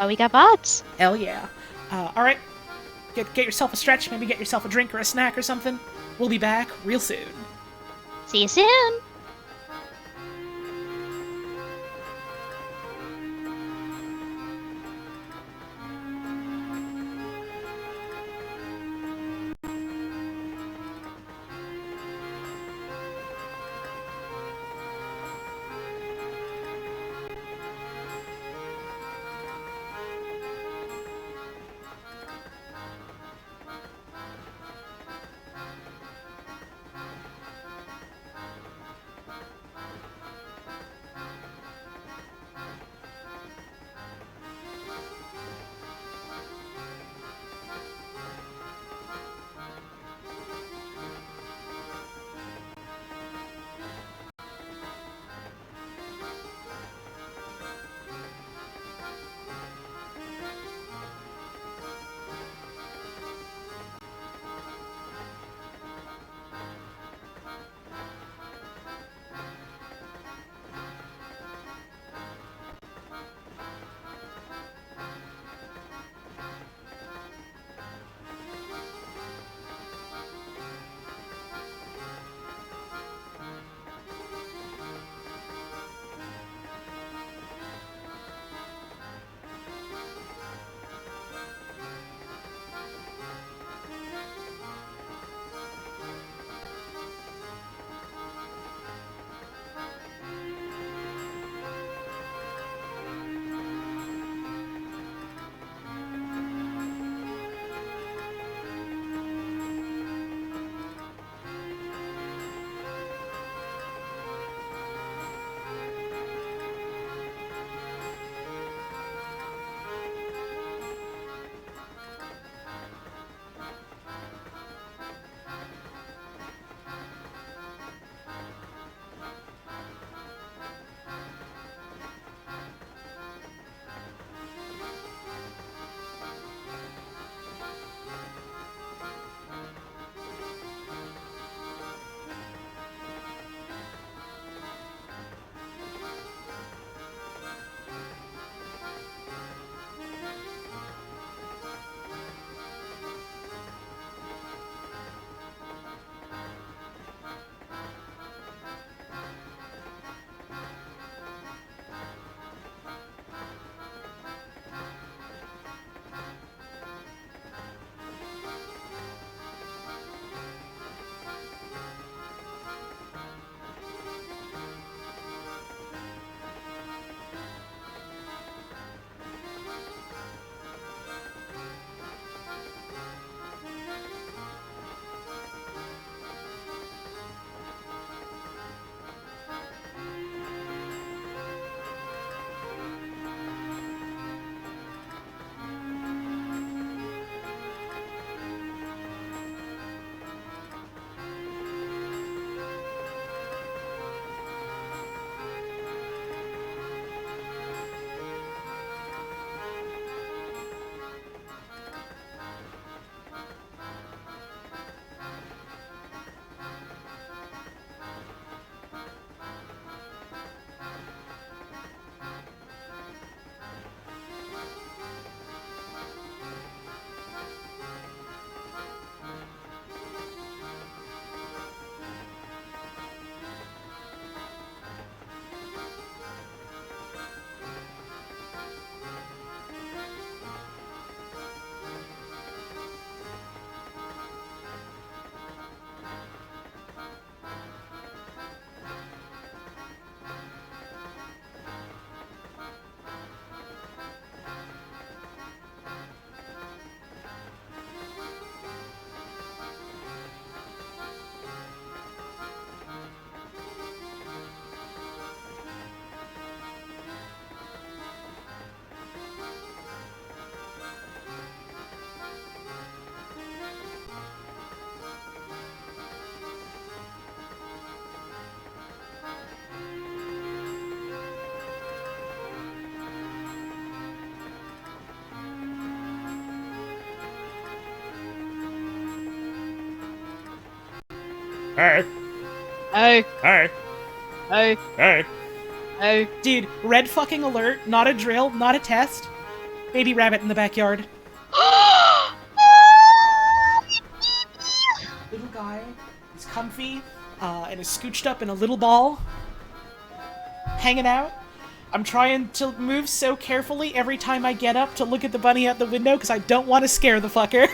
Oh, we got bots. Hell yeah. Alright, get yourself a stretch, maybe get yourself a drink or a snack or something. We'll be back real soon. See you soon. Hey, Oh, hey, oh, hey. oh. Dude, red fucking alert. Not a drill, not a test. Baby rabbit in the backyard. Little guy. He's comfy and is scooched up in a little ball. Hanging out. I'm trying to move so carefully every time I get up to look at the bunny out the window because I don't want to scare the fucker.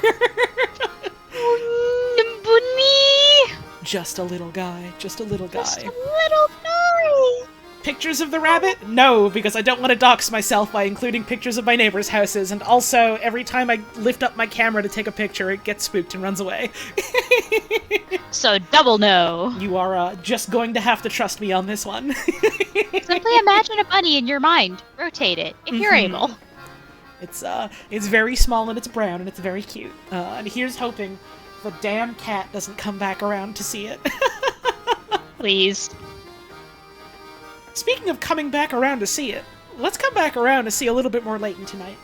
Bunny! Just a little guy. Just a little guy. Just a little guy! Pictures of the rabbit? No, because I don't want to dox myself by including pictures of my neighbors' houses, and also, every time I lift up my camera to take a picture, it gets spooked and runs away. So double no. You are just going to have to trust me on this one. Simply imagine a bunny in your mind. Rotate it, if you're able. It's very small and it's brown and it's very cute. And here's hoping the damn cat doesn't come back around to see it. Please. Speaking of coming back around to see it, let's come back around to see a little bit more Layton tonight.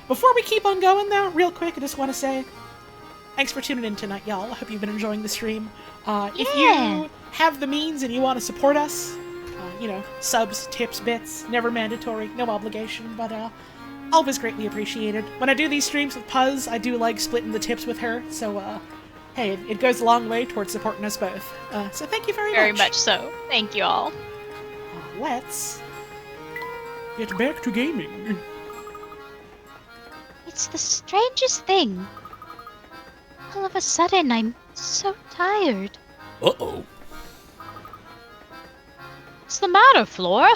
Before we keep on going, though, real quick, I just want to say thanks for tuning in tonight, y'all. I hope you've been enjoying the stream. If you have the means and you want to support us, subs, tips, bits, never mandatory, no obligation, but always greatly appreciated. When I do these streams with Puzz, I do like splitting the tips with her, so hey, it goes a long way towards supporting us both. So thank you very much. Very much so. Thank you all. Let's get back to gaming. It's the strangest thing. All of a sudden, I'm so tired. Uh-oh. What's the matter, Flora?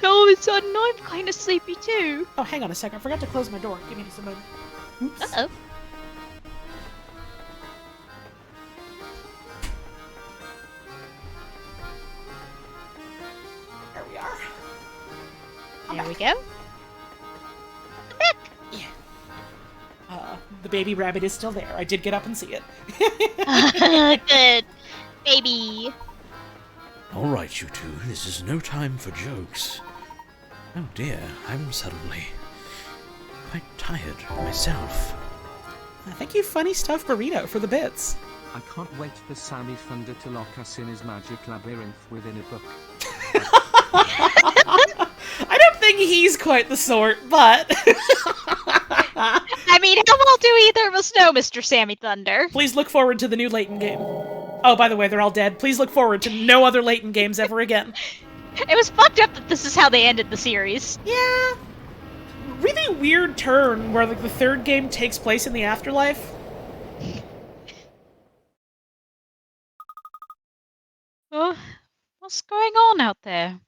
All of a sudden, I'm kind of sleepy too. Oh, hang on a second. I forgot to close my door. Give me just a moment. Oops. Uh-oh. There we are. There we go. Yeah. The baby rabbit is still there. I did get up and see it. Good. Baby. All right, you two, this is no time for jokes. Oh dear, I'm suddenly quite tired myself. Thank you, Funny Stuff Burrito, for the bits. I can't wait for Sammy Thunder to lock us in his magic labyrinth within a book. I don't think he's quite the sort, but... I mean, how well do either of us know, Mr. Sammy Thunder? Please look forward to the new Layton game. Oh, by the way, they're all dead. Please look forward to no other Layton games ever again. It was fucked up that this is how they ended the series. Yeah. Really weird turn where like the third game takes place in the afterlife. What's going on out there?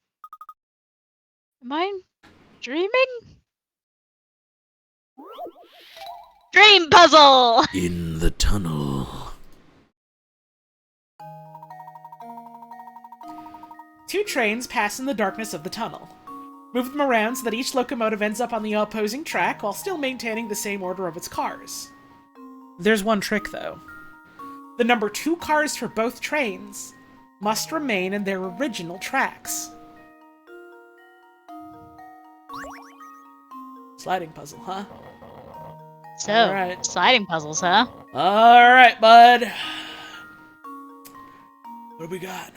Am I dreaming? Dream puzzle! In the tunnel. Two trains pass in the darkness of the tunnel. Move them around so that each locomotive ends up on the opposing track while still maintaining the same order of its cars. There's one trick, though. The number 2 cars for both trains must remain in their original tracks. Sliding puzzle, huh? So, Alright. sliding puzzles, huh? Alright, bud. What do we got?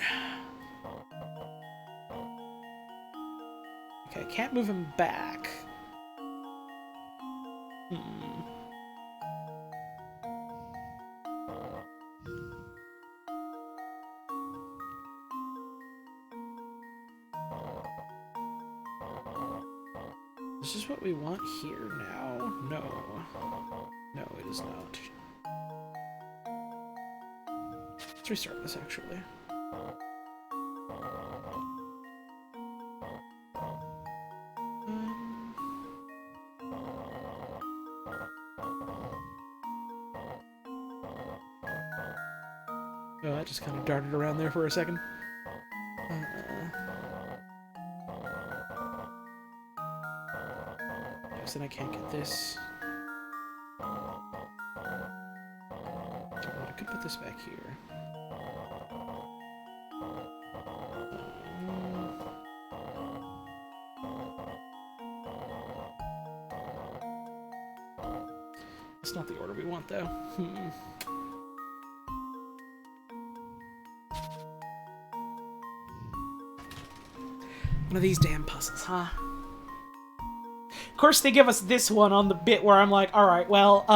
Okay, can't move him back. This is what we want here now? No. No, it is not. Let's restart this, actually. Oh, that just kind of darted around there for a second. Yes, then I can't get this. I could put this back here. It's not the order we want, though. One of these damn puzzles, huh? Of course, they give us this one on the bit where I'm like, alright, well,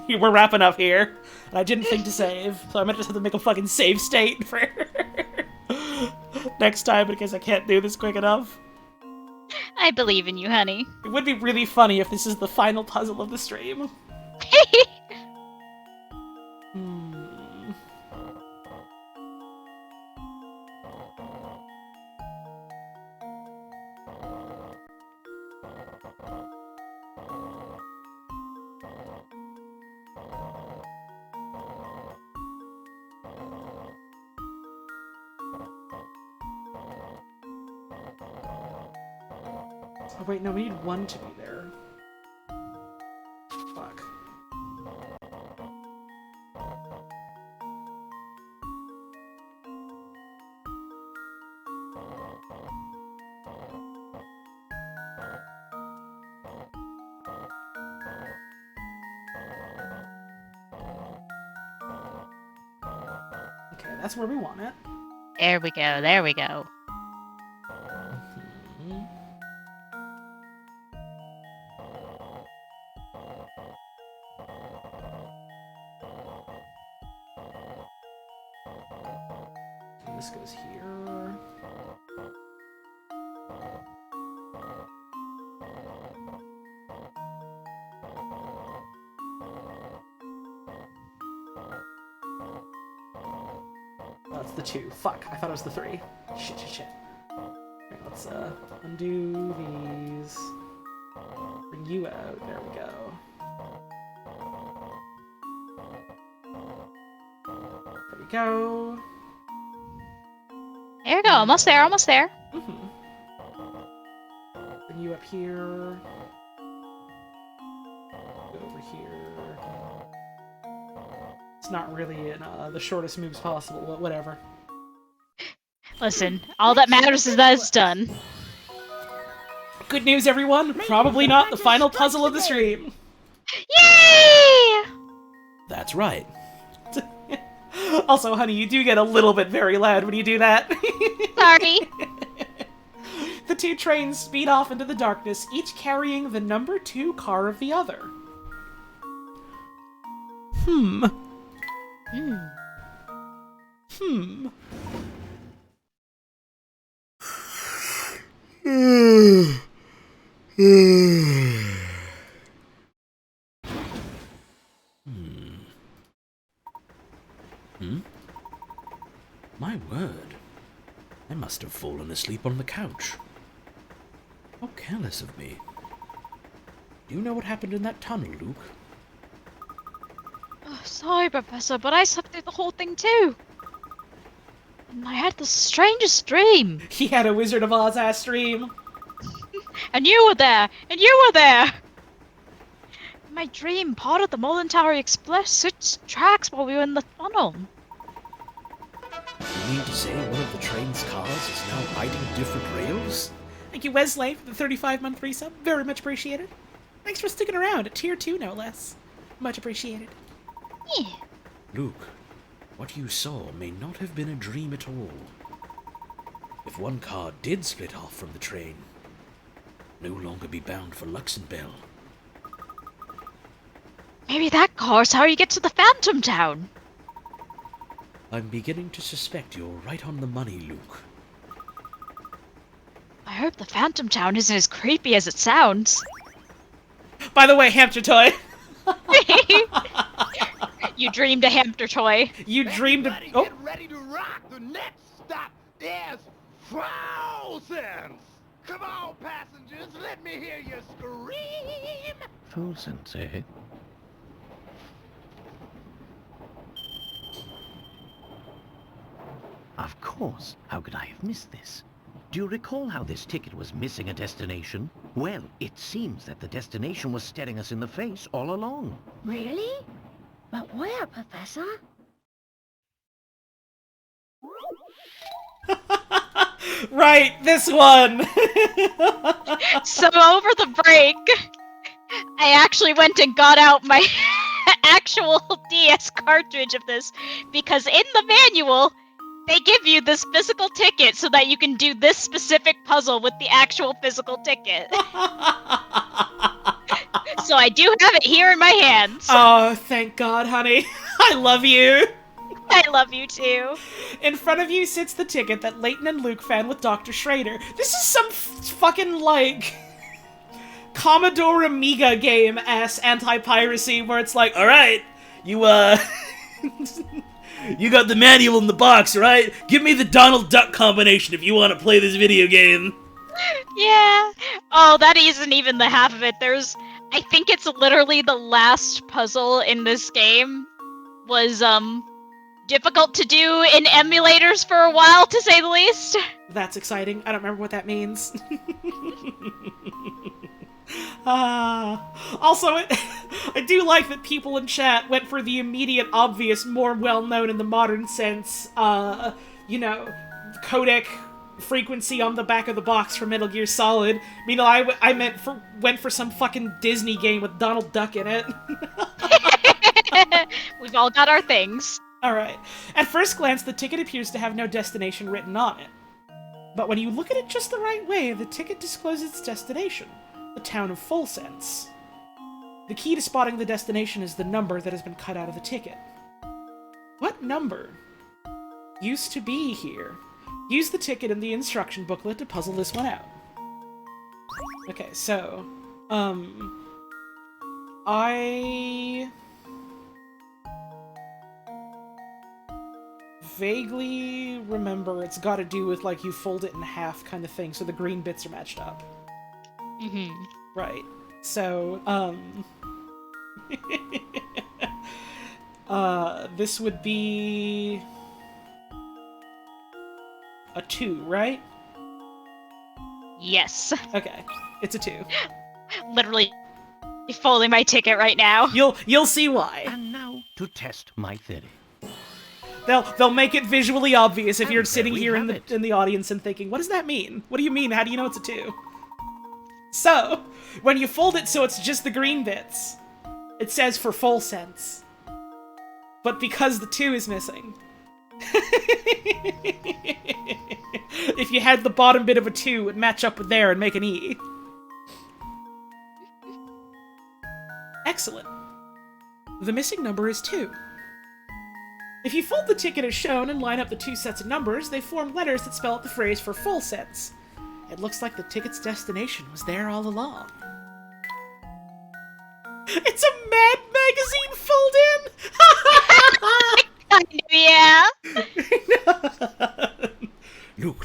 we're wrapping up here. And I didn't think to save, so I might just have to make a fucking save state for next time because I can't do this quick enough. I believe in you, honey. It would be really funny if this is the final puzzle of the stream. Oh wait, no, we need one to be there. Fuck. Okay, that's where we want it. There we go, there we go. This goes here. That's the 2. Fuck, I thought it was the 3. Shit. Okay, let's undo these. Bring you out. There we go. There we go. There we go, almost there, almost there. Bring you up here. Go over here. It's not really in the shortest moves possible, but whatever. Listen, all that matters is that it's done. Good news, everyone! Probably not the final puzzle of the stream! Yay! That's right. Also, honey, you do get a little bit very loud when you do that. Sorry. The 2 trains speed off into the darkness, each carrying the number 2 car of the other. My word. I must have fallen asleep on the couch. How careless of me. Do you know what happened in that tunnel, Luke? Oh, sorry, Professor, but I slept through the whole thing too. And I had the strangest dream. He had a Wizard of Oz ass dream. And you were there! And you were there! In my dream, part of the Molten Tower Express switched tracks while we were in the tunnel. You mean to say one of the train's cars is now riding different rails? Thank you, Wesley, for the 35-month resub. Very much appreciated. Thanks for sticking around at Tier 2, no less. Much appreciated. Yeah. Luke, what you saw may not have been a dream at all. If one car did split off from the train, no longer be bound for Luxembourg. Maybe that car's how you get to the Phantom Town. I'm beginning to suspect you're right on the money, Luke. I hope the Phantom Town isn't as creepy as it sounds. By the way, hamster toy. You dreamed a hamster toy. You dreamed of... Oh. Get ready to rock. The next stop is Frozen. Come on, passengers. Let me hear you scream. Frozen's, eh? Of course. How could I have missed this? Do you recall how this ticket was missing a destination? Well, it seems that the destination was staring us in the face all along. Really? But where, Professor? Right, this one! So over the break, I actually went and got out my actual DS cartridge of this, because in the manual, they give you this physical ticket so that you can do this specific puzzle with the actual physical ticket. So I do have it here in my hands. Oh, thank God, honey. I love you. I love you too. In front of you sits the ticket that Layton and Luke found with Dr. Schrader. This is some fucking, like, Commodore Amiga game-ass anti-piracy where it's like, Alright, you, you got the manual in the box, right? Give me the Donald Duck combination if you want to play this video game. Yeah. Oh, that isn't even the half of it. I think it's literally the last puzzle in this game was, difficult to do in emulators for a while, to say the least. That's exciting. I don't remember what that means. Also, I do like that people in chat went for the immediate, obvious, more well-known in the modern sense, you know, codec frequency on the back of the box for Metal Gear Solid. Meanwhile, I went for some fucking Disney game with Donald Duck in it. We've all got our things. Alright. At first glance, the ticket appears to have no destination written on it. But when you look at it just the right way, the ticket discloses its destination. The town of Full Sense. The key to spotting the destination is the number that has been cut out of the ticket. What number used to be here? Use the ticket in the instruction booklet to puzzle this one out. Okay, so, I vaguely remember it's got to do with, like, you fold it in half kind of thing, so the green bits are matched up. Mm-hmm. Right. So, this would be a 2, right? Yes. Okay. It's a 2. Literally folding my ticket right now. You'll see why. And now to test my theory. They'll make it visually obvious if And you're there sitting we here in have the audience and thinking, what does that mean? What do you mean? How do you know it's a 2? So, when you fold it so it's just the green bits, it says for Full Sense. But because the 2 is missing, if you had the bottom bit of a 2, it would match up with there and make an E. Excellent. The missing number is 2. If you fold the ticket as shown and line up the 2 sets of numbers, they form letters that spell out the phrase for Full Sense. It looks like the ticket's destination was there all along. It's a Mad Magazine fold-in! Yeah.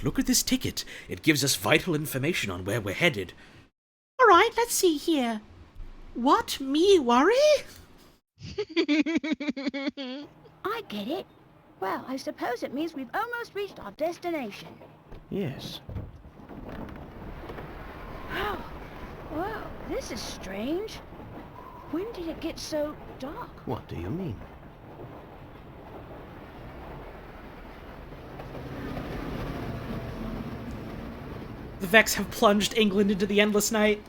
Look at this ticket. It gives us vital information on where we're headed. Alright, let's see here. What, me worry? I get it. Well, I suppose it means we've almost reached our destination. Yes. Oh, well, this is strange. When did it get so dark? What do you mean? The Vex have plunged England into the endless night.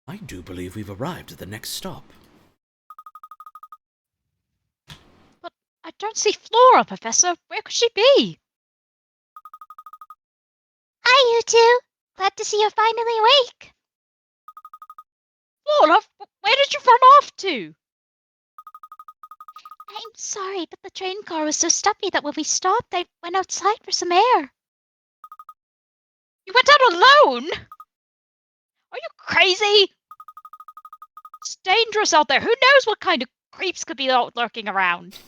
I do believe we've arrived at the next stop. But I don't see Flora, Professor. Where could she be? Hi, you two. Glad to see you're finally awake. Flora, where did you run off to? I'm sorry, but the train car was so stuffy that when we stopped, I went outside for some air. You went out alone? Are you crazy? It's dangerous out there. Who knows what kind of creeps could be out lurking around?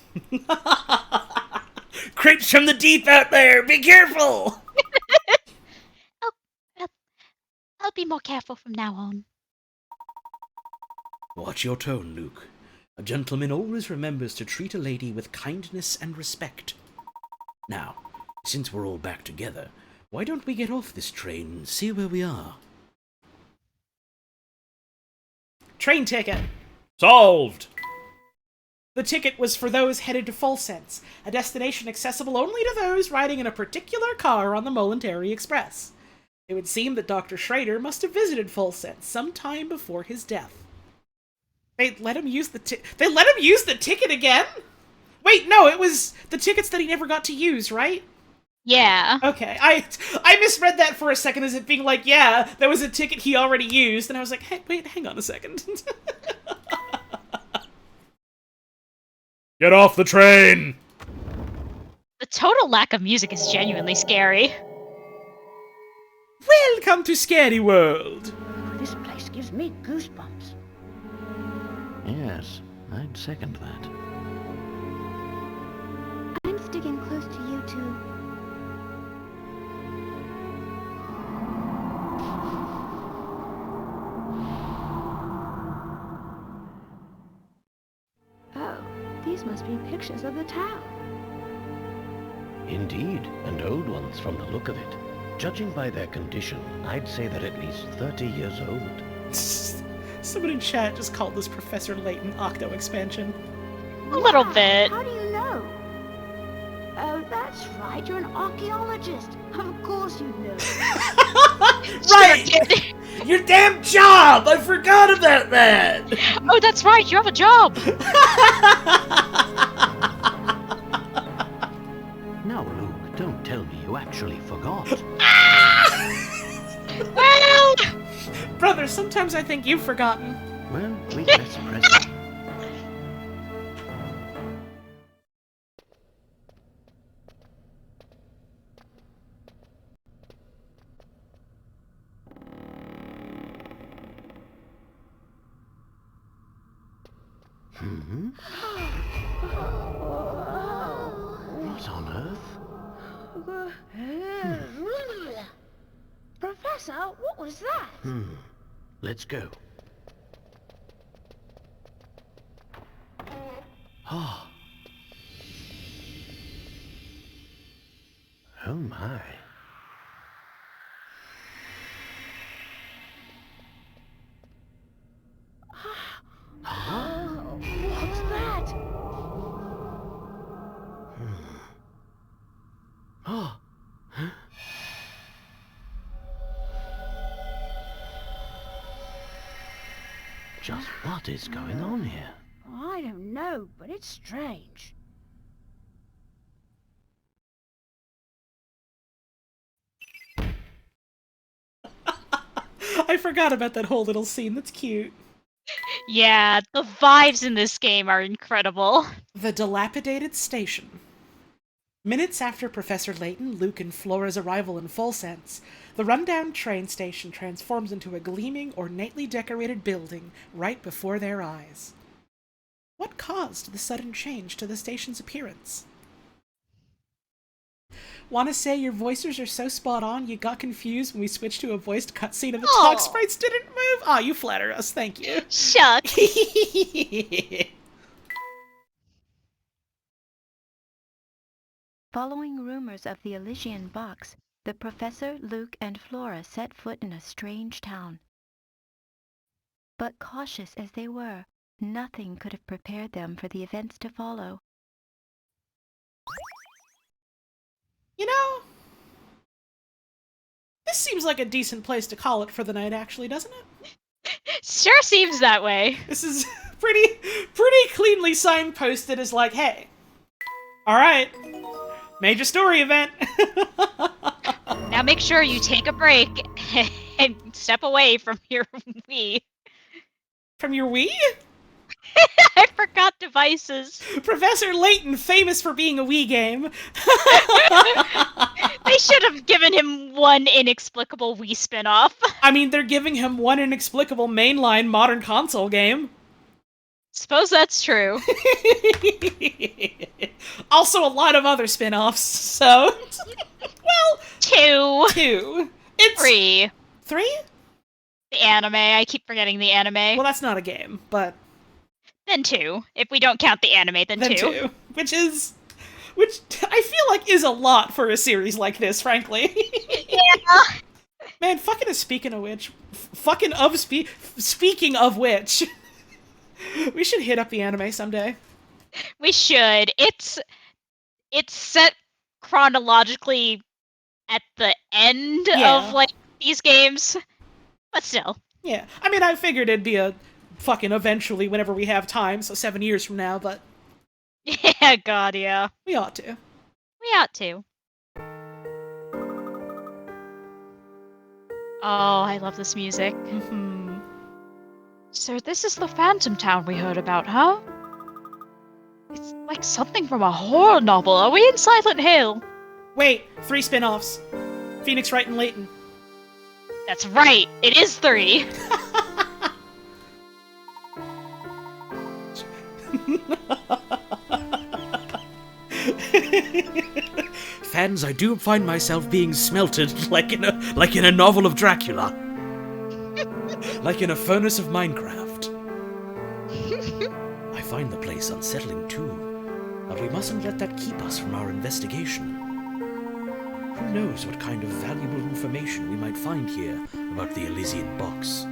Creeps from the deep out there! Be careful! Oh, well, I'll be more careful from now on. Watch your tone, Luke. A gentleman always remembers to treat a lady with kindness and respect. Now, since we're all back together, why don't we get off this train and see where we are? Train ticket. Solved! The ticket was for those headed to Full Sense, a destination accessible only to those riding in a particular car on the Momentary Express. It would seem that Dr. Schrader must have visited Full Sense sometime before his death. They let him use the ticket again? Wait, no, it was the tickets that he never got to use, right? Yeah. Okay, I misread that for a second as it being like, yeah, there was a ticket he already used, and I was like, hey, wait, hang on a second. Get off the train! The total lack of music is genuinely scary. Welcome to Scary World! This place gives me goosebumps. Yes, I'd second that. I'm sticking close to you two. Oh, these must be pictures of the town. Indeed, and old ones from the look of it. Judging by their condition, I'd say they're at least 30 years old. Someone in chat just called this Professor Layton Octo expansion. A little bit. How do you know? Oh, that's right, you're an archaeologist. Of course you know. Right! Your damn job! I forgot about that! Oh, that's right, you have a job! Now, Luke, don't tell me you actually forgot. Well! Brother, sometimes I think you've forgotten. Well, we press press. What on earth? Professor, what was that? Let's go. Oh. Oh my. What's that? Oh. Just what is going on here? I don't know, but it's strange. I forgot about that whole little scene. That's cute. Yeah, the vibes in this game are incredible. The dilapidated station. Minutes after Professor Layton, Luke, and Flora's arrival in Full Sense, the rundown train station transforms into a gleaming, ornately decorated building right before their eyes. What caused the sudden change to the station's appearance? Want to say your voicers are so spot on you got confused when we switched to a voiced cutscene and the talk sprites didn't move? Aw, you flatter us, thank you. Shucks. Following rumors of the Elysian box, the Professor, Luke, and Flora set foot in a strange town. But cautious as they were, nothing could have prepared them for the events to follow. You know, this seems like a decent place to call it for the night, actually, doesn't it? Sure seems that way. This is pretty cleanly signposted as like, hey, alright, major story event. Now make sure you take a break and step away from your Wii. From your Wii? I forgot devices. Professor Layton, famous for being a Wii game. They should have given him one inexplicable Wii spin-off. I mean, they're giving him one inexplicable mainline modern console game. Suppose that's true. Also a lot of other spin-offs, so... well... Two. It's... Three. Three? The anime. I keep forgetting the anime. Well, that's not a game, but... Then two. If we don't count the anime, then two. Which I feel like is a lot for a series like this, frankly. Yeah. Man, speaking of which, speaking of which, we should hit up the anime someday. We should. It's set chronologically at the end of like these games, but still. Yeah, I mean, I figured it'd be a fucking eventually whenever we have time, so 7 years from now, but Yeah, God, yeah. we ought to. We ought to. Oh, I love this music. Mm-hmm. So this is the Phantom Town we heard about, huh? It's like something from a horror novel. Are we in Silent Hill? Wait, 3 spin-offs. Phoenix Wright and Layton. That's right, it is 3. Fans, I do find myself being smelted like in a novel of Dracula. Like in a furnace of Minecraft. I find the place unsettling too, but we mustn't let that keep us from our investigation. Who knows what kind of valuable information we might find here about the Elysian Box.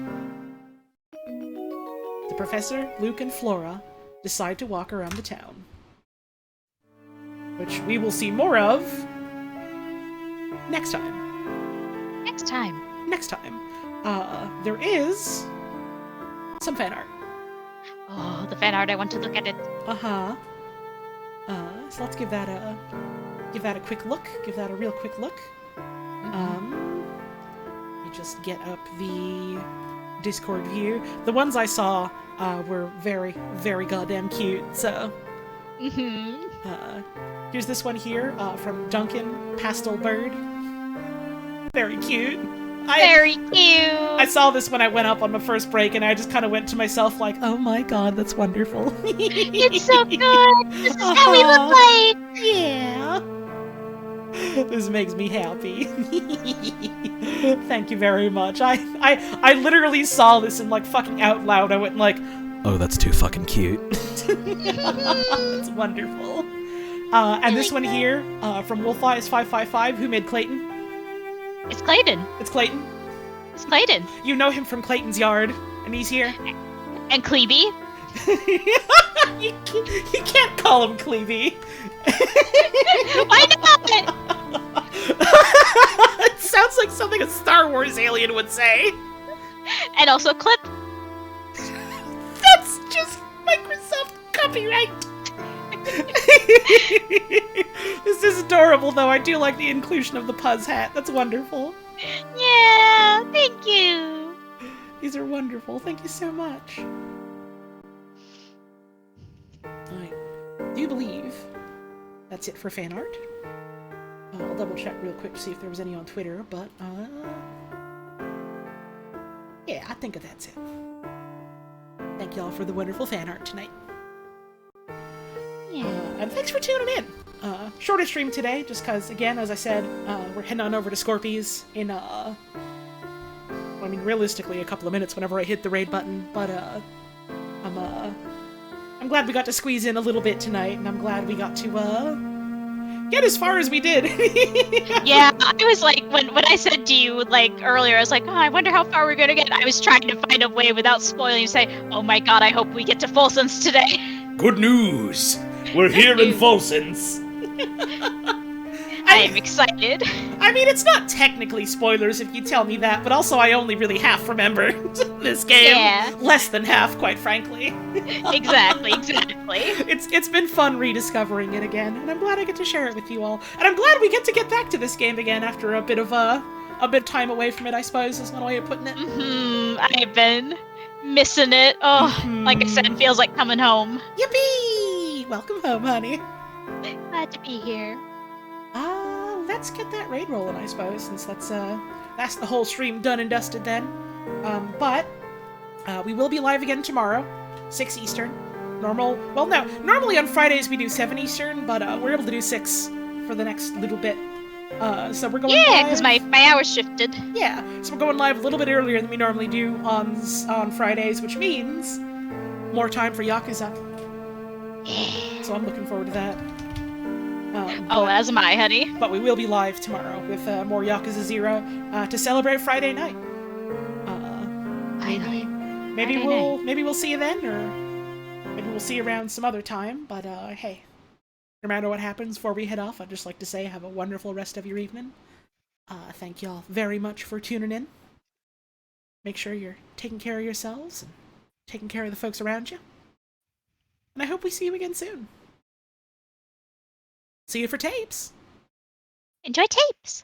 The Professor, Luke, and Flora decide to walk around the town, which we will see more of next time. Next time. Next time. There is some fan art. Oh, the fan art, I want to look at it. Uh-huh. So let's give that a quick look. Give that a real quick look. Let me just get up the Discord view. The ones I saw were very, very goddamn cute, so... Here's this one here from Duncan, Pastel Bird. Very cute. Very cute! I saw this when I went up on my first break, and I just kind of went to myself like, oh my god, that's wonderful. It's so good! This is how we look like! Yeah. This makes me happy. Thank you very much. I literally saw this and like fucking out loud. I went like, oh, that's too fucking cute. It's wonderful. And this one here from Wolfeyes555, who made Clayton. It's Clayton. It's Clayton. It's Clayton. You know him from Clayton's Yard, and he's here. And Cleeby. you can't call him Cleeby. Why not? It sounds like something a Star Wars alien would say. And also Clip. That's just Microsoft copyright. This is adorable, though. I do like the inclusion of the Puzz hat. That's wonderful. Yeah, thank you. These are wonderful. Thank you so much. I do believe that's it for fan art. I'll double check real quick to see if there was any on Twitter, but yeah, I think that's it. Thank y'all for the wonderful fan art tonight. Yeah. And thanks for tuning in. Shorter stream today, just because, again, as I said, we're heading on over to Scorpies in, I mean, realistically, a couple of minutes whenever I hit the raid button, but, I'm glad we got to squeeze in a little bit tonight, and I'm glad we got to, get as far as we did. Yeah, I was like, when I said to you, like, earlier, I was like, oh, I wonder how far we're gonna get. I was trying to find a way without spoiling to say, oh my god, I hope we get to Folsom's today. Good news! We're here in Folsom's. I am excited. I mean, it's not technically spoilers if you tell me that, but also I only really half remember this game. Yeah. Less than half, quite frankly. Exactly. It's been fun rediscovering it again, and I'm glad I get to share it with you all. And I'm glad we get to get back to this game again after a bit of time away from it, I suppose, is one way of putting it. I've been missing it. Oh, like I said, it feels like coming home. Yippee! Welcome home, honey. Glad to be here. Let's get that raid rolling, I suppose, since that's the whole stream done and dusted then. But we will be live again tomorrow, 6 Eastern. Normally on Fridays we do 7 Eastern, but we're able to do 6 for the next little bit. So we're going live. Yeah, because my hours shifted. Yeah, so we're going live a little bit earlier than we normally do on Fridays, which means more time for Yakuza. So I'm looking forward to that. As am I, honey. But we will be live tomorrow with more Yakuza 0 to celebrate Friday night. Maybe we'll see you then, or maybe we'll see you around some other time, but hey, no matter what happens before we head off, I'd just like to say have a wonderful rest of your evening. Thank y'all very much for tuning in. Make sure you're taking care of yourselves and taking care of the folks around you. And I hope we see you again soon. See you for tapes. Enjoy tapes.